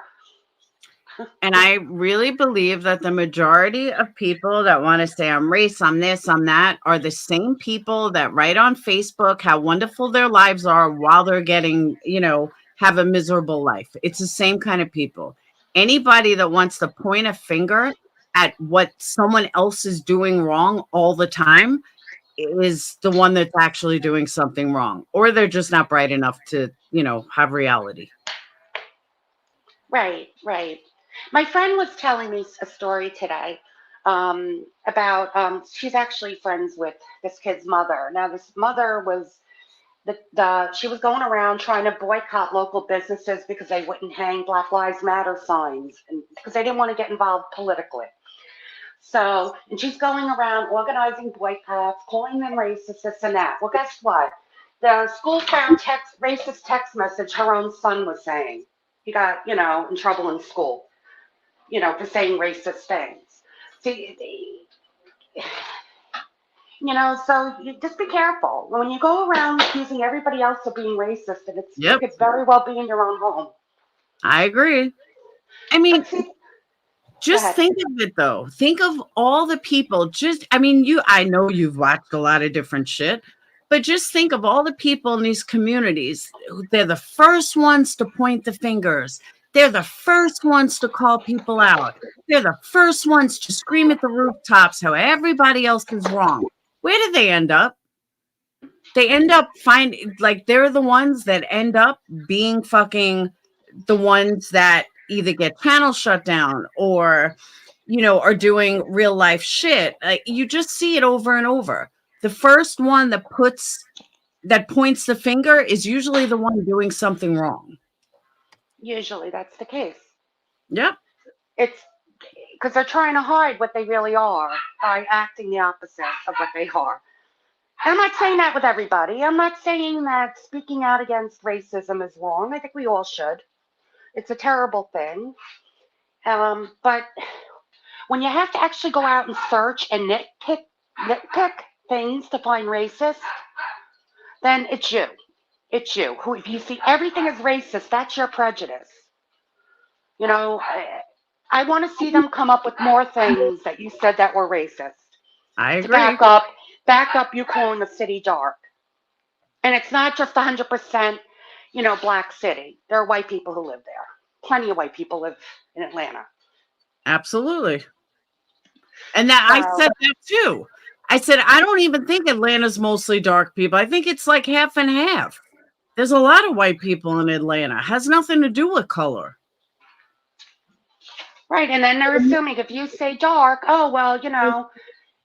And I really believe that the majority of people that want to say I'm race, I'm this, I'm that, are the same people that write on Facebook how wonderful their lives are while they're getting, have a miserable life. It's the same kind of people. Anybody that wants to point a finger at what someone else is doing wrong all the time is the one that's actually doing something wrong, or they're just not bright enough to, have reality. Right. My friend was telling me a story today about she's actually friends with this kid's mother. Now, this mother was she was going around trying to boycott local businesses because they wouldn't hang Black Lives Matter signs, and because they didn't want to get involved politically. So, and she's going around organizing boycotts, calling them racist, this and that. Well, guess what? The school found racist text message her own son was saying. He got, in trouble in school, for saying racist things. See, you know, so you just be careful when you go around accusing everybody else of being racist, and it could very well be in your own home. I agree. I mean, just ahead. think of it though. Think of all the people. I know you've watched a lot of different shit, but just think of all the people in these communities. They're the first ones to point the fingers. They're the first ones to call people out. They're the first ones to scream at the rooftops how everybody else is wrong. Where do they end up? They end up they're the ones that end up being fucking the ones that either get channels shut down or, are doing real life shit. You just see it over and over. The first one that points the finger is usually the one doing something wrong. Usually that's the case. Yep. It's because they're trying to hide what they really are by acting the opposite of what they are. And I'm not saying that with everybody. I'm not saying that speaking out against racism is wrong. I think we all should. It's a terrible thing. But when you have to actually go out and search and nitpick things to find racist, then it's you. It's you. Who, if you see everything as racist, that's your prejudice. You know, I want to see them come up with more things that you said that were racist. I agree. To back up you calling the city dark. And it's not just 100%, black city. There are white people who live there. Plenty of white people live in Atlanta. Absolutely. And I said that too. I said, I don't even think Atlanta's mostly dark people. I think it's like half and half. There's a lot of white people in Atlanta. It has nothing to do with color. Right. And then they're assuming if you say dark, oh, well,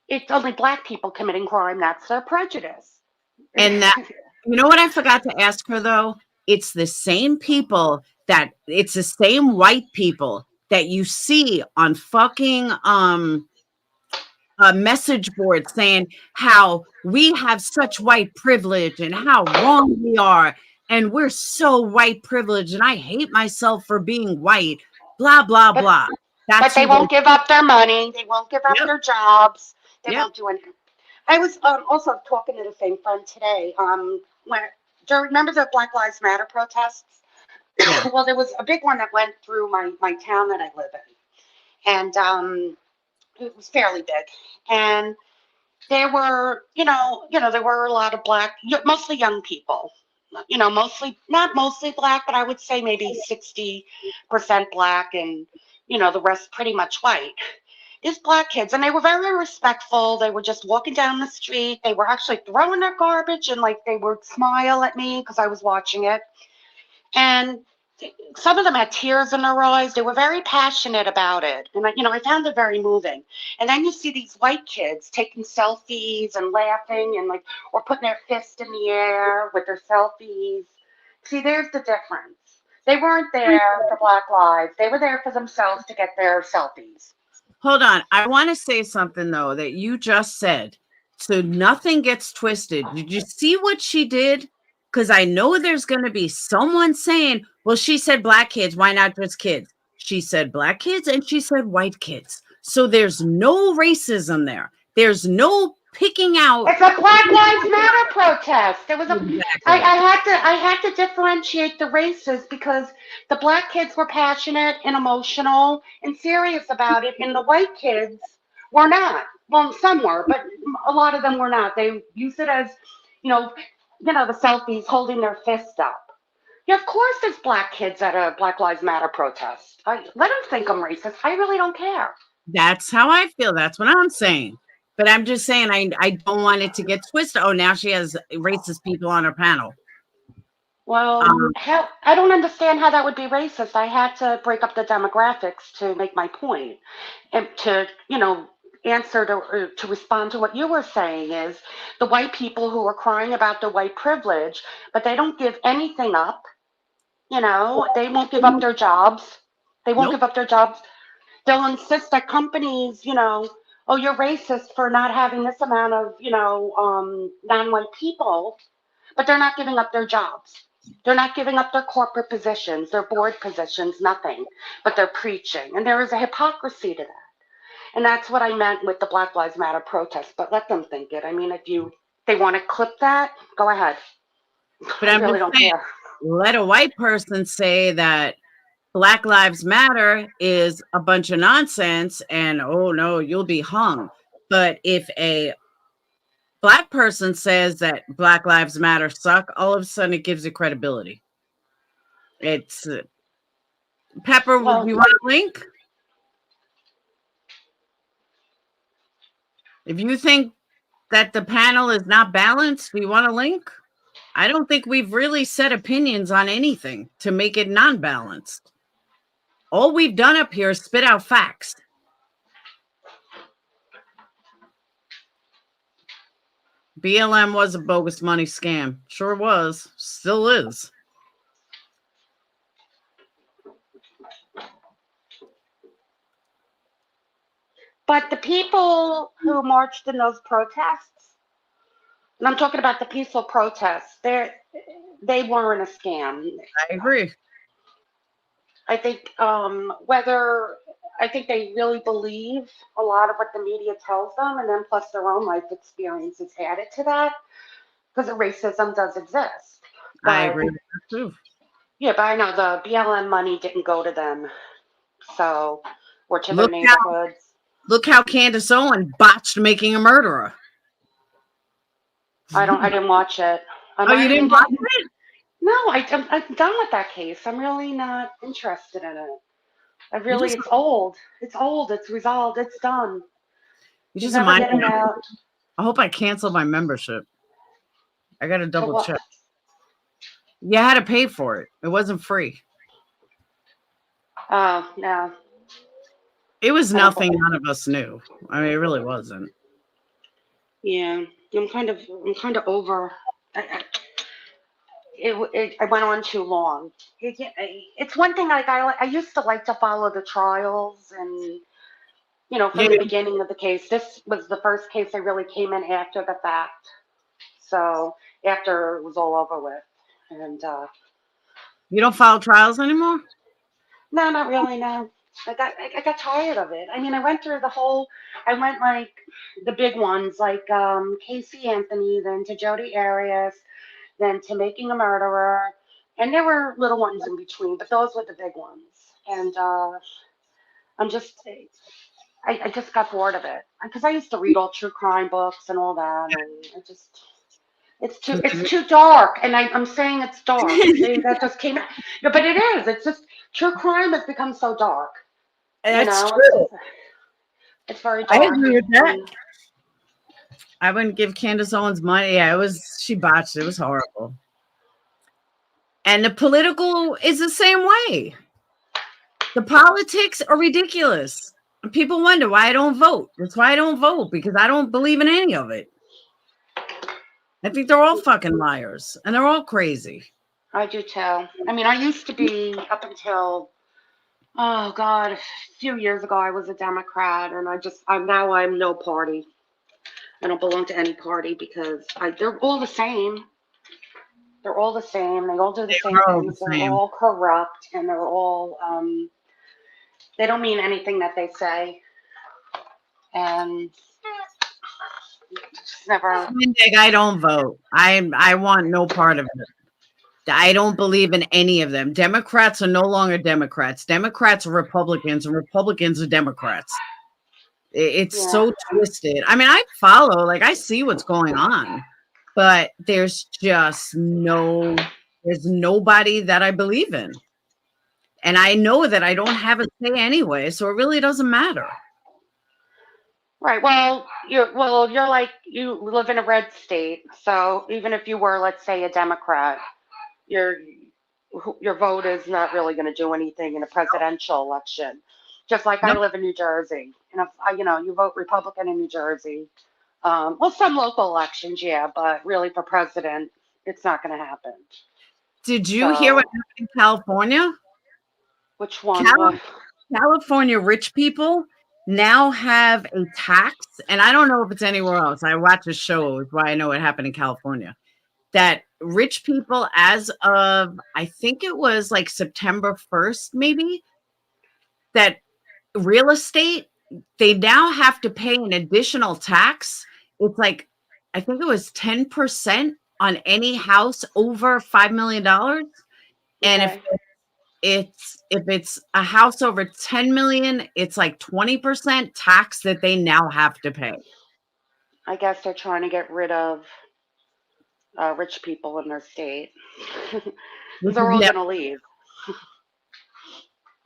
it's only black people committing crime. That's their prejudice. And that, you know what I forgot to ask her though? It's the same it's the same white people that you see on fucking message board saying how we have such white privilege and how wrong we are. And we're so white privileged and I hate myself for being white, blah, blah, blah. But they won't give up their money. They won't give up their jobs. They won't do anything. I was also talking to the same friend today. Do you remember the Black Lives Matter protests? Yeah. Well, there was a big one that went through my town that I live in. And it was fairly big. And there were, there were a lot of black, mostly young people. Not mostly black, but I would say maybe 60% black and, the rest pretty much white. These black kids, and they were very respectful. They were just walking down the street. They were actually throwing their garbage and they would smile at me because I was watching it. And some of them had tears in their eyes. They were very passionate about it. And I found it very moving. And then you see these white kids taking selfies and laughing and or putting their fist in the air with their selfies. See, there's the difference. They weren't there for Black Lives. They were there for themselves to get their selfies. Hold on. I want to say something though that you just said. So nothing gets twisted. Did you see what she did? Because I know there's going to be someone saying, well, she said black kids. Why not just kids? She said black kids and she said white kids. So there's no racism there. There's no picking out. It's a Black Lives Matter protest. There was I had to differentiate the races because the black kids were passionate and emotional and serious about it, and the white kids were not. Well, some were, but a lot of them were not. They used it as, the selfies holding their fist up. Yeah, of course there's black kids at a Black Lives Matter protest. Let them think I'm racist. I really don't care. That's how I feel. That's what I'm saying. But I'm just saying I don't want it to get twisted. Oh, now she has racist people on her panel. Well, I don't understand how that would be racist. I had to break up the demographics to make my point. And to, answer to respond to what you were saying is the white people who are crying about their white privilege, but they don't give anything up. They won't give up their jobs. They won't give up their jobs. They'll insist that companies, oh, you're racist for not having this amount of, non-white people, but they're not giving up their jobs. They're not giving up their corporate positions, their board positions, nothing, but they're preaching. And there is a hypocrisy to that. And that's what I meant with the Black Lives Matter protest. But let them think it. I mean, if they want to clip that, go ahead. But I I'm really just don't saying, care. let a white person say that Black Lives Matter is a bunch of nonsense and, oh no, you'll be hung. But if a Black person says that Black Lives Matter suck, all of a sudden it gives it credibility. It's Pepper, Well, do you want a link? If you think that the panel is not balanced, do you want a link? I don't think we've really said opinions on anything to make it non-balanced. All we've done up here is spit out facts. BLM was a bogus money scam. Sure was. Still is. but the people who marched in those protests, and I'm talking about the peaceful protests, they weren't a scam. I agree. I think I think they really believe a lot of what the media tells them, and then plus their own life experiences added to that, because racism does exist. I But agree with that too. yeah, but I know the BLM money didn't go to them, so or to their Look how neighborhoods. Candace Owen botched making a murderer. I didn't watch it. Oh, you didn't watch it? No, I'm done with that case. I'm really not interested in it. It's old. It's old. It's resolved. It's done. You He's just never remind getting me. out. I hope I canceled my membership. I got to double what? check. You had to pay for it. It wasn't free. Oh, no. It was I don't nothing none of us knew. I mean, it really wasn't. Yeah, I'm kind of over. I went on too long. It's one thing I used to like to follow the trials and from the beginning of the case. This was the first case I really came in after the fact. So after it was all over with, and You don't follow trials anymore? no, not really. No, I got tired of it. I mean, I went through like the big ones like Casey Anthony, then to Jodi Arias, then to Making a Murderer, and there were little ones in between, but those were the big ones. And I'm just I just got bored of it because I used to read all true crime books and all that, and it's too dark. And I'm saying it's dark. See, that just came out. No, but it is. It's just true crime has become so dark. That's true. It's very dark. I agree with that. I wouldn't give Candace Owens money. Yeah, she botched it. It was horrible. And the political is the same way. The politics are ridiculous. People wonder why I don't vote. That's why I don't vote, because I don't believe in any of it. I think they're all fucking liars and they're all crazy. I do too. I mean, I used to be up until, oh God, a few years ago, I was a Democrat, and now I'm no party. I don't belong to any party because they're all the same. They're all the same. They all do the same things. They're all corrupt, and they're all, they don't mean anything that they say. And just never. I don't vote. I want no part of it. I don't believe in any of them. Democrats are no longer Democrats. Democrats are Republicans, and Republicans are Democrats. It's so twisted. I mean, I follow, like, I see what's going on, but there's nobody that I believe in. And I know that I don't have a say anyway, so it really doesn't matter. Right. Well, you're like, you live in a red state, so even if you were, let's say, a Democrat, your vote is not really going to do anything in a presidential election. Just like I live in New Jersey, and if you vote Republican in New Jersey, well, some local elections, yeah, but really for president, it's not going to happen. Did you hear what happened in California? Which one? California rich people now have a tax, and I don't know if it's anywhere else. I watch a show, is why I know what happened in California. That rich people, as of, I think it was like September 1st, maybe, that real estate, they now have to pay an additional tax. It's like, I think it was 10% on any house over $5 million. And Okay. if it's a house over 10 million, it's like 20% tax that they now have to pay. I guess they're trying to get rid of rich people in their state. Which They're is all ne- going to leave.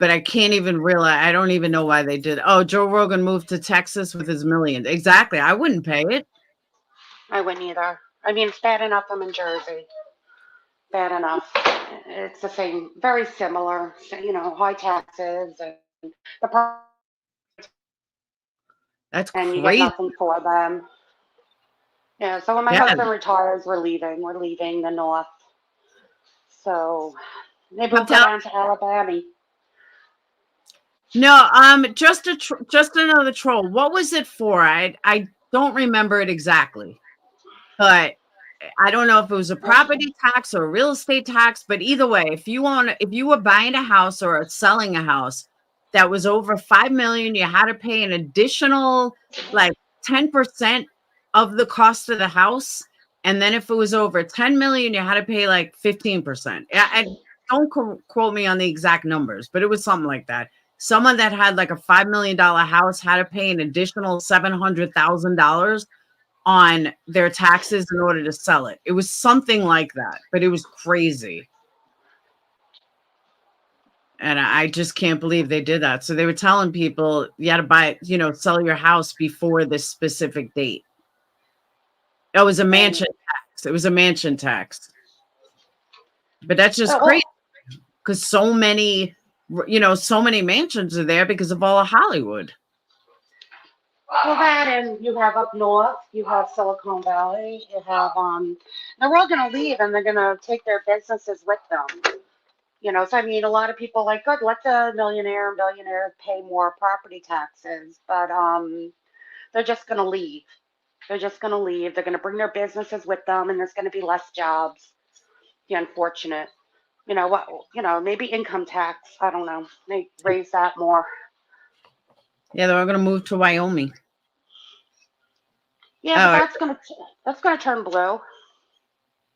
but I can't even realize, I don't even know why they did. Oh, Joe Rogan moved to Texas with his millions. Exactly. I wouldn't pay it. I wouldn't either. I mean, it's bad enough I'm in Jersey. Bad enough. It's the same, very similar, high taxes and the That's and you get crazy. nothing for them. Yeah, so when my Yeah. husband retires, we're leaving. We're leaving the North. So maybe we'll I'm go telling down to Alabama. No, just just another troll. What was it for? I don't remember it exactly, but I don't know if it was a property tax or a real estate tax. But either way, if you were buying a house or selling a house that was over 5 million, you had to pay an additional like 10% of the cost of the house. And then if it was over 10 million, you had to pay like 15%. I don't quote me on the exact numbers, but it was something like that. Someone that had like a $5 million house had to pay an additional $700,000 on their taxes in order to sell it. It was something like that, but it was crazy. And I just can't believe they did that. So they were telling people you had to buy, sell your house before this specific date. It was a mansion tax. It was a mansion tax. But that's just crazy because so many mansions are there because of all of Hollywood. Well, that and you have up north, you have Silicon Valley, you have they're all going to leave and they're going to take their businesses with them. So I mean, a lot of people are like, good, let the millionaire and billionaire pay more property taxes, but they're just going to leave. They're just going to leave. They're going to bring their businesses with them, and there's going to be less jobs. The unfortunate, maybe income tax. I don't know. They raise that more. Yeah, they're all going to move to Wyoming. Yeah, but that's gonna turn blue. Oh,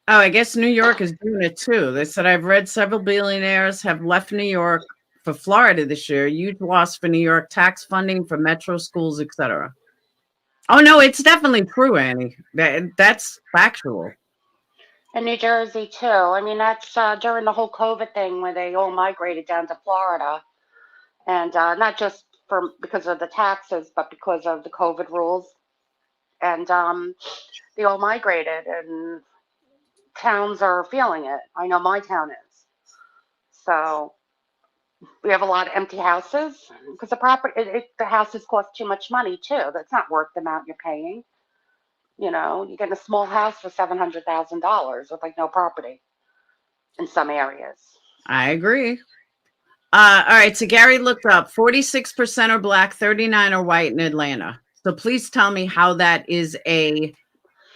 I guess New York is doing it too. They said I've read several billionaires have left New York for Florida this year. Huge loss for New York, tax funding for metro schools, etc. Oh no, it's definitely true, Annie. That's factual. And New Jersey too. I mean, that's during the whole COVID thing where they all migrated down to Florida, and not just because of the taxes, but because of the COVID rules. And they all migrated, and towns are feeling it. I know my town is. So we have a lot of empty houses because the houses cost too much money too. That's not worth the amount you're paying. You get a small house for $700,000 with like no property in some areas. I agree. All right, so Gary looked up 46% are black, 39 are white in Atlanta. So please tell me how that is a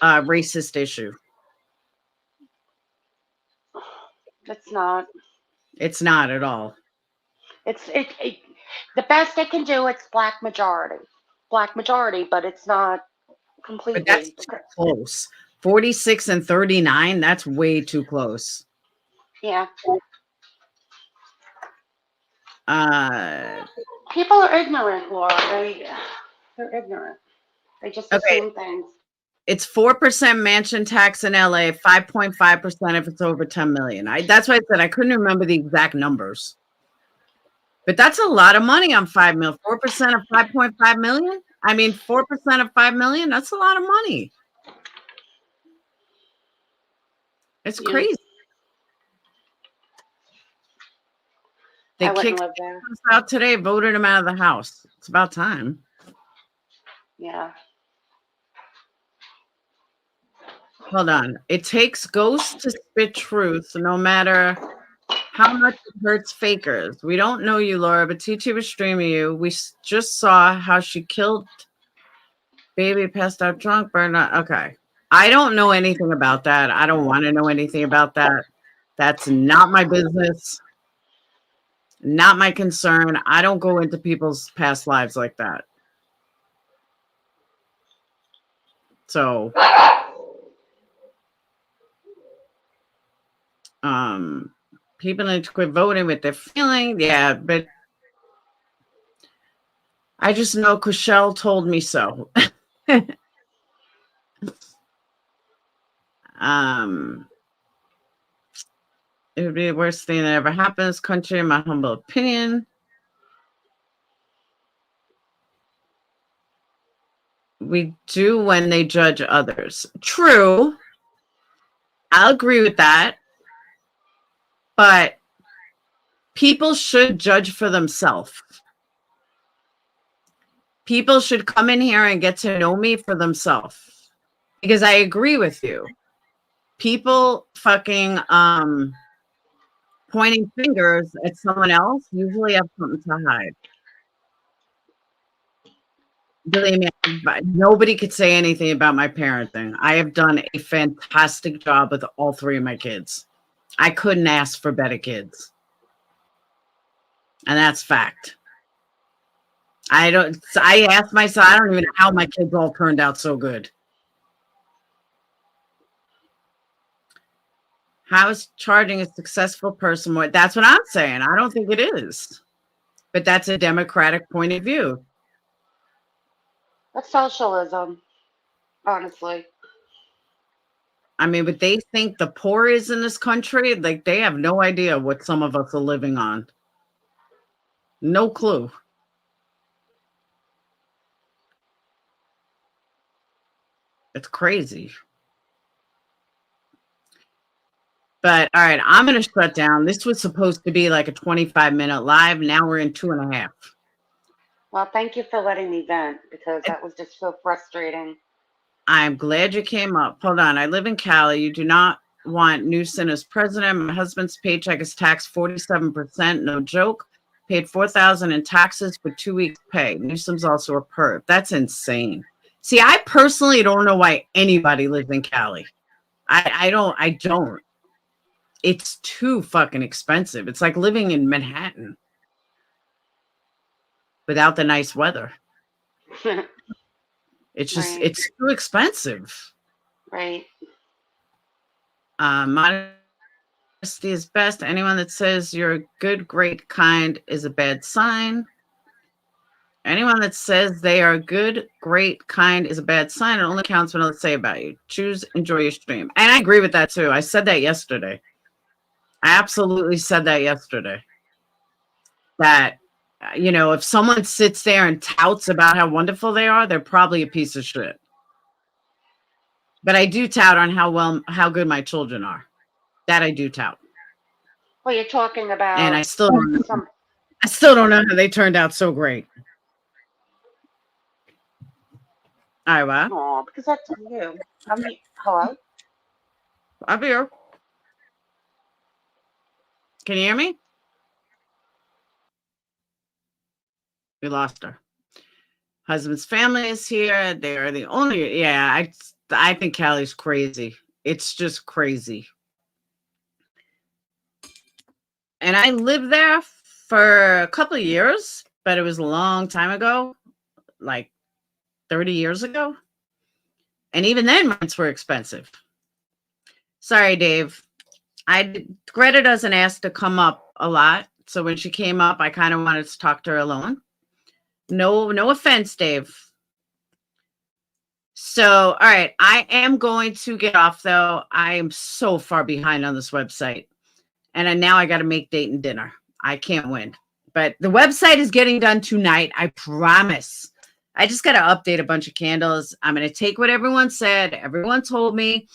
racist issue. It's not. It's not at all. It's the best they can do. It's black majority, but it's not completely. But that's too close. 46 and 39, that's way too close. Yeah. People are ignorant, Laura. They're ignorant. They just assume things. It's 4% mansion tax in LA, 5.5% if it's over 10 million. That's why I said I couldn't remember the exact numbers. But that's a lot of money on 5 million. 4% of 5.5 million? I mean, 4% of 5 million, that's a lot of money. It's crazy. They kicked him out today, voted him out of the house. It's about time. Yeah. Hold on. It takes ghosts to spit truth, no matter how much it hurts fakers. We don't know you, Laura, but Titi was streaming you. We just saw how she killed baby, passed out drunk, burned out. Okay. I don't know anything about that. I don't want to know anything about that. That's not my business. Not my concern. I don't go into people's past lives like that. So, people need to quit voting with their feeling. Yeah, but I just know Cushelle told me so. It would be the worst thing that ever happened in this country, in my humble opinion. We do when they judge others. True. I'll agree with that. But people should judge for themselves. People should come in here and get to know me for themselves. Because I agree with you. People fucking pointing fingers at someone else usually have something to hide. Believe me, nobody could say anything about my parenting. I have done a fantastic job with all three of my kids. I couldn't ask for better kids. And that's fact. I asked myself, I don't even know how my kids all turned out so good. How is charging a successful person more? That's what I'm saying. I don't think it is. But that's a democratic point of view. That's socialism, honestly. I mean, but they think the poor is in this country. Like, they have no idea what some of us are living on. No clue. It's crazy. But all right, I'm going to shut down. This was supposed to be like a 25-minute live. Now we're in 2.5. Well, thank you for letting me vent because that was just so frustrating. I'm glad you came up. Hold on. I live in Cali. You do not want Newsom as president. My husband's paycheck is taxed 47%. No joke. Paid $4,000 in taxes for 2 weeks' pay. Newsom's also a perp. That's insane. See, I personally don't know why anybody lives in Cali. I don't. It's too fucking expensive. It's like living in Manhattan without the nice weather. It's just, Right. It's too expensive. Right. Modesty is best. Anyone that says you're good, great, kind is a bad sign. Anyone that says they are good, great, kind is a bad sign. It only counts when others say about you. Choose, enjoy your stream. And I agree with that too. I said that yesterday. I absolutely said that yesterday. That, you know, if someone sits there and touts about how wonderful they are, they're probably a piece of shit. But I do tout on how good my children are. That I do tout. Well, you're talking about And I still don't know how they turned out so great. All right, well. Aw, because that's you. Hello? I'm here. Can you hear me? We lost her. Husband's family is here. They are the only. Yeah, I think Cali's crazy. It's just crazy. And I lived there for a couple of years, but it was a long time ago, like 30 years ago. And even then, rents were expensive. Sorry, Dave. Greta doesn't ask to come up a lot. So when she came up, I kind of wanted to talk to her alone. No offense, Dave. So, all right. I am going to get off, though. I am so far behind on this website. And now I got to make date and dinner. I can't win. But the website is getting done tonight. I promise. I just got to update a bunch of candles. I'm going to take what everyone said. Everyone told me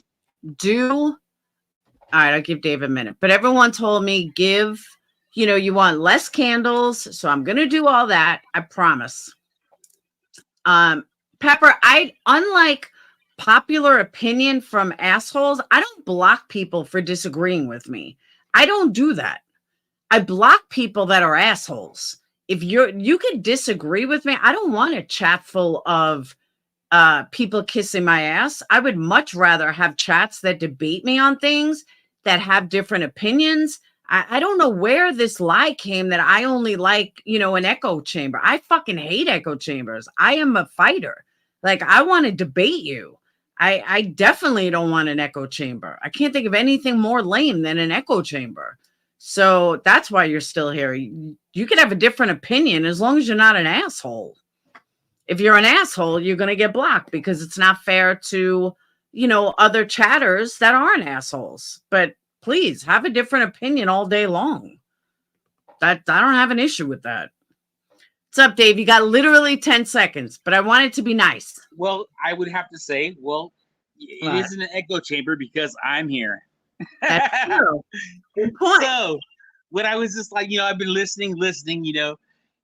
all right, I'll give Dave a minute. But everyone told me you want less candles. So I'm going to do all that. I promise. Pepper, unlike popular opinion from assholes, I don't block people for disagreeing with me. I don't do that. I block people that are assholes. If you could disagree with me, I don't want a chat full of people kissing my ass. I would much rather have chats that debate me on things, that have different opinions. I don't know where this lie came that I only like, an echo chamber. I fucking hate echo chambers. I am a fighter. Like, I want to debate you. I definitely don't want an echo chamber. I can't think of anything more lame than an echo chamber. So that's why you're still here. You can have a different opinion as long as you're not an asshole. If you're an asshole, you're going to get blocked because it's not fair to, other chatters that aren't assholes. But please have a different opinion all day long. That I don't have an issue with that. What's up, Dave? You got literally 10 seconds, but I want it to be nice. Well, I would have to say, it isn't an echo chamber because I'm here. That's true. Good point. So when I was just like, I've been listening,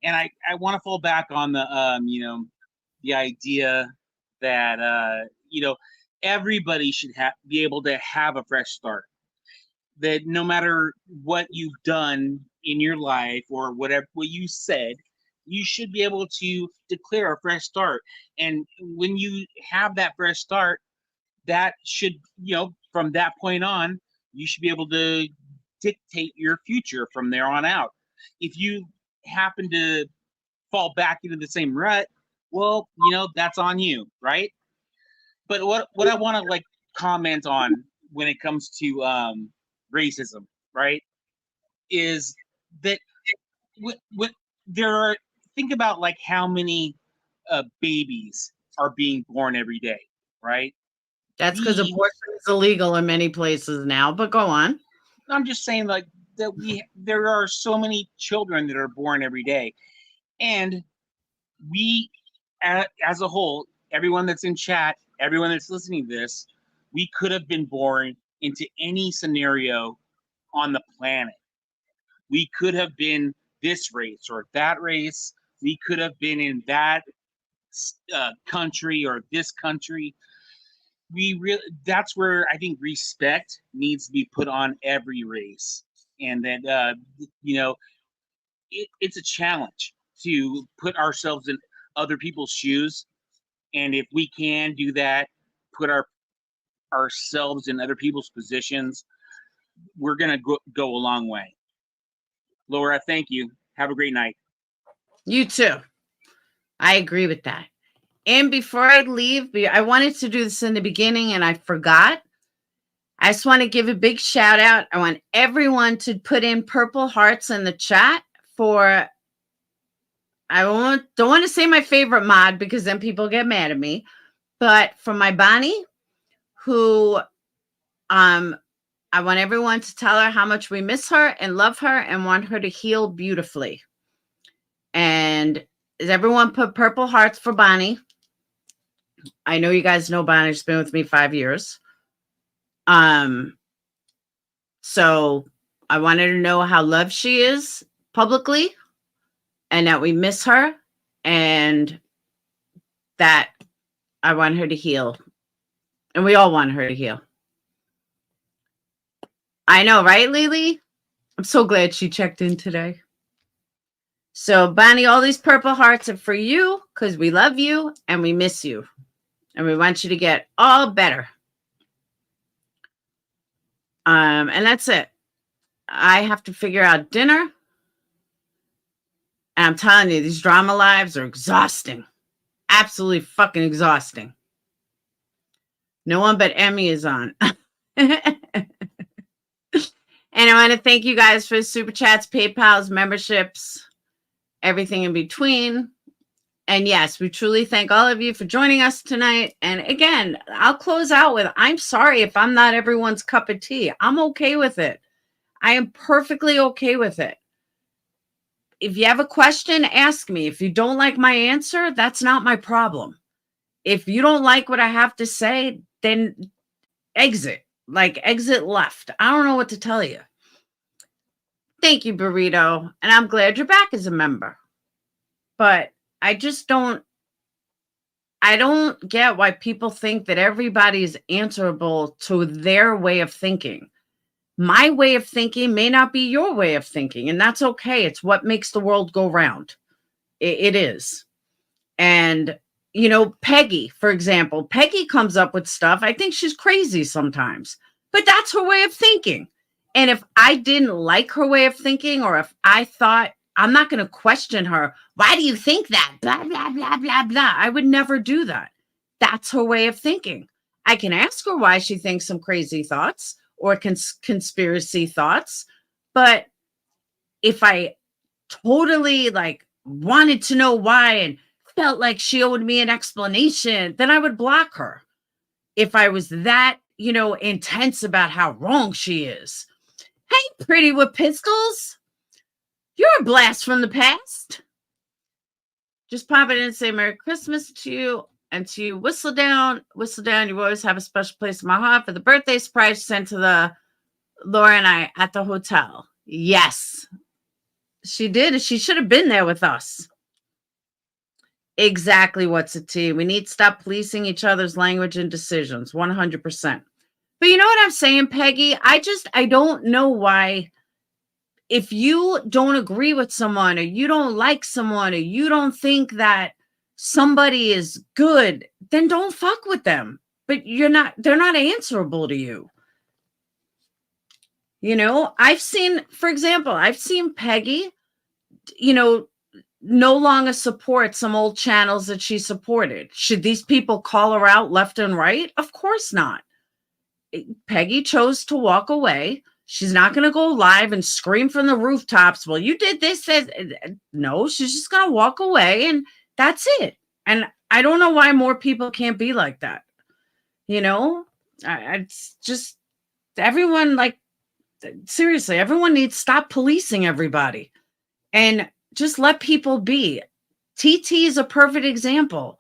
and I want to fall back on the, the idea that, everybody should be able to have a fresh start. That no matter what you've done in your life or what you said, you should be able to declare a fresh start. And when you have that fresh start, that should, from that point on, you should be able to dictate your future from there on out. If you happen to fall back into the same rut, well, that's on you, right? But what I want to comment on when it comes to racism, right, is that think about how many babies are being born every day, right? That's because abortion is illegal in many places now, but go on. I'm just saying there are so many children that are born every day. And we, as a whole, everyone that's in chat, everyone that's listening to this, we could have been born into any scenario on the planet. We could have been this race or that race. We could have been in that country or this country. That's where I think respect needs to be put on every race. And that, it's a challenge to put ourselves in other people's shoes. And if we can do that, put ourselves in other people's positions, we're going to go a long way. Laura, thank you. Have a great night. You too. I agree with that. And before I leave, I wanted to do this in the beginning and I forgot. I just want to give a big shout out. I want everyone to put in purple hearts in the chat for, don't want to say my favorite mod because then people get mad at me, but for my Bonnie, who I want everyone to tell her how much we miss her and love her and want her to heal beautifully. And does everyone put purple hearts for Bonnie? I know you guys know Bonnie. She's been with me 5 years. So I wanted to know how loved she is publicly and that we miss her and that I want her to heal. And we all want her to heal. I know, right, Lily? I'm so glad she checked in today. So, Bonnie, all these purple hearts are for you because we love you and we miss you. And we want you to get all better. And that's it. I have to figure out dinner. And I'm telling you, these drama lives are exhausting. Absolutely fucking exhausting. No one but Emmy is on. And I want to thank you guys for super chats, PayPals, memberships, everything in between. And yes, we truly thank all of you for joining us tonight. And again, I'll close out with, I'm sorry if I'm not everyone's cup of tea. I'm okay with it. I am perfectly okay with it. If you have a question, ask me. If you don't like my answer, that's not my problem. If you don't like what I have to say, then exit. Exit left. I don't know what to tell you. Thank you, Burrito. And I'm glad you're back as a member. But I don't get why people think that everybody's answerable to their way of thinking. My way of thinking may not be your way of thinking, and that's okay. It's what makes the world go round. It is. And, Peggy, for example, Peggy comes up with stuff. I think she's crazy sometimes, but that's her way of thinking. And if I didn't like her way of thinking, or if I thought, I'm not going to question her, why do you think that? Blah, blah, blah, blah, blah. I would never do that. That's her way of thinking. I can ask her why she thinks some crazy thoughts or conspiracy thoughts. But if I totally like wanted to know why and felt like she owed me an explanation, then I would block her. If I was that, intense about how wrong she is. Hey, pretty with pistols. You're a blast from the past. Just pop it in and say Merry Christmas to you and to you. Whistle down. You always have a special place in my heart for the birthday surprise sent to the Laura and I at the hotel. Yes, she did. She should have been there with us. Exactly what's a T. We need to stop policing each other's language and decisions. 100%. But you know what I'm saying, Peggy? I don't know why. If you don't agree with someone or you don't like someone or you don't think that somebody is good, then don't fuck with them. But they're not answerable to you. I've seen Peggy, no longer support some old channels that she supported. Should these people call her out left and right? Of course not. Peggy chose to walk away. She's not going to go live and scream from the rooftops. Well, you did this. No, she's just going to walk away and that's it. And I don't know why more people can't be like that. It's just everyone, like, seriously, everyone needs to stop policing everybody and just let people be. TT is a perfect example.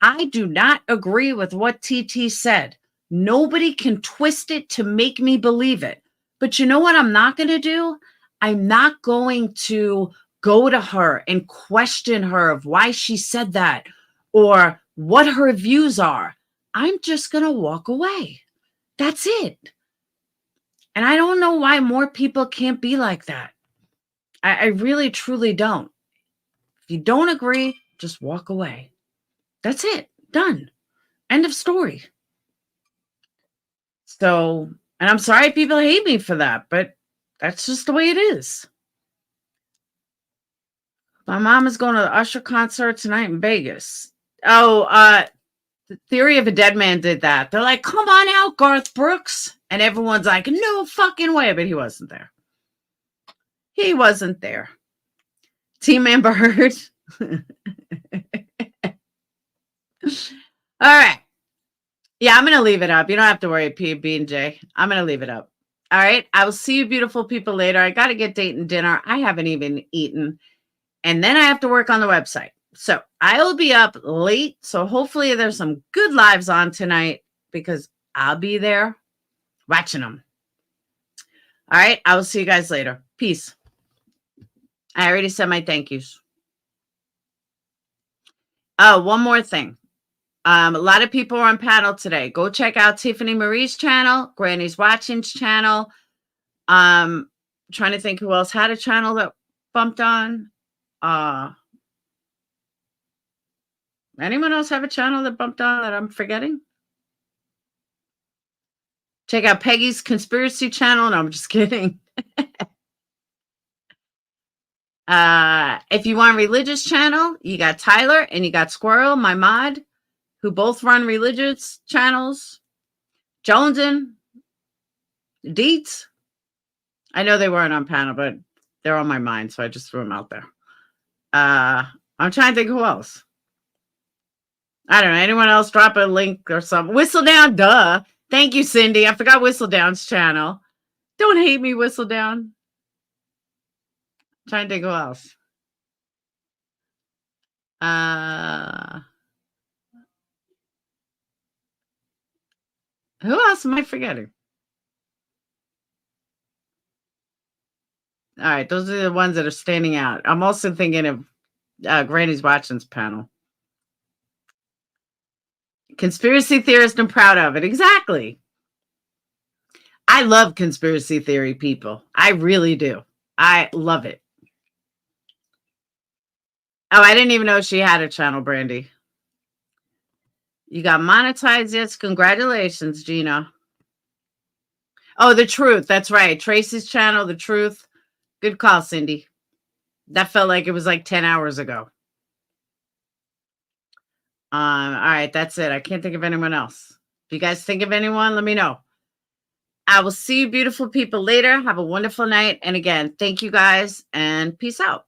I do not agree with what TT said. Nobody can twist it to make me believe it. But you know what I'm not going to do? I'm not going to go to her and question her of why she said that or what her views are. I'm just going to walk away. That's it. And I don't know why more people can't be like that. I really, truly don't. If you don't agree, just walk away. That's it. Done. End of story. So, and I'm sorry people hate me for that, but that's just the way it is. My mom is going to the Usher concert tonight in Vegas. The Theory of a Dead Man did that. They're like, come on out, Garth Brooks. And everyone's like, no fucking way. But he wasn't there. He wasn't there. Team Amber Heard. All right. Yeah, I'm going to leave it up. You don't have to worry, B and J. I'm going to leave it up. All right. I will see you beautiful people later. I got to get Dayton dinner. I haven't even eaten. And then I have to work on the website. So I will be up late. So hopefully there's some good lives on tonight because I'll be there watching them. All right. I will see you guys later. Peace. I already said my thank yous. Oh, one more thing. A lot of people are on panel today. Go check out Tiffany Marie's channel, Granny's Watching's channel. Trying to think who else had a channel that bumped on. Anyone else have a channel that bumped on that I'm forgetting? Check out Peggy's conspiracy channel. No, I'm just kidding. If you want a religious channel, you got Tyler and you got Squirrel, my mod, who both run religious channels. Jonesin, Deets. I know they weren't on panel, but they're on my mind, so I just threw them out there. I'm trying to think who else. I don't know. Anyone else drop a link or something? Whistle Down, duh. Thank you, Cindy. I forgot Whistle Down's channel. Don't hate me, Whistle Down. Trying to think who else. Who else am I forgetting? All right, those are the ones that are standing out. I'm also thinking of Granny's Watching's panel. Conspiracy theorist and proud of it. Exactly. I love conspiracy theory people. I really do. I love it. Oh, I didn't even know she had a channel, Brandy. You got monetized, yes. Congratulations, Gina. Oh, The Truth. That's right. Tracy's channel, The Truth. Good call, Cindy. That felt like it was like 10 hours ago. All right, that's it. I can't think of anyone else. If you guys think of anyone, let me know. I will see you beautiful people later. Have a wonderful night. And again, thank you guys and peace out.